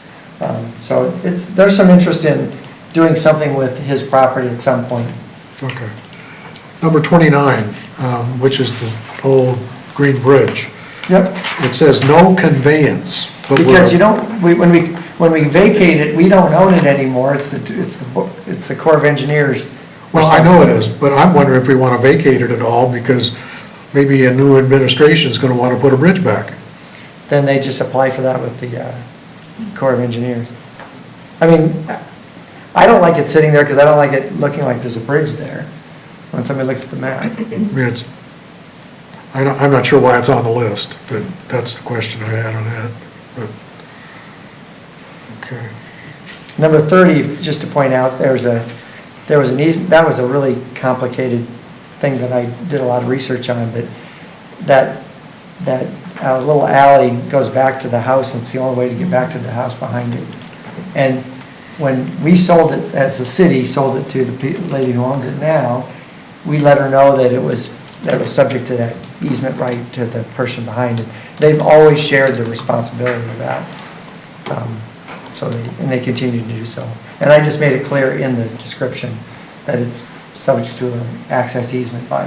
So there's some interest in doing something with his property at some point. Okay. Number 29, which is the old Green Bridge. Yep. It says no conveyance. But Because when we vacate it, we don't own it anymore. It's the Corps of Engineers. Well, I know it is, but I'm wondering if we want to vacate it at all because maybe a new administration is going to want to put a bridge back. Then they just apply for that with the Corps of Engineers. I mean, I don't like it sitting there because I don't like it looking like there's a bridge there when somebody looks at the map. I mean, I'm not sure why it's on the list, but that's the question I had on that. But, okay. Number 30, just to point out, that was a really complicated thing that I did a lot of research on, but that little alley goes back to the house, and it's the only way to get back to the house behind it. And when we sold it, as a city, sold it to the lady who owns it now, we let her know that it was subject to that easement right to the person behind it. They've always shared the responsibility of that. And they continue to do so. And I just made it clear in the description that it's subject to an access easement by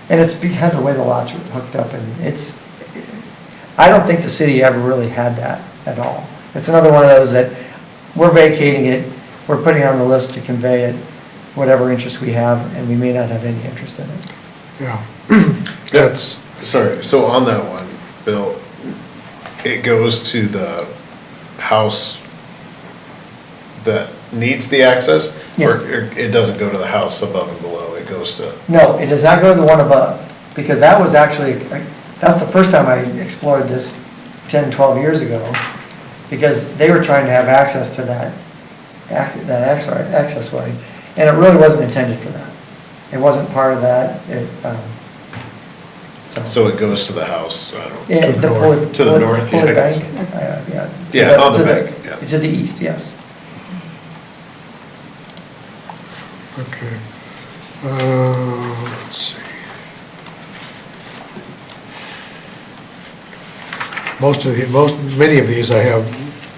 and it's because of the way the lots are hooked up, and I don't think the city ever really had that at all. It's another one of those that we're vacating it, we're putting it on the list to convey it, whatever interest we have, and we may not have any interest in it. Yeah. Sorry, so on that one, Bill, it goes to the house that needs the access? Yes. Or it doesn't go to the house above and below, it goes to, No, it does not go to the one above, because that was actually, that's the first time I explored this 10, 12 years ago, because they were trying to have access to that access way, and it really wasn't intended for that. It wasn't part of that. so it goes to the house, I don't know. Yeah, To the north. To the north, yeah, I guess. Yeah, on the bank, yeah. To the east, yes. Okay. Let's see. Many of these I have,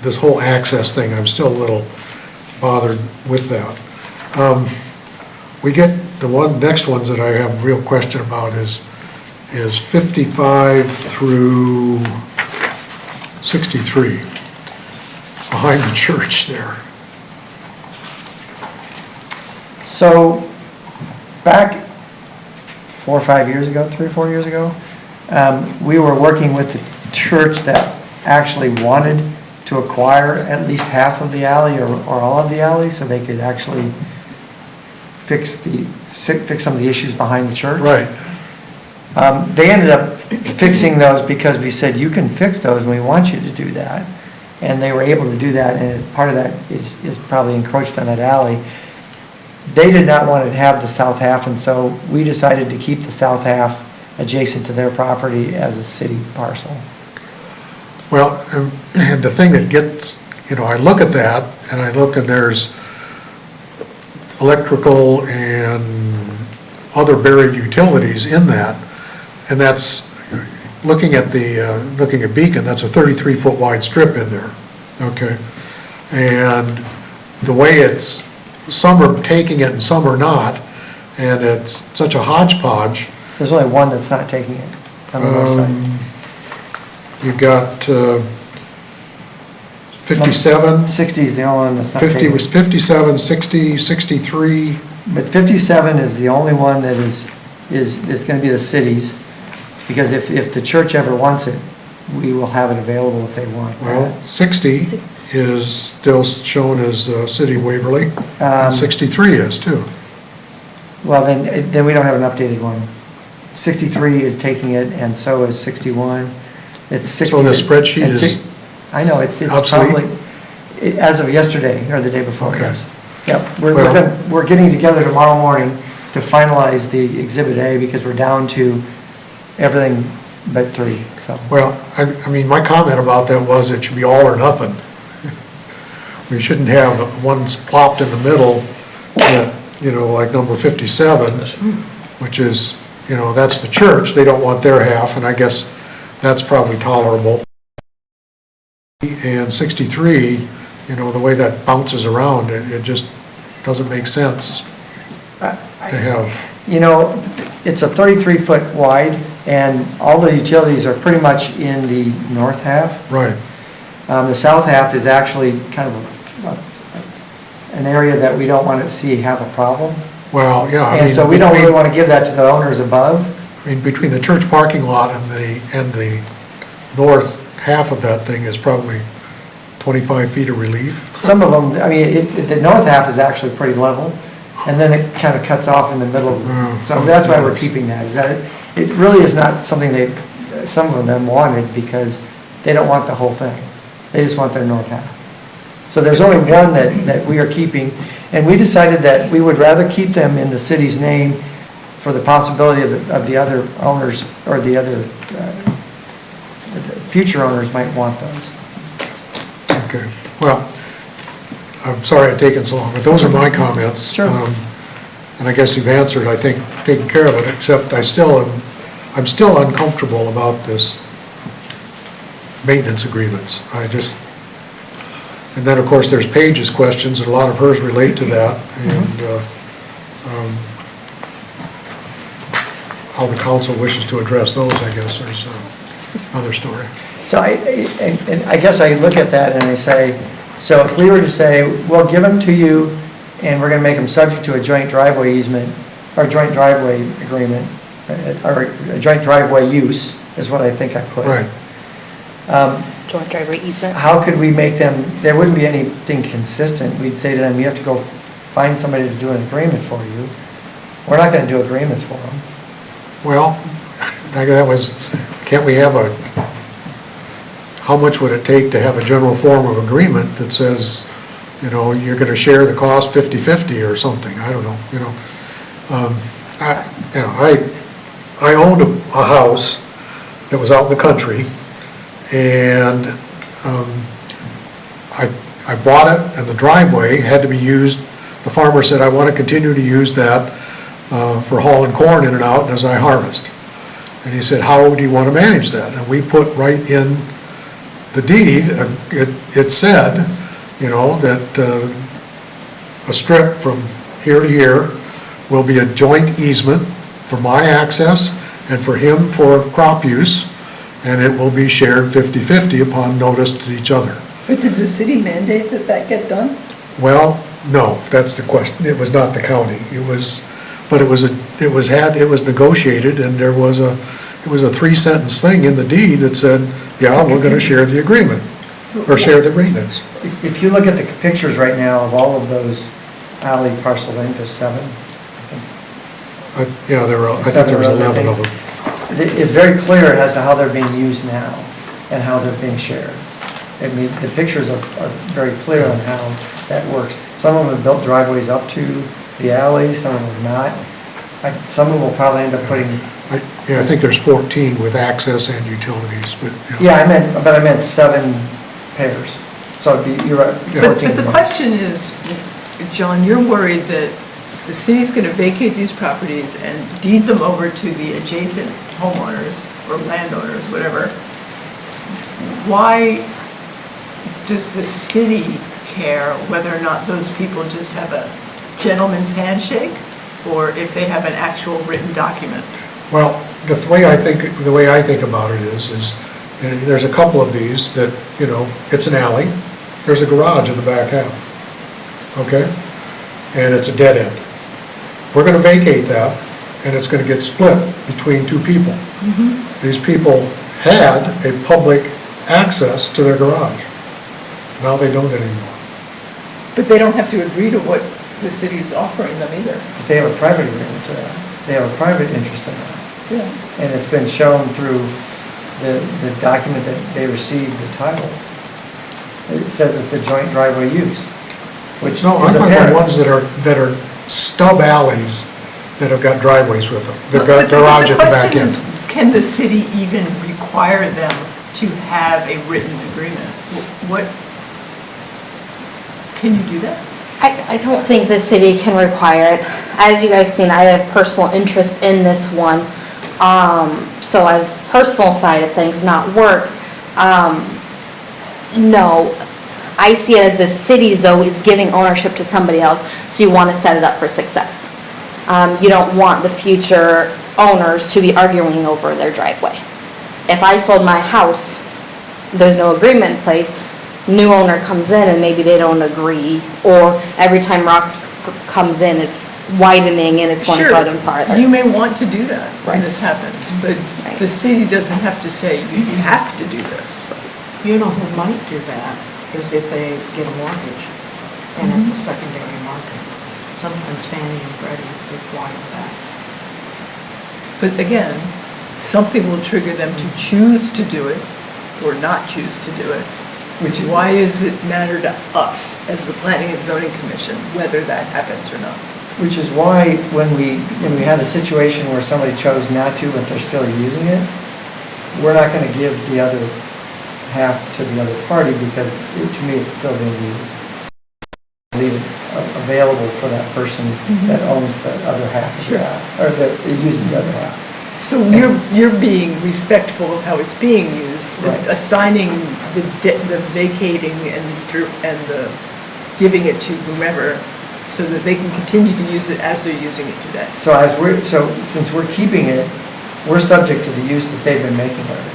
this whole access thing, I'm still a little bothered with that. We get, next ones that I have a real question about is 55 through 63, behind the church there. So, back 4 or 5 years ago, 3 or 4 years ago, we were working with the church that actually wanted to acquire at least half of the alley or all of the alley, so they could actually fix some of the issues behind the church. Right. They ended up fixing those because we said, you can fix those and we want you to do that. And they were able to do that, and part of that is probably encroached on that alley. They did not want to have the south half, and so we decided to keep the south half adjacent to their property as a city parcel. Well, and the thing that gets, I look at that, and I look and there's electrical and other buried utilities in that, and that's, looking at Beacon, that's a 33-foot wide strip in there, okay? And the way it's, some are taking it and some are not, and it's such a hodgepodge. There's only one that's not taking it on the west side. You've got 57. 60 is the only one that's not 50 taking was it. 57, 60, 63. But 57 is the only one that is gonna be the city's, because if the church ever wants it, we will have it available if they want Well, that. 60 is still shown as City Waverly, Um, and 63 is too. Well, then we don't have an updated one. 63 is taking it, and so is 61. It's 60. So the spreadsheet and is I know, it's obsolete? probably, as of yesterday, or the day before, Okay. yes. Yep, we're Well- we're getting together tomorrow morning to finalize the Exhibit A, because we're down to everything but 3, so. Well, I mean, my comment about that was it should be all or nothing. We shouldn't have one plopped in the middle that, like number 57, which is, that's the church, they don't want their half, and I guess that's probably tolerable. And 63, the way that bounces around, it just doesn't make sense to have. It's a 33-foot wide, and all the utilities are pretty much in the north half. Right. The south half is actually kind of an area that we don't want to see have a problem. Well, yeah. I And mean, so we don't really between- want to give that to the owners above. I mean, between the church parking lot and the north half of that thing is probably 25 feet of relief. Some of them, I mean, the north half is actually pretty level, and then it kind of cuts off in the middle. So that's why we're keeping that, is that it really is not something some of them wanted, because they don't want the whole thing. They just want their north half. So there's only one that we are keeping, and we decided that we would rather keep them in the city's name for the possibility of the other owners, or the other future owners might want those. Okay, well, I'm sorry I've taken so long, but those are my comments. Sure. And I guess you've answered, I think, taken care of it, except I'm still uncomfortable about this maintenance agreements. And then, of course, there's Paige's questions, and a lot of hers relate to that, and how the council wishes to address those, I guess, there's another story. So I guess I look at that and I say, so if we were to say, we'll give them to you, and we're gonna make them subject to a joint driveway easement, or joint driveway agreement, or a joint driveway use, is what I think I put. Right. Joint driveway easement. How could we make them, there wouldn't be anything consistent. We'd say to them, you have to go find somebody to do an agreement for you. We're not gonna do agreements for them. Well, can't we have how much would it take to have a general form of agreement that says, you're gonna share the cost 50/50 or something, I don't know, I owned a house that was out in the country, and I bought it, and the driveway had to be used. The farmer said, I want to continue to use that for hauling corn in and out as I harvest. And he said, how do you want to manage that? And we put right in the deed, it said, that a strip from here to here will be a joint easement for my access and for him for crop use, and it will be shared 50/50 upon notice to each other. But did the city mandate that get done? Well, no, that's the question. It was not the county. It was negotiated, and it was a 3-sentence thing in the deed that said, yeah, we're gonna share the agreement, or share the maintenance. If you look at the pictures right now of all of those alley parcels, I think there's 7. Yeah, I think there was 11 of them. It's very clear as to how they're being used now and how they're being shared. I mean, the pictures are very clear on how that works. Some of them have built driveways up to the alley, some of them have not. Some of them will probably end up putting, I think there's 14 with access and utilities, but, yeah, I meant 7 pairs. So it'd be, you're right, But 14. the question is, John, you're worried that the city's going to vacate these properties and deed them over to the adjacent homeowners or landowners, whatever. Why does the city care whether or not those people just have a gentleman's handshake or if they have an actual written document? well, the way I think about it is, and there's a couple of these that, it's an alley, there's a garage in the back half, okay? And it's a dead end. We're gonna vacate that, and it's gonna get split between 2 people. These people had a public access to their garage. Now they don't anymore. But they don't have to agree to what the city's offering them either. They have a private agreement to that. They have a private interest in that. Yeah. And it's been shown through the document that they received, the title. It says it's a joint driveway use, which No, I'm is talking about apparent. ones that are stub alleys that have got driveways with them. They've But got garage at the back question end. is, can the city even require them to have a written agreement? What, can you do that? I don't think the city can require it. As you guys seen, I have personal interest in this one. So as personal side of things, not work, no. I see it as the city's though is giving ownership to somebody else, so you want to set it up for success. You don't want the future owners to be arguing over their driveway. If I sold my house, there's no agreement in place, new owner comes in and maybe they don't agree, or every time rocks comes in, it's widening and it's going Sure, farther and farther. you may want to do that when Right. this happens, but Right. the city doesn't have to say, you have to do this. You know who might do that is if they get a mortgage and it's a secondary market. Sometimes Fannie and Freddie require that. But again, something will trigger them to choose to do it or not choose to do it. Which is Why does it matter to us as the Planning and Zoning Commission whether that happens or not? Which is why when we had a situation where somebody chose not to, but they're still using it, we're not gonna give the other half to the other party because to me, it's still being used. Leave it available for that person that owns the other half of that, or that uses the other half. So you're being respectful of how it's being used, Right. assigning the vacating and the giving it to whomever so that they can continue to use it as they're using it today. So since we're keeping it, we're subject to the use that they've been making of it.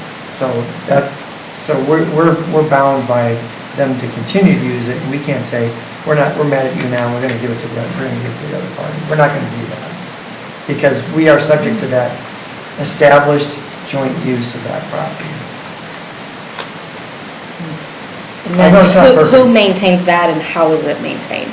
So we're bound by them to continue to use it, and we can't say, we're mad at you now, we're gonna give it to the other party. We're not gonna do that. Because we are subject to that established joint use of that property. And I know it's not then who perfect. maintains that and how is it maintained?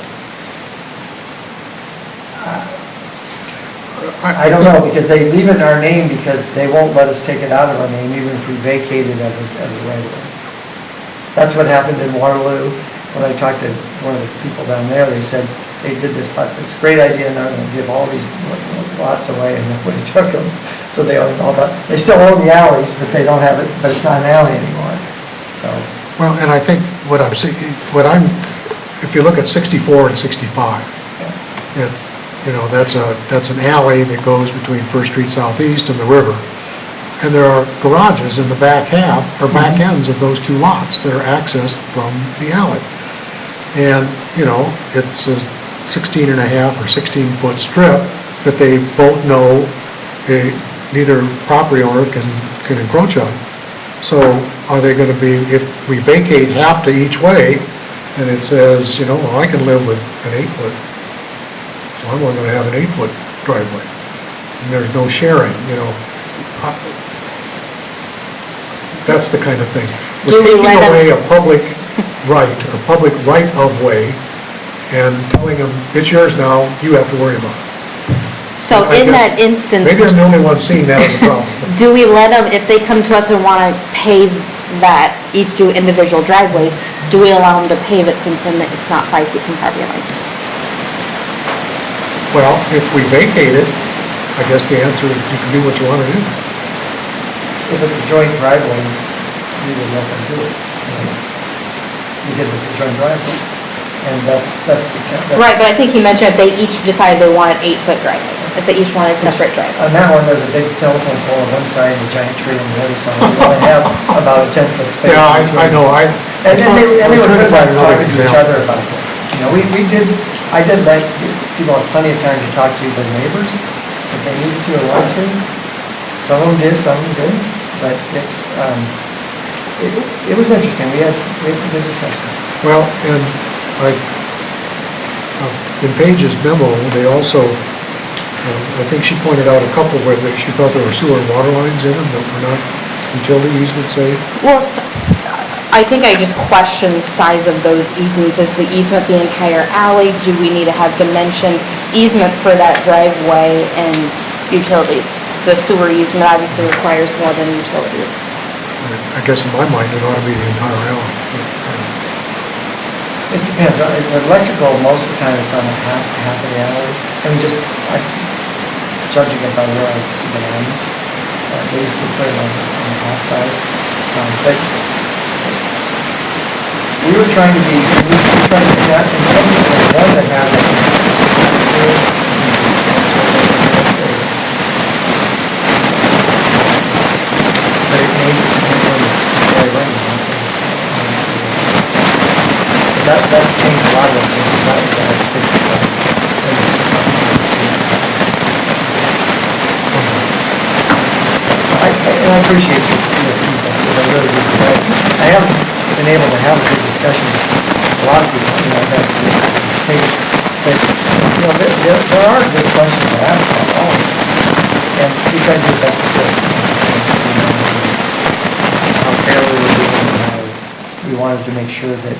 I don't know, because they leave it in our name because they won't let us take it out of our name even if we vacate it as a right of way. That's what happened in Waterloo. When I talked to one of the people down there, they said they did this great idea and they're going to give all these lots away and nobody took them. So they own all that. They still own the alleys, but they don't have it, but it's not an alley anymore. So, Well, and I think if you look at 64 and 65, that's an alley that goes between First Street Southeast and the river. And there are garages in the back half, or back ends of those 2 lots that are accessed from the alley. And, it's a 16 and a half or 16-foot strip that they both know neither property owner can encroach on. So are they going to be, if we vacate half to each way, and it says, well, I can live with an 8-foot, so I'm only going to have an 8-foot driveway. And there's no sharing, That's the kind of thing. Do We're we taking let them- away a public right, a public right-of-way, and telling them, it's yours now, you have to worry about it. So I in guess that instance, Maybe I'm the only one seeing that as a problem. do we let them, if they come to us and want to pave that, each do individual driveways, do we allow them to pave it since then it's not 5 feet from property lines? Well, if we vacate it, I guess the answer is you can do what you want to do. If it's a joint driveway, we would let them do it. Because it's a joint driveway. And that's Right, but I think he mentioned if they each decided they wanted 8-foot driveways, if they each wanted separate On driveways. that one, there's a big telephone pole on one side and a giant tree on the other side. We only have about a 10-foot space. Yeah, I between. know, And then they were trying to find another talking to each example. other about this. You know, I did let people have plenty of time to talk to their neighbors if they needed to or wanted to. Some of them did, some of them didn't, but it was interesting. We had some good discussions. Well, and in Paige's memo, they also, I think she pointed out a couple where she thought there were sewer and water lines in them that were not utility easement safe. Well, I think I just questioned the size of those easements. Is the easement the entire alley? Do we need to have dimension easement for that driveway and utilities? The sewer easement obviously requires more than utilities. I guess in my mind, it ought to be the entire alley. It depends. Electrical, most of the time it's on half of the alley. And I'm judging it by where I see the lines. They used to put it on the half side. But we were trying to be that, and some people, one that had but it made it very running. That's changed a lot of those things. And I appreciate your feedback, because I really do. I haven't been able to have a good discussion with a lot of people, that take it. But, there are good questions to ask about all of this. And we try to do the best we can. How fair we were doing, and how we wanted to make sure that,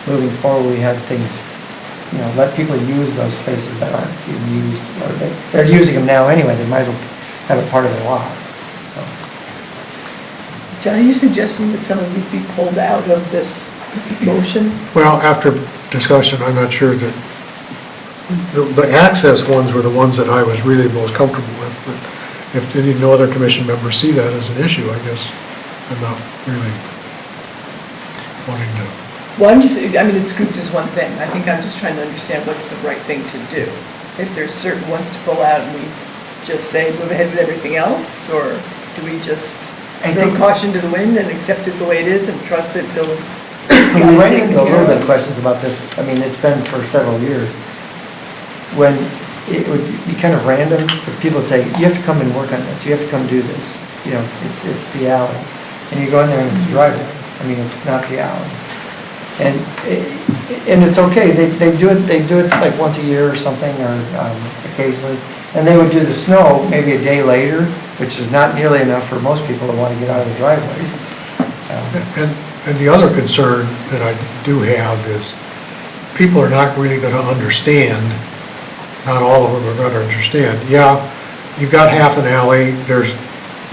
moving forward, we had things, let people use those spaces that aren't being used, or they're using them now anyway, they might as well have it part of their lot. So. John, are you suggesting that some of these be pulled out of this motion? Well, after discussion, I'm not sure that, the access ones were the ones that I was really most comfortable with, but if no other commission members see that as an issue, I guess I'm not really wanting to. Well, it's grouped as one thing. I think I'm just trying to understand what's the right thing to do. If there's certain ones to pull out and we just say move ahead with everything else, or do we just throw caution to the wind and accept it the way it is and trust that Bill's We ran into a little bit of questions about this. It's been for several years. When it would be kind of random for people to say, you have to come and work on this, you have to come do this. It's the alley. And you go in there and it's a driveway. It's not the alley. And it's okay, they do it like once a year or something, or occasionally. And they would do the snow maybe a day later, which is not nearly enough for most people that want to get out of the driveways. And the other concern that I do have is, people are not really going to understand, not all of them are going to understand. Yeah, you've got half an alley, there's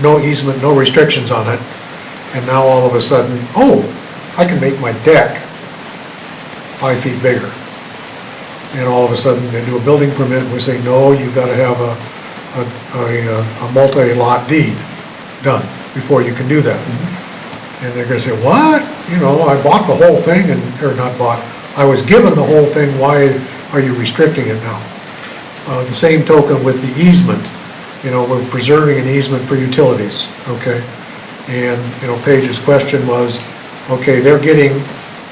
no easement, no restrictions on it, and now all of a sudden, oh, I can make my deck 5 feet bigger. And all of a sudden, they do a building permit, and we say, no, you've got to have a multi-lot deed done before you can do that. And they're going to say, what? I bought the whole thing, or not bought, I was given the whole thing, why are you restricting it now? The same token with the easement, we're preserving an easement for utilities, okay? And, Paige's question was, okay, they're getting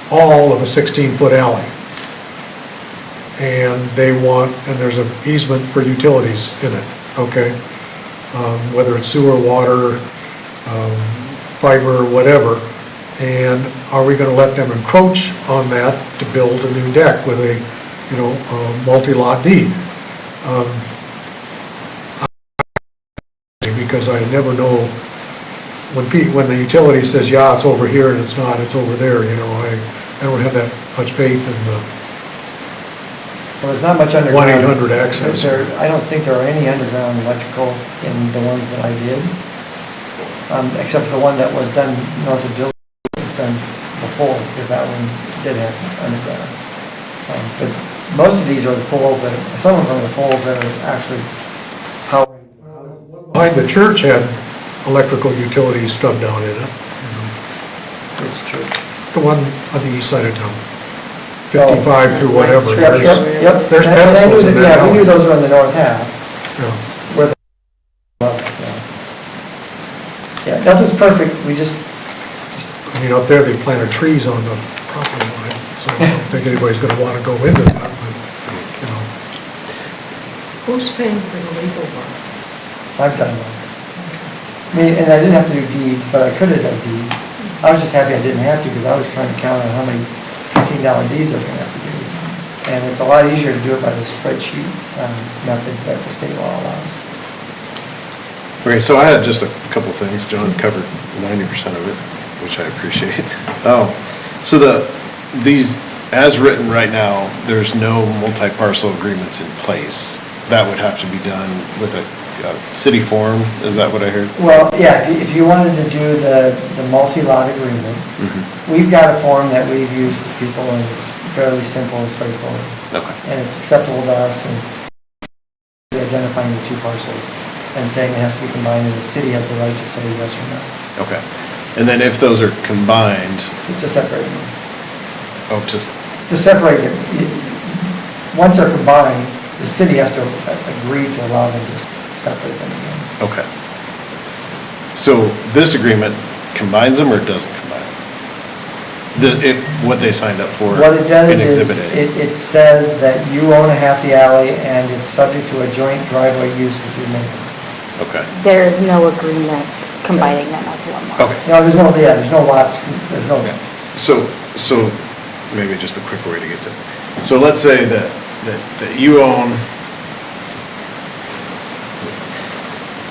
all of a 16-foot alley. And and there's an easement for utilities in it, okay? Whether it's sewer, water, fiber, whatever. And are we gonna let them encroach on that to build a new deck with a, a multi-lot deed? Because I never know, when the utility says, yeah, it's over here, and it's not, it's over there, I don't have that much faith in the Well, there's not much underground. 1-800 access. I don't think there are any underground electrical in the ones that I did, except for the one that was done north of Dillon, was done before, because that one did have underground. But most of these are the poles some of them are the poles that are actually behind the church had electrical utilities stubbed down in it. It's true. The one on the east side of town, 55 through whatever. Yep, yep. There's And I knew pedestals in that- that Yeah, we knew alley. those were on the north half. Yeah. Where the, yeah, nothing's perfect, we just, I mean, up there, they planted trees on the property line, so I don't think anybody's gonna wanna go into that, but, you know. Who's paying for the legal work? I've done that. I mean, and I didn't have to do deeds, but I could have done deeds. I was just happy I didn't have to, because I was trying to count on how many $15 deeds I was gonna have to do. And it's a lot easier to do it by the spreadsheet method that the state law allows. Okay, so I had just a couple things. John covered 90% of it, which I appreciate. So these, as written right now, there's no multi-parcel agreements in place. That would have to be done with a city form, is that what I heard? Well, yeah, if you wanted to do the multi-lot agreement, we've got a form that we've used with people, and it's fairly simple and straightforward. Okay. And it's acceptable to us, and identifying the two parcels and saying it has to be combined, and the city has the right to say yes or no, Okay. And then if those are combined, to separate them. oh, just, To separate it, once they're combined, the city has to agree to allow them to separate them again. okay. So this agreement combines them or doesn't combine them? What they signed up for What it does in is, Exhibit A? it says that you own a half the alley, and it's subject to a joint driveway use with your neighbor. Okay. There is no agreement combining them as one lot. Okay. No, there's no lots, there's no, So maybe just a quick way to get to, so let's say that you own,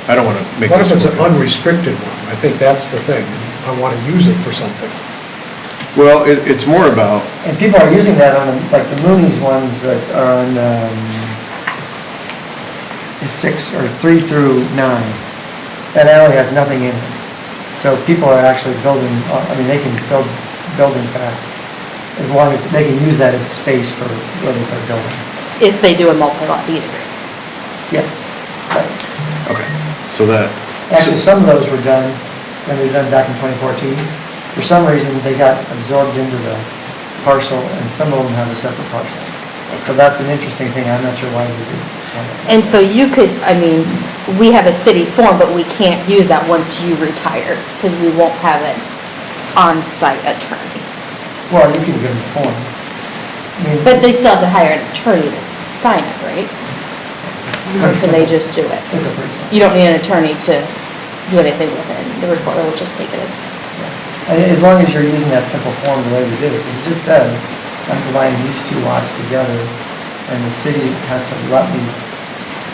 I don't want to make What this. if it's an unrestricted one? I think that's the thing. I wanna use it for something. Well, it's more about, and people are using that on, like the Mooney's ones that are on, is 6 or 3 through 9. That alley has nothing in it. So people are actually building, I mean, they can build buildings back, as long as they can use that as space for where they put building. If they do a multi-lot deed agreement. Yes, right. okay, so that. Actually, some of those were done, and they were done back in 2014. For some reason, they got absorbed into the parcel, and some of them have a separate parcel. So that's an interesting thing, I'm not sure why they did. And so you could, I mean, we have a city form, but we can't use that once you retire, because we won't have an on-site attorney. Well, you can give them the form. I mean, But they still have to hire an attorney to sign it, right? Or can they just do it? It's a pretty simple. You don't need an attorney to do anything with it, the recorder will just take it as. And as long as you're using that simple form the way we did it, it just says, I'm combining these two lots together, and the city has to let me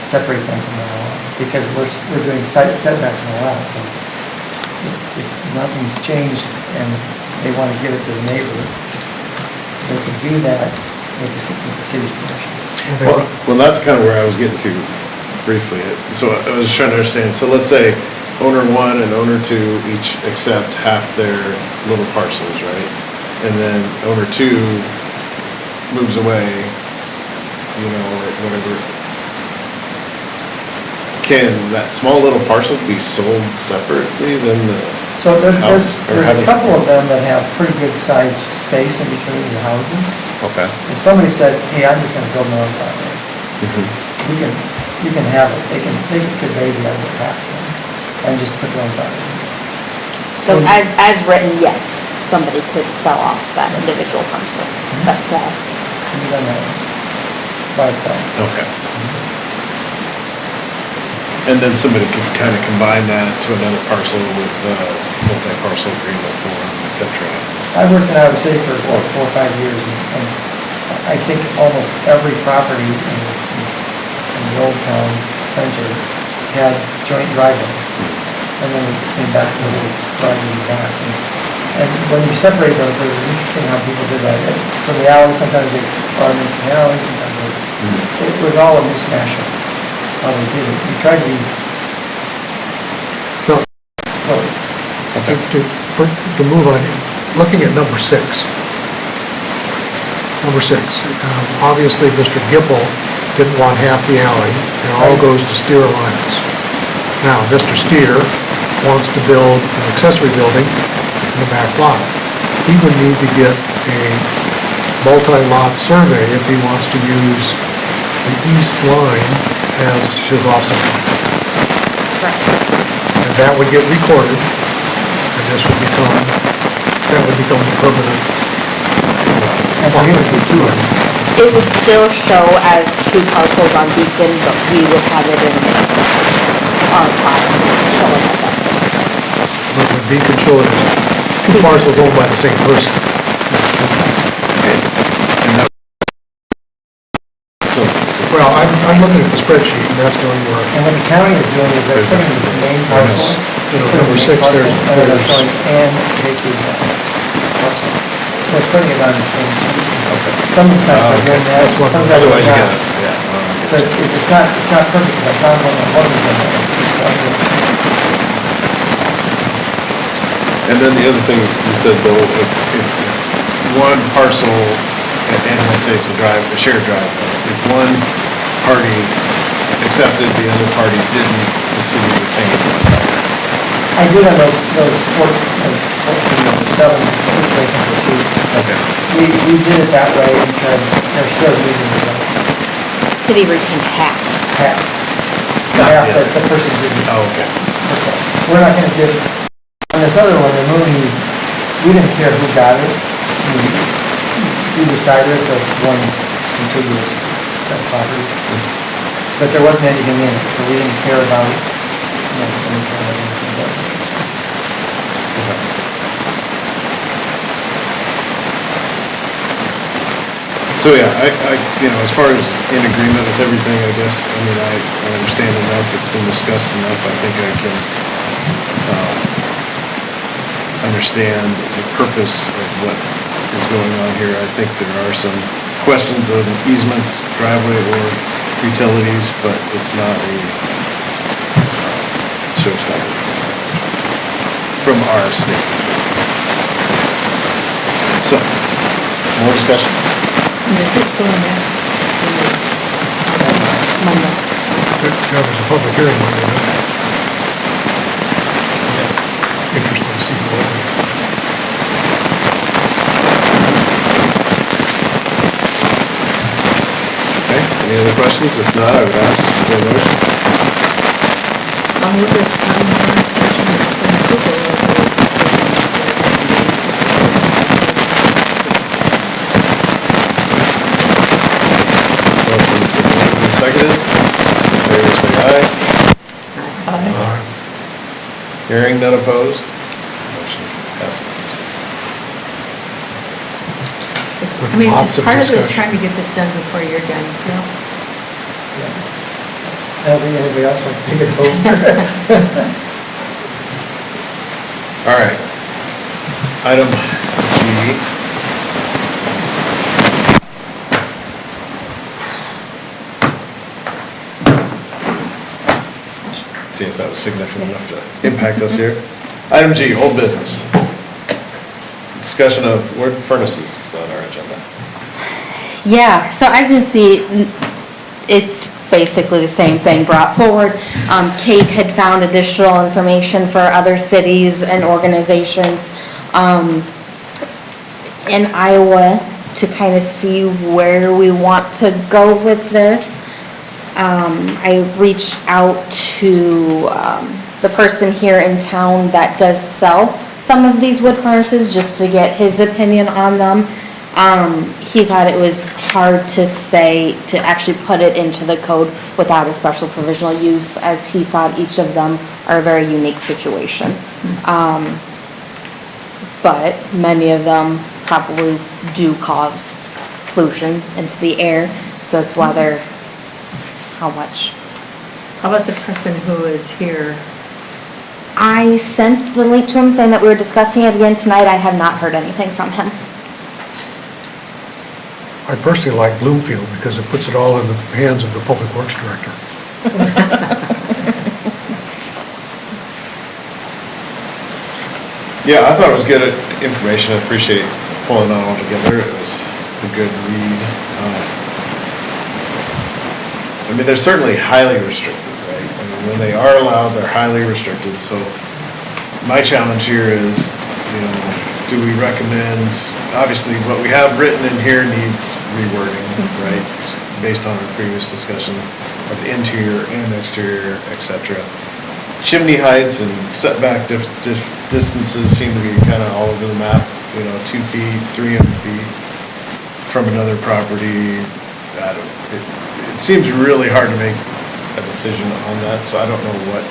separate them from the lot, because we're doing setbacks from the lot, so if nothing's changed and they want to give it to the neighbor, they can do that with the city's permission. Well, that's kind of where I was getting to briefly. So I was trying to understand, so let's say owner one and owner two each accept half their little parcels, right? And then owner two moves away, you know, or whatever. Can that small little parcel be sold separately than the So there's house? Or a how do you- couple of them that have pretty good sized space in between the houses. Okay. If somebody said, hey, I'm just gonna build my own property, you can have it, they can convey the other half and just put their own property. So as written, yes, somebody could sell off that individual parcel, that small. You done that by itself. Okay. And then somebody could kind of combine that to another parcel with multi-parcel agreement form, et cetera. I worked in Iowa City for 4 or 5 years, and I think almost every property in the old town center had joint driveways. And then it came back to the little driveway back. And when you separate those, it was interesting how people did that. From the alley, sometimes they farmed into the alley, sometimes they, it was all a mishmash of how they did it. We tried to be So, slow. to move on, looking at number 6. Number 6, obviously, Mr. Gipple didn't want half the alley, and all goes to Steer Alliance. Now, Mr. Steer wants to build an accessory building in the back lot. He would need to get a multi-lot survey if he wants to use the east line as his offset line. And that would get recorded, and this would become, that would become the permanent. And for him, it'd be two of them. It would still show as two parcels on Beacon, but we would have it in our file showing that that's it. But would be controlled as two parcels owned by the same person. Well, I'm looking at the spreadsheet, and that's going to work. And what the county is doing is they're putting the main parcel, You know, they're number putting the 6, parcel, there's, they're showing and Jakey's parcel. They're putting it on the same sheet. Sometimes they're doing that, That's one. sometimes they're Otherwise, you not. got it, yeah. So it's not perfect, because I found one that wasn't in there. And then the other thing you said, Bill, if one parcel, and let's say it's a shared drive, if one party accepted, the other party didn't, the city retained the entire. I did on those 14, the 7 situations that Okay. we did it that way because they're still using the City retained half. half. Not Half the that other. the person's using. Oh, okay. Okay. We're not gonna give, on this other one, the movie, we didn't care who got it. We decided, so it's one contiguous set of property. But there wasn't anything in it, so we didn't care about, anything like anything else. So, yeah, as far as in agreement with everything, I guess, I understand enough, it's been discussed enough, I think I can, understand the purpose of what is going on here. I think there are some questions of easements, driveway, or utilities, but it's not a showstopper from our state. So, more discussion? Does this go next? Monday. Yeah, there's a public hearing Monday night. Interesting to see what. Okay, any other questions? If not, I would ask for a motion. I'll move it, Motion's been made and seconded. All in favor, say aye. Hearing none opposed, motion passes. With I mean, lots it's of part of this discussion. trying to get this done before you're done, you know? I don't think anybody else wants to take it over. All right. Item G. See if that was significant enough to impact us here. Item G, old business. Discussion of wood furnaces is on our agenda. Yeah, so as you see, it's basically the same thing brought forward. Kate had found additional information for other cities and organizations in Iowa to kind of see where we want to go with this. I reached out to the person here in town that does sell some of these wood furnaces just to get his opinion on them. He thought it was hard to say, to actually put it into the code without a special provisional use, as he thought each of them are a very unique situation. But many of them probably do cause pollution into the air, so it's why they're, how much? How about the person who is here? I sent the link to him saying that we were discussing it again tonight. I have not heard anything from him. I personally like Bloomfield because it puts it all in the hands of the Public Works Director. Yeah, I thought it was good information. I appreciate pulling that all together. It was a good read. They're certainly highly restricted, right? when they are allowed, they're highly restricted, so my challenge here is, do we recommend, obviously, what we have written in here needs rewording, right? It's based on our previous discussions of interior and exterior, et cetera. Chimney heights and setback distances seem to be kind of all over the map, 2 feet, 300 feet from another property. It seems really hard to make a decision on that, so I don't know what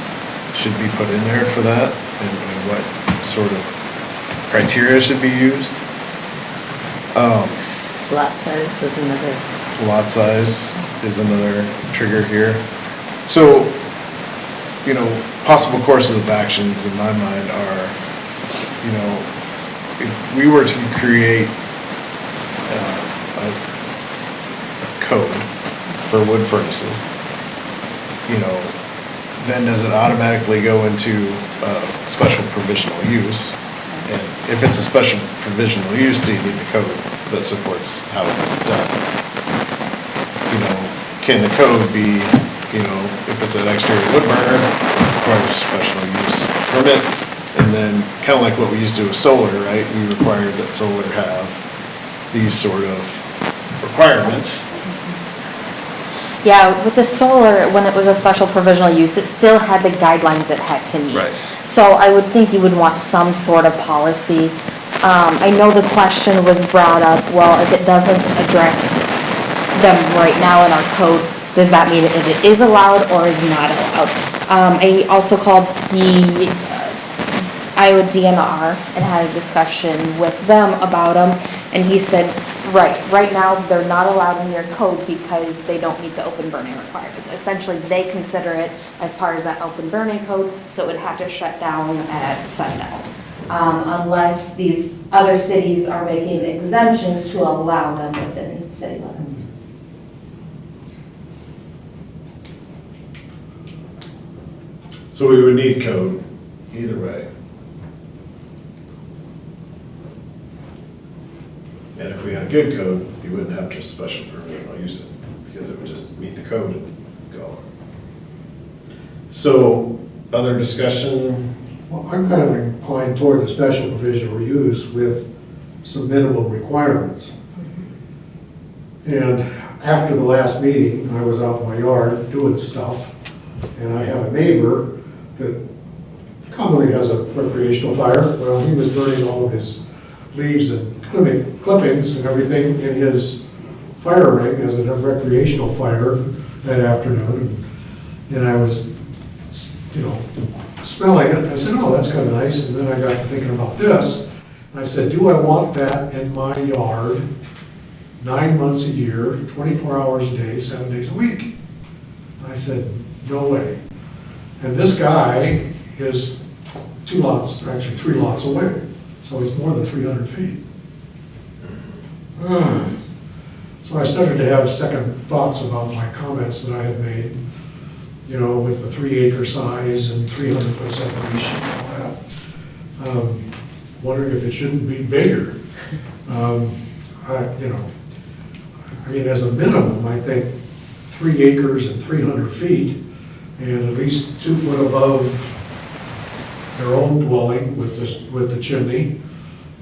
should be put in there for that and what sort of criteria should be used. Lot size was another. Lot size is another trigger here. So, possible courses of actions in my mind are, if we were to create a code for wood furnaces, then does it automatically go into special provisional use? And if it's a special provisional use, do you need the code that supports how it's done? Can the code be, if it's an exterior wood burner, requires a special use permit? And then, kind of like what we used to with solar, right? We required that solar have these sort of requirements. Yeah, with the solar, when it was a special provisional use, it still had the guidelines it had to meet. Right. So I would think you would want some sort of policy. I know the question was brought up, well, if it doesn't address them right now in our code, does that mean if it is allowed or is not allowed? I also called the Iowa DNR and had a discussion with them about them, and he said, right now, they're not allowed in your code because they don't meet the open burning requirements. Essentially, they consider it as part of that open burning code, so it would have to shut down at sundown. Unless these other cities are making exemptions to allow them within city limits. So we would need code either way. And if we had good code, you wouldn't have to special provisional use it, because it would just meet the code and go. So, other discussion? Well, I'm kind of inclined toward the special provisional use with some minimum requirements. And after the last meeting, I was out in my yard doing stuff, and I have a neighbor that commonly has a recreational fire. Well, he was burning all of his leaves and clippings and everything in his fire ring as a recreational fire that afternoon. And I was, smelling it. I said, oh, that's kind of nice. And then I got to thinking about this. And I said, do I want that in my yard 9 months a year, 24 hours a day, 7 days a week? I said, no way. And this guy is 2 lots, actually 3 lots away. So it's more than 300 feet. So I started to have second thoughts about my comments that I had made, with the 3-acre size and 300-foot separation and all that. Wondering if it shouldn't be bigger. As a minimum, I think 3 acres and 300 feet, and at least 2 foot above their own dwelling with the chimney,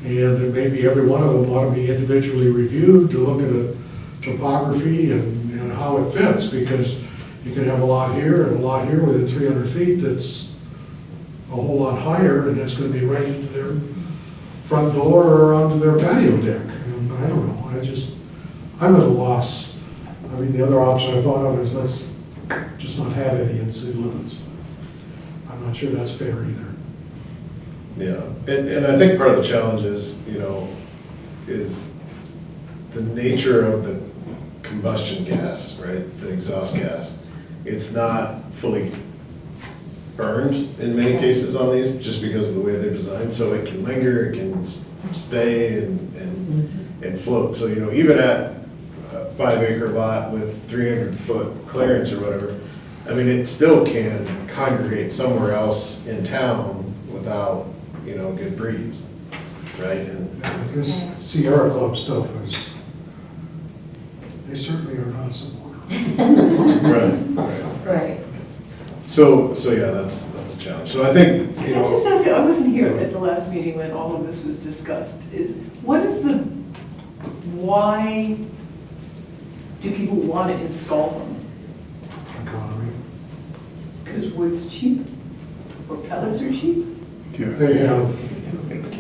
and that maybe every one of them ought to be individually reviewed to look at a topography and how it fits, because you can have a lot here and a lot here within 300 feet that's a whole lot higher, and that's going to be right into their front door or onto their patio deck. And I don't know, I'm at a loss. The other option I thought of is let's just not have any in city limits. I'm not sure that's fair either. Yeah, and I think part of the challenge is, is the nature of the combustion gas, right? The exhaust gas. It's not fully burned in many cases on these, just because of the way they're designed. So it can linger, it can stay and float. So, even at a 5-acre lot with 300-foot clearance or whatever, it still can congregate somewhere else in town without, good breeze, right? And this Sierra Club stuff they certainly are not a supporter. right. Right. So yeah, that's a challenge. So I think, you Can I just know, ask you, I wasn't here at the last meeting when all of this was discussed, why do people want to install them? Economy. Because wood's cheap, or pellets are cheap? They have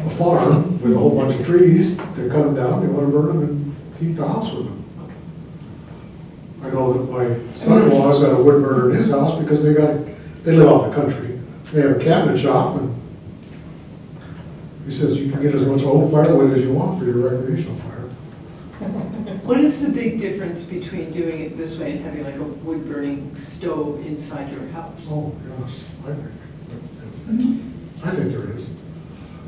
a farm with a whole bunch of trees, they cut them down, they want to burn them and heat the house with them. I know that my son-in-law's got a wood burner in his house because they live out in the country. They have a cabinet shop and he says you can get as much old firewood as you want for your recreational fire. What is the big difference between doing it this way and having like a wood-burning stove inside your house? Oh, yes, I think there is.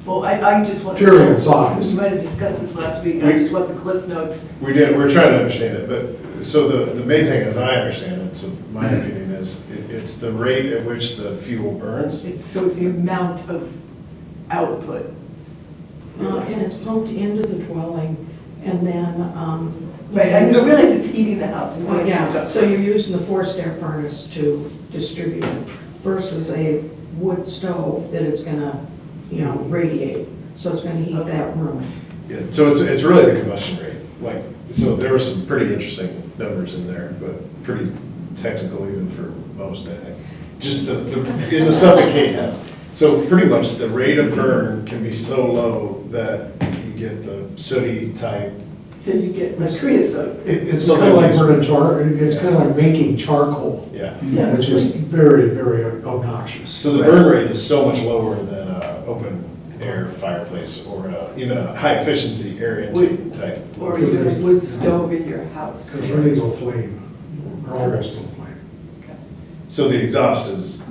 Well, I just want to. Purely in size. We might have discussed this last week, I just want the cliff notes. we did, we're trying to understand it, but, so the main thing, as I understand it, so my opinion is, it's the rate at which the fuel burns. So it's the amount of output. And it's pumped into the dwelling, and then, Right, I realize it's heating the house. and putting it yeah, up. so you're using the forced air furnace to distribute it versus a wood stove that is gonna, radiate. So it's gonna heat that room. Yeah, so it's really the combustion rate, like, so there were some pretty interesting numbers in there, but pretty technical even for most, I think. Just in the stuff that Kate had. So pretty much the rate of burn can be so low that you get the sooty type. So you get like creosote. It's kind of like burning it's kind of like making charcoal, Yeah. Yeah, which is very, very obnoxious. So the burn rate is so much lower than an open air fireplace or even a high efficiency air intake type. Or even a wood stove in your house. Because really no flame, or almost no flame. So the exhaust is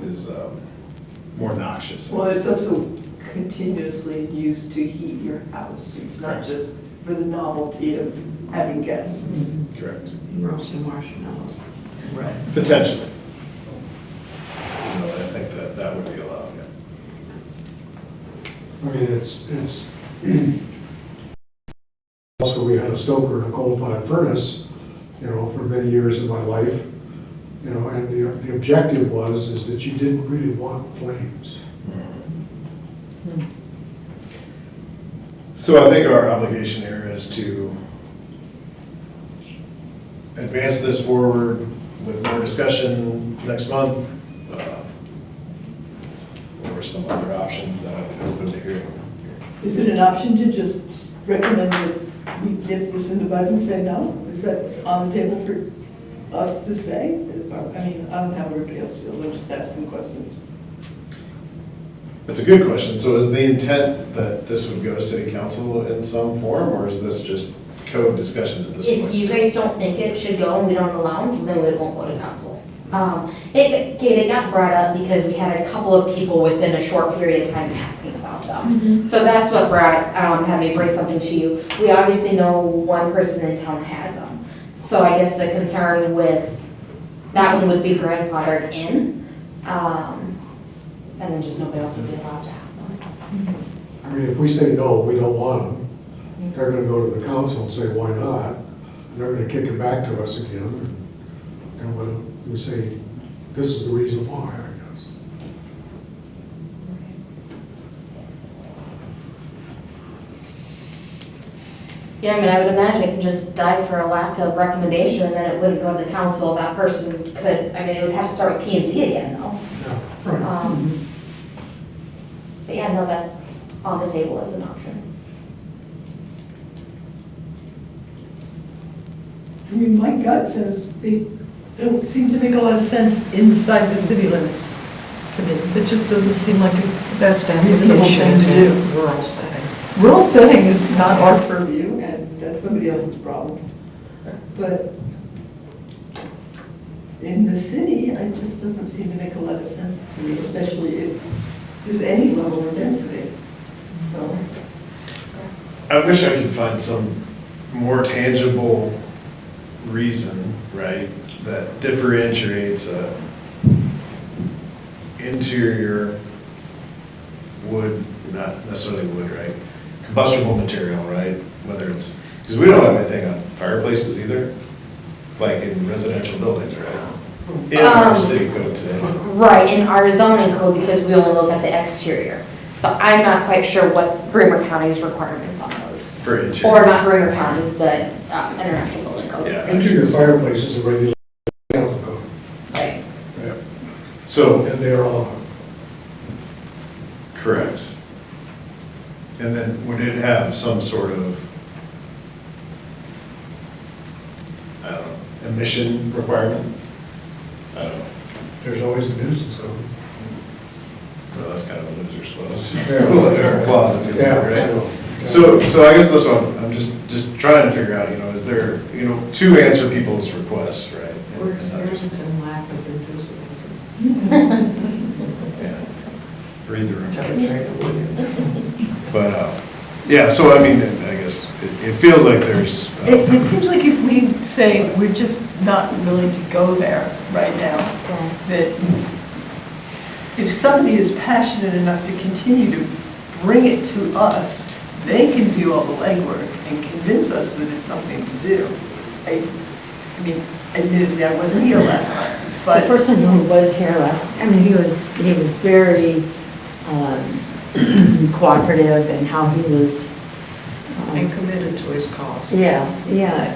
more noxious. Well, it's also continuously used to heat your house. It's not Correct. just for the novelty of having guests. Correct. Roasting marshmallows. Right. Potentially. I think that would be allowed, yeah. I mean, it's, also we had a stoker in a coal-fired furnace, for many years of my life, and the objective is that you didn't really want flames. So I think our obligation here is to advance this forward with more discussion next month, or some other options that I'm open to hearing. Is it an option to just recommend that we dip this in the bud and say no? Is that on the table for us to say? I mean, I don't have everybody else feel, I'm just asking questions. That's a good question. So is the intent that this would go to city council in some form, or is this just code discussion at this point? If you guys don't think it should go and we don't allow them, then it won't go to council. It got brought up because we had a couple of people within a short period of time asking about them. So that's what had me bring something to you. We obviously know one person in town has them. So I guess the concern with that one would be grandfathered in, and then just nobody else would be allowed to have them. I mean, if we say, no, we don't want them, they're gonna go to the council and say, why not? And they're gonna kick it back to us again, and when we say, this is the reason why, I guess. Yeah, I mean, I would imagine it could just die for a lack of recommendation, and then it wouldn't go to the council. That person could, I mean, it would have to start with P and Z again, though. Yeah, right. But yeah, no, that's on the table as an option. I mean, my gut says they don't seem to make a lot of sense inside the city limits to me. That just doesn't seem like a Best reasonable application thing is to do. in rural setting. Rural setting is not our purview, and that's somebody else's problem. But in the city, it just doesn't seem to make a lot of sense to me, especially if there's any level of density. So, I wish I could find some more tangible reason, right, that differentiates a interior wood, not necessarily wood, right, combustible material, right, whether it's, because we don't have anything on fireplaces either, like in residential buildings, right? In our city code today. Right, in our zoning code, because we only look at the exterior. So I'm not quite sure what Bremer County's requirements on those. For interior. Or not Bremer County's, the International Building Code. Yeah. Interior fireplace is a regular mechanical code, Right. So, and they're all, correct. And then would it have some sort of, I don't know, emission requirement? I don't know. there's always the nuisance code. Well, that's kind of a loser's clause. Yeah. Or clause, if it's Yeah, not, I right? know. So I guess this one, I'm just trying to figure out, is there, to answer people's requests, right? And not just- and lack of enthusiasm. Yeah. Read the room. But, yeah, so I mean, I guess it feels like there's. It seems like if we say we're just not willing to go there right now, that if somebody is passionate enough to continue to bring it to us, they can do all the legwork and convince us that it's something to do. I mean, admittedly, I wasn't here last time, The but person who was here last, I mean, he was very cooperative and how he was. And committed to his cause. Yeah,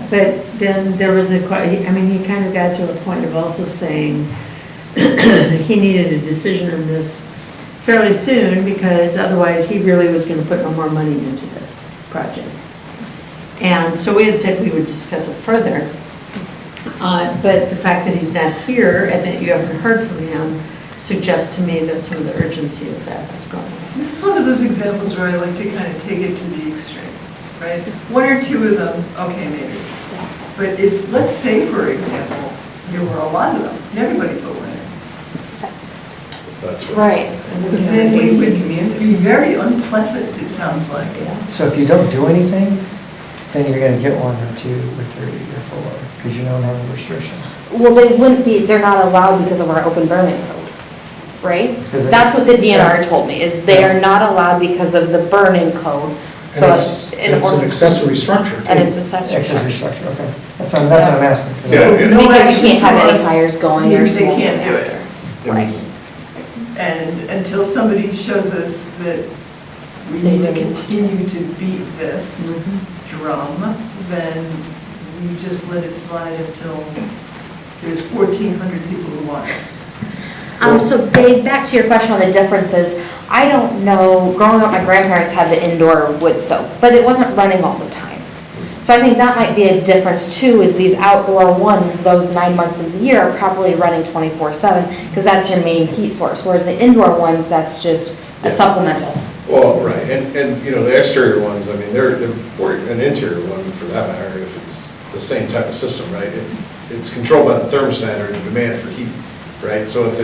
but then there was he kind of got to a point of also saying he needed a decision on this fairly soon because otherwise he really was going to put no more money into this project. And so we had said we would discuss it further. But the fact that he's not here and that you haven't heard from him suggests to me that some of the urgency of that is gone. this is one of those examples where I like to kind of take it to the extreme, right? One or two of them, okay, maybe. But if, let's say, for example, there were a lot of them, and everybody put one in. That's Right. Then we would be very unpleasant, it sounds like. So if you don't do anything, then you're gonna get 1 or 2 or 3 or 4, because you don't have a restriction. Well, they're not allowed because of our open burning code, right? Because That's what the DNR told me, is they are not allowed because of the burning code. So And it's an accessory structure, too. And it's accessory. Accessory structure, okay. That's what I'm asking. 'cause Yeah, Because No you action can't have from any us fires going or means they smoke. can't do it. Right. And until somebody shows us that we They need to really want continue to beat this drum, then we just let it slide until there's 1,400 people who want it. So Dave, back to your question on the differences, I don't know, growing up, my grandparents had the indoor wood stove, but it wasn't running all the time. So I think that might be a difference too, is these outdoor ones, those 9 months of the year are probably running 24/7, because that's your main heat source, whereas the indoor ones, that's just a supplemental. Well, right, and the exterior ones, I mean, they're, or an interior one for that matter, if it's the same type of system, right? It's controlled by the thermostat or the demand for heat, right? So if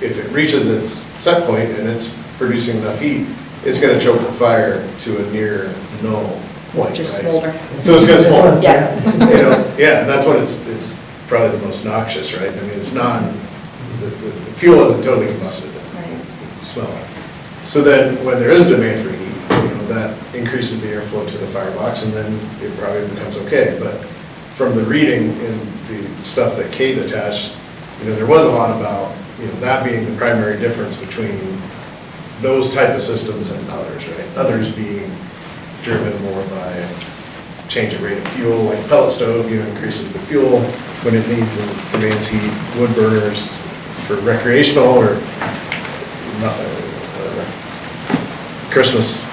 it reaches its set point and it's producing enough heat, it's gonna choke the fire to a near null point, Just right? smolder. So it's gonna smolder. Yeah. Yeah, and that's what it's probably the most noxious, right? I mean, it's the fuel isn't totally combusted. You smell it. So then, when there is demand for heat, that increases the airflow to the firebox, and then it probably becomes okay. But from the reading in the stuff that Kate attached, there was a lot about, that being the primary difference between those type of systems and others, right? Others being driven more by change of rate of fuel, like pellet stove, increases the fuel when it needs and demands heat. Wood burners for recreational or Christmas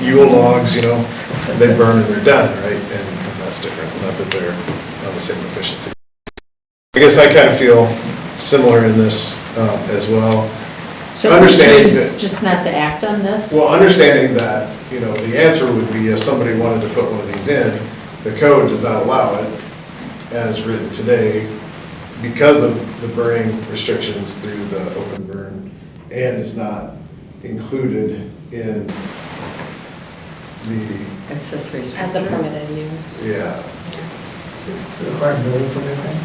Yule logs, they burn and they're done, right? And that's different, not that they're on the same efficiency. I guess I kind of feel similar in this as well. So we Understanding choose that- just not to act on this? Well, understanding that, the answer would be if somebody wanted to put one of these in, the code does not allow it as written today because of the burning restrictions through the open burn, and it's not included in the, Accessory As a structure. permitted use. yeah. The required building permit thing?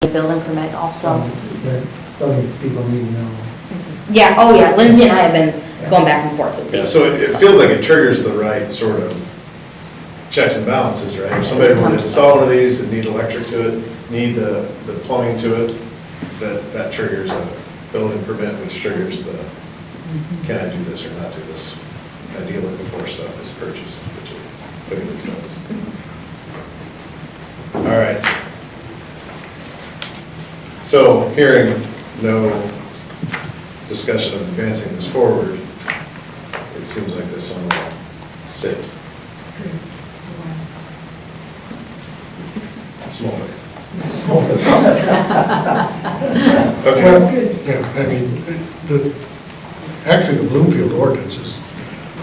The building permit also. People need to know. Yeah, oh yeah, Lindsay and I have been going back and forth with Yeah, these. so it feels like it triggers the right sort of checks and balances, right? If somebody wanted to install one of these and need electric to it, need the plumbing to it, that triggers a building permit, which triggers the, can I do this or not do this? Ideally before stuff is purchased, which it typically says. All right. So hearing no discussion of advancing this forward, it seems like this one will sit. Smaller. Okay. Yeah, I mean, actually, the Bloomfield ordinance is,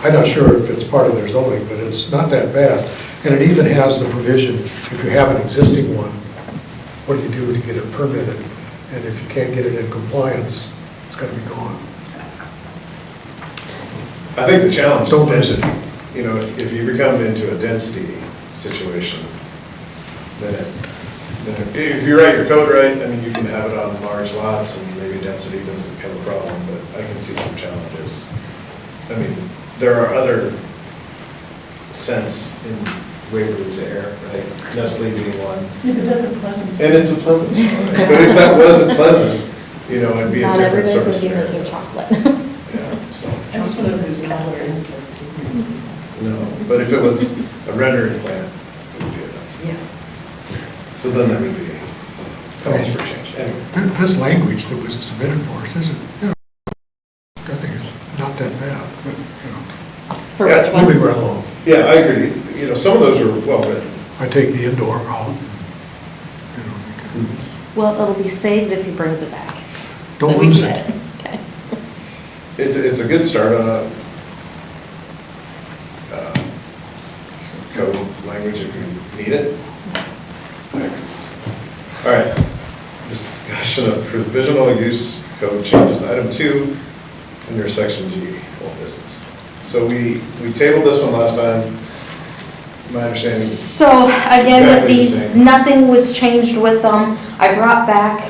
I'm not sure if it's part of their zoning, but it's not that bad. And it even has the provision, if you have an existing one, what do you do to get it permitted? And if you can't get it in compliance, it's gotta be gone. I think the challenge is Don't lose density. You know, if you become into a density situation, then if you write your code right, I mean, you can have it on large lots and maybe density doesn't become a problem, but I can see some challenges. I mean, there are other scents in Waverly's air, right? Nestle being one. Yeah, but that's a pleasant. And it's a pleasant smell, right? But if that wasn't pleasant, you know, it'd be a Not different sort of everybody's gonna be scenario. making chocolate. Yeah, so, That's one of those calories. no, but if it was a rendering plant, it would be offensive. Yeah. So then that would be cause for change. Anyway, This language that was submitted for us isn't, you know, I think it's not that bad, but, you know. For Yeah, which one? Moving right along. yeah, I agree. You know, some of those are well written. I take the indoor out, you know, you can- Well, it'll be saved if he brings it back. don't Then we lose can it. edit. Okay. It's a good start on a code language if you need it. All right, discussion of provisional use code changes, item 2, under section G, old business. So we tabled this one last time, my understanding. So again, with Exactly the these, same. nothing was changed with them. I brought back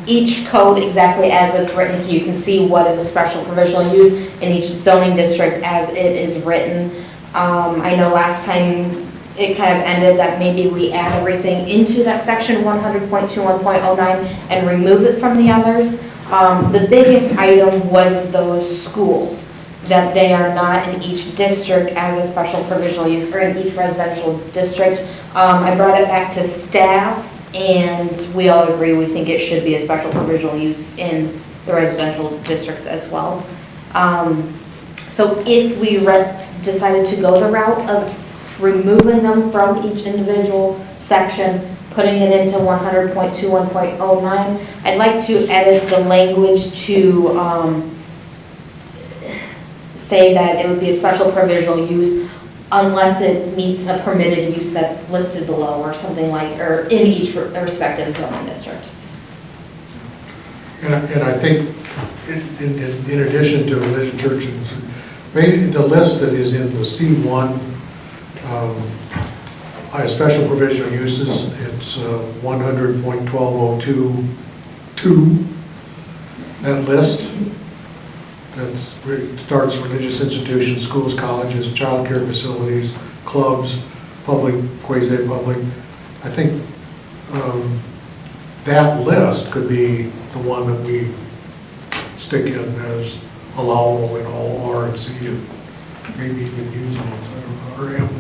each code exactly as it's written, so you can see what is a special provisional use in each zoning district as it is written. I know last time it kind of ended that maybe we add everything into that section 100.21.09 and remove it from the others. The biggest item was those schools, that they are not in each district as a special provisional use, or in each residential district. I brought it back to staff, and we all agree, we think it should be a special provisional use in the residential districts as well. So if we decided to go the route of removing them from each individual section, putting it into 100.21.09, I'd like to edit the language to say that it would be a special provisional use unless it meets a permitted use that's listed below or something like, or in each respective zoning district. And I think, in addition to religion, church, and maybe the list that is in the C1, special provisional uses, it's 100.1202.2, that list, that starts religious institutions, schools, colleges, childcare facilities, clubs, public, quasi-public. I think that list could be the one that we stick in as allowable in all R and C, and maybe even U zones, I don't know, or M zones.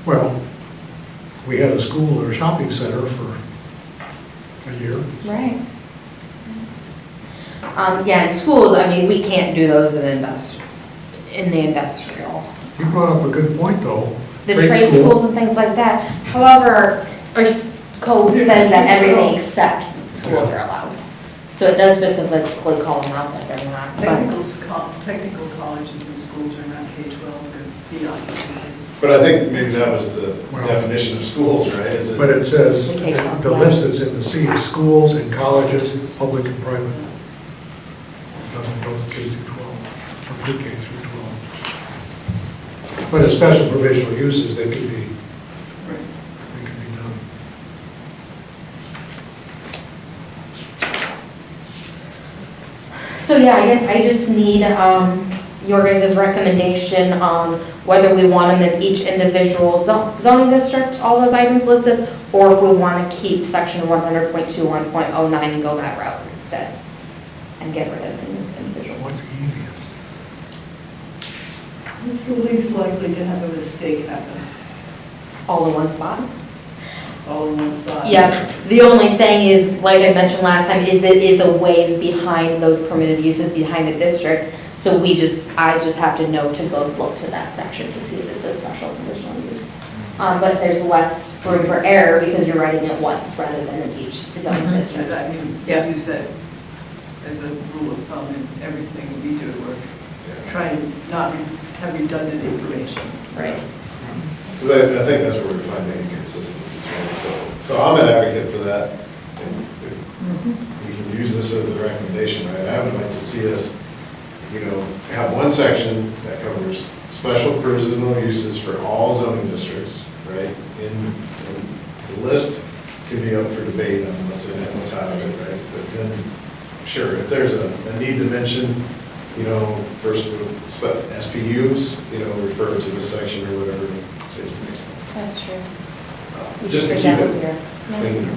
Well, we had a school or a shopping center for a year. Right. Yeah, in schools, I mean, we can't do those in the industrial. You brought up a good point, though. The trade schools and things like that. However, our code says that everything except schools are allowed. So it does specifically call them out that they're not, but. Technical colleges and schools are not K-12 or beyond. But I think maybe that was the definition of schools, right? Is it? But it says, The K-12, the yeah. list that's in the C is schools and colleges, public and private. It doesn't go to K through 12, or pre-K through 12. But as special provisional uses, they could be, they could be done. So yeah, I guess I just need, your guys' recommendation on whether we want them in each individual zoning district, all those items listed, or if we want to keep section 100.21.09 and go that route instead, and get rid of the individual. What's easiest? It's the least likely to have a mistake happen, All in one spot? all in one spot. Yeah, the only thing is, like I mentioned last time, is it is a ways behind those permitted uses behind the district. So I just have to know to go look to that section to see if it's a special conditional use. But there's less room for error because you're writing it once rather than in each zoning district. I mean, yeah, use that as a rule of thumb in everything we do, or try and not have redundant information. Right. Because I think that's where we find the inconsistencies, right? So I'm an advocate for that, and if we can use this as the recommendation, right? I would like to see us, have one section that covers special provisional uses for all zoning districts, right? And the list can be up for debate on what's in it, what's out of it, right? But then, sure, if there's a need to mention, first SPUs, refer to this section or whatever, seems to make sense. That's true. Just to keep it clean.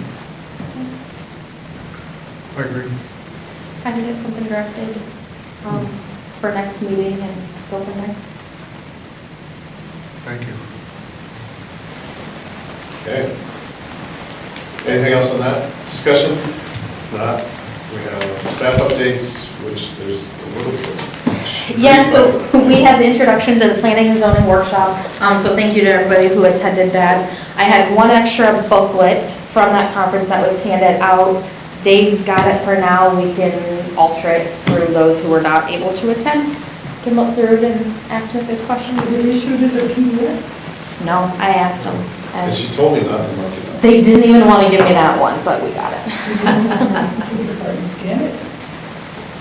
I agree. I can get something drafted for next meeting and go from there. Thank you. Okay. Anything else on that discussion? Not. We have staff updates, which there's a little bit. Yeah, so we had the introduction to the planning and zoning workshop, so thank you to everybody who attended that. I had one extra booklet from that conference that was handed out. Dave's got it for now. We can alter it through those who were not able to attend. Can look through it and ask me if there's questions. Is it issued as a PDF? No, I asked them. And And she told me not to mark it up. they didn't even want to give me that one, but we got it. Scan it.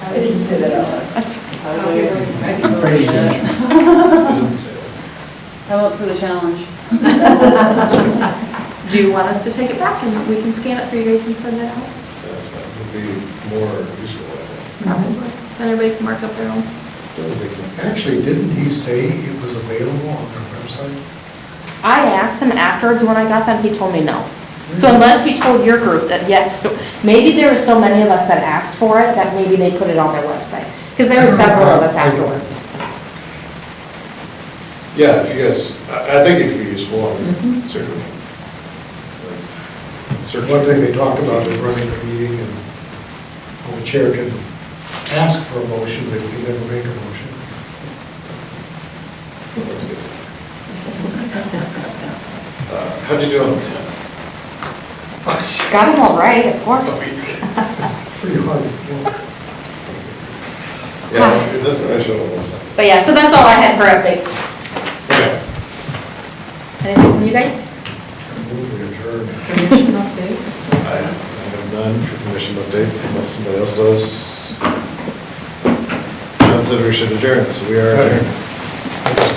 I didn't say that out loud. That's It doesn't say that. How about for the challenge? Do you want us to take it back and we can scan it for you guys and send it out? That's fine. Would be more useful, I think. Probably. Then everybody can mark up their own. Doesn't take much. Actually, didn't he say it was available on their website? I asked him afterwards when I got them, he told me no. So unless he told your group that yes, maybe there were so many of us that asked for it that maybe they put it on their website. Because there were several of us afterwards. Yeah, if you guys, I think it could be useful, I mean, certainly. Search. One thing they talked about is running a meeting and the chair can ask for a motion, but he can never make a motion. That's good. How'd you do on the 10th? Got them all right, of course. Pretty hard to floor. Yeah, it doesn't really show the whole thing. But yeah, so that's all I had for updates. Okay. Anything from you guys? Move we adjourn. Commission updates? I have none for commission updates unless somebody else does. John said we should adjourn, so we are adjourned. I just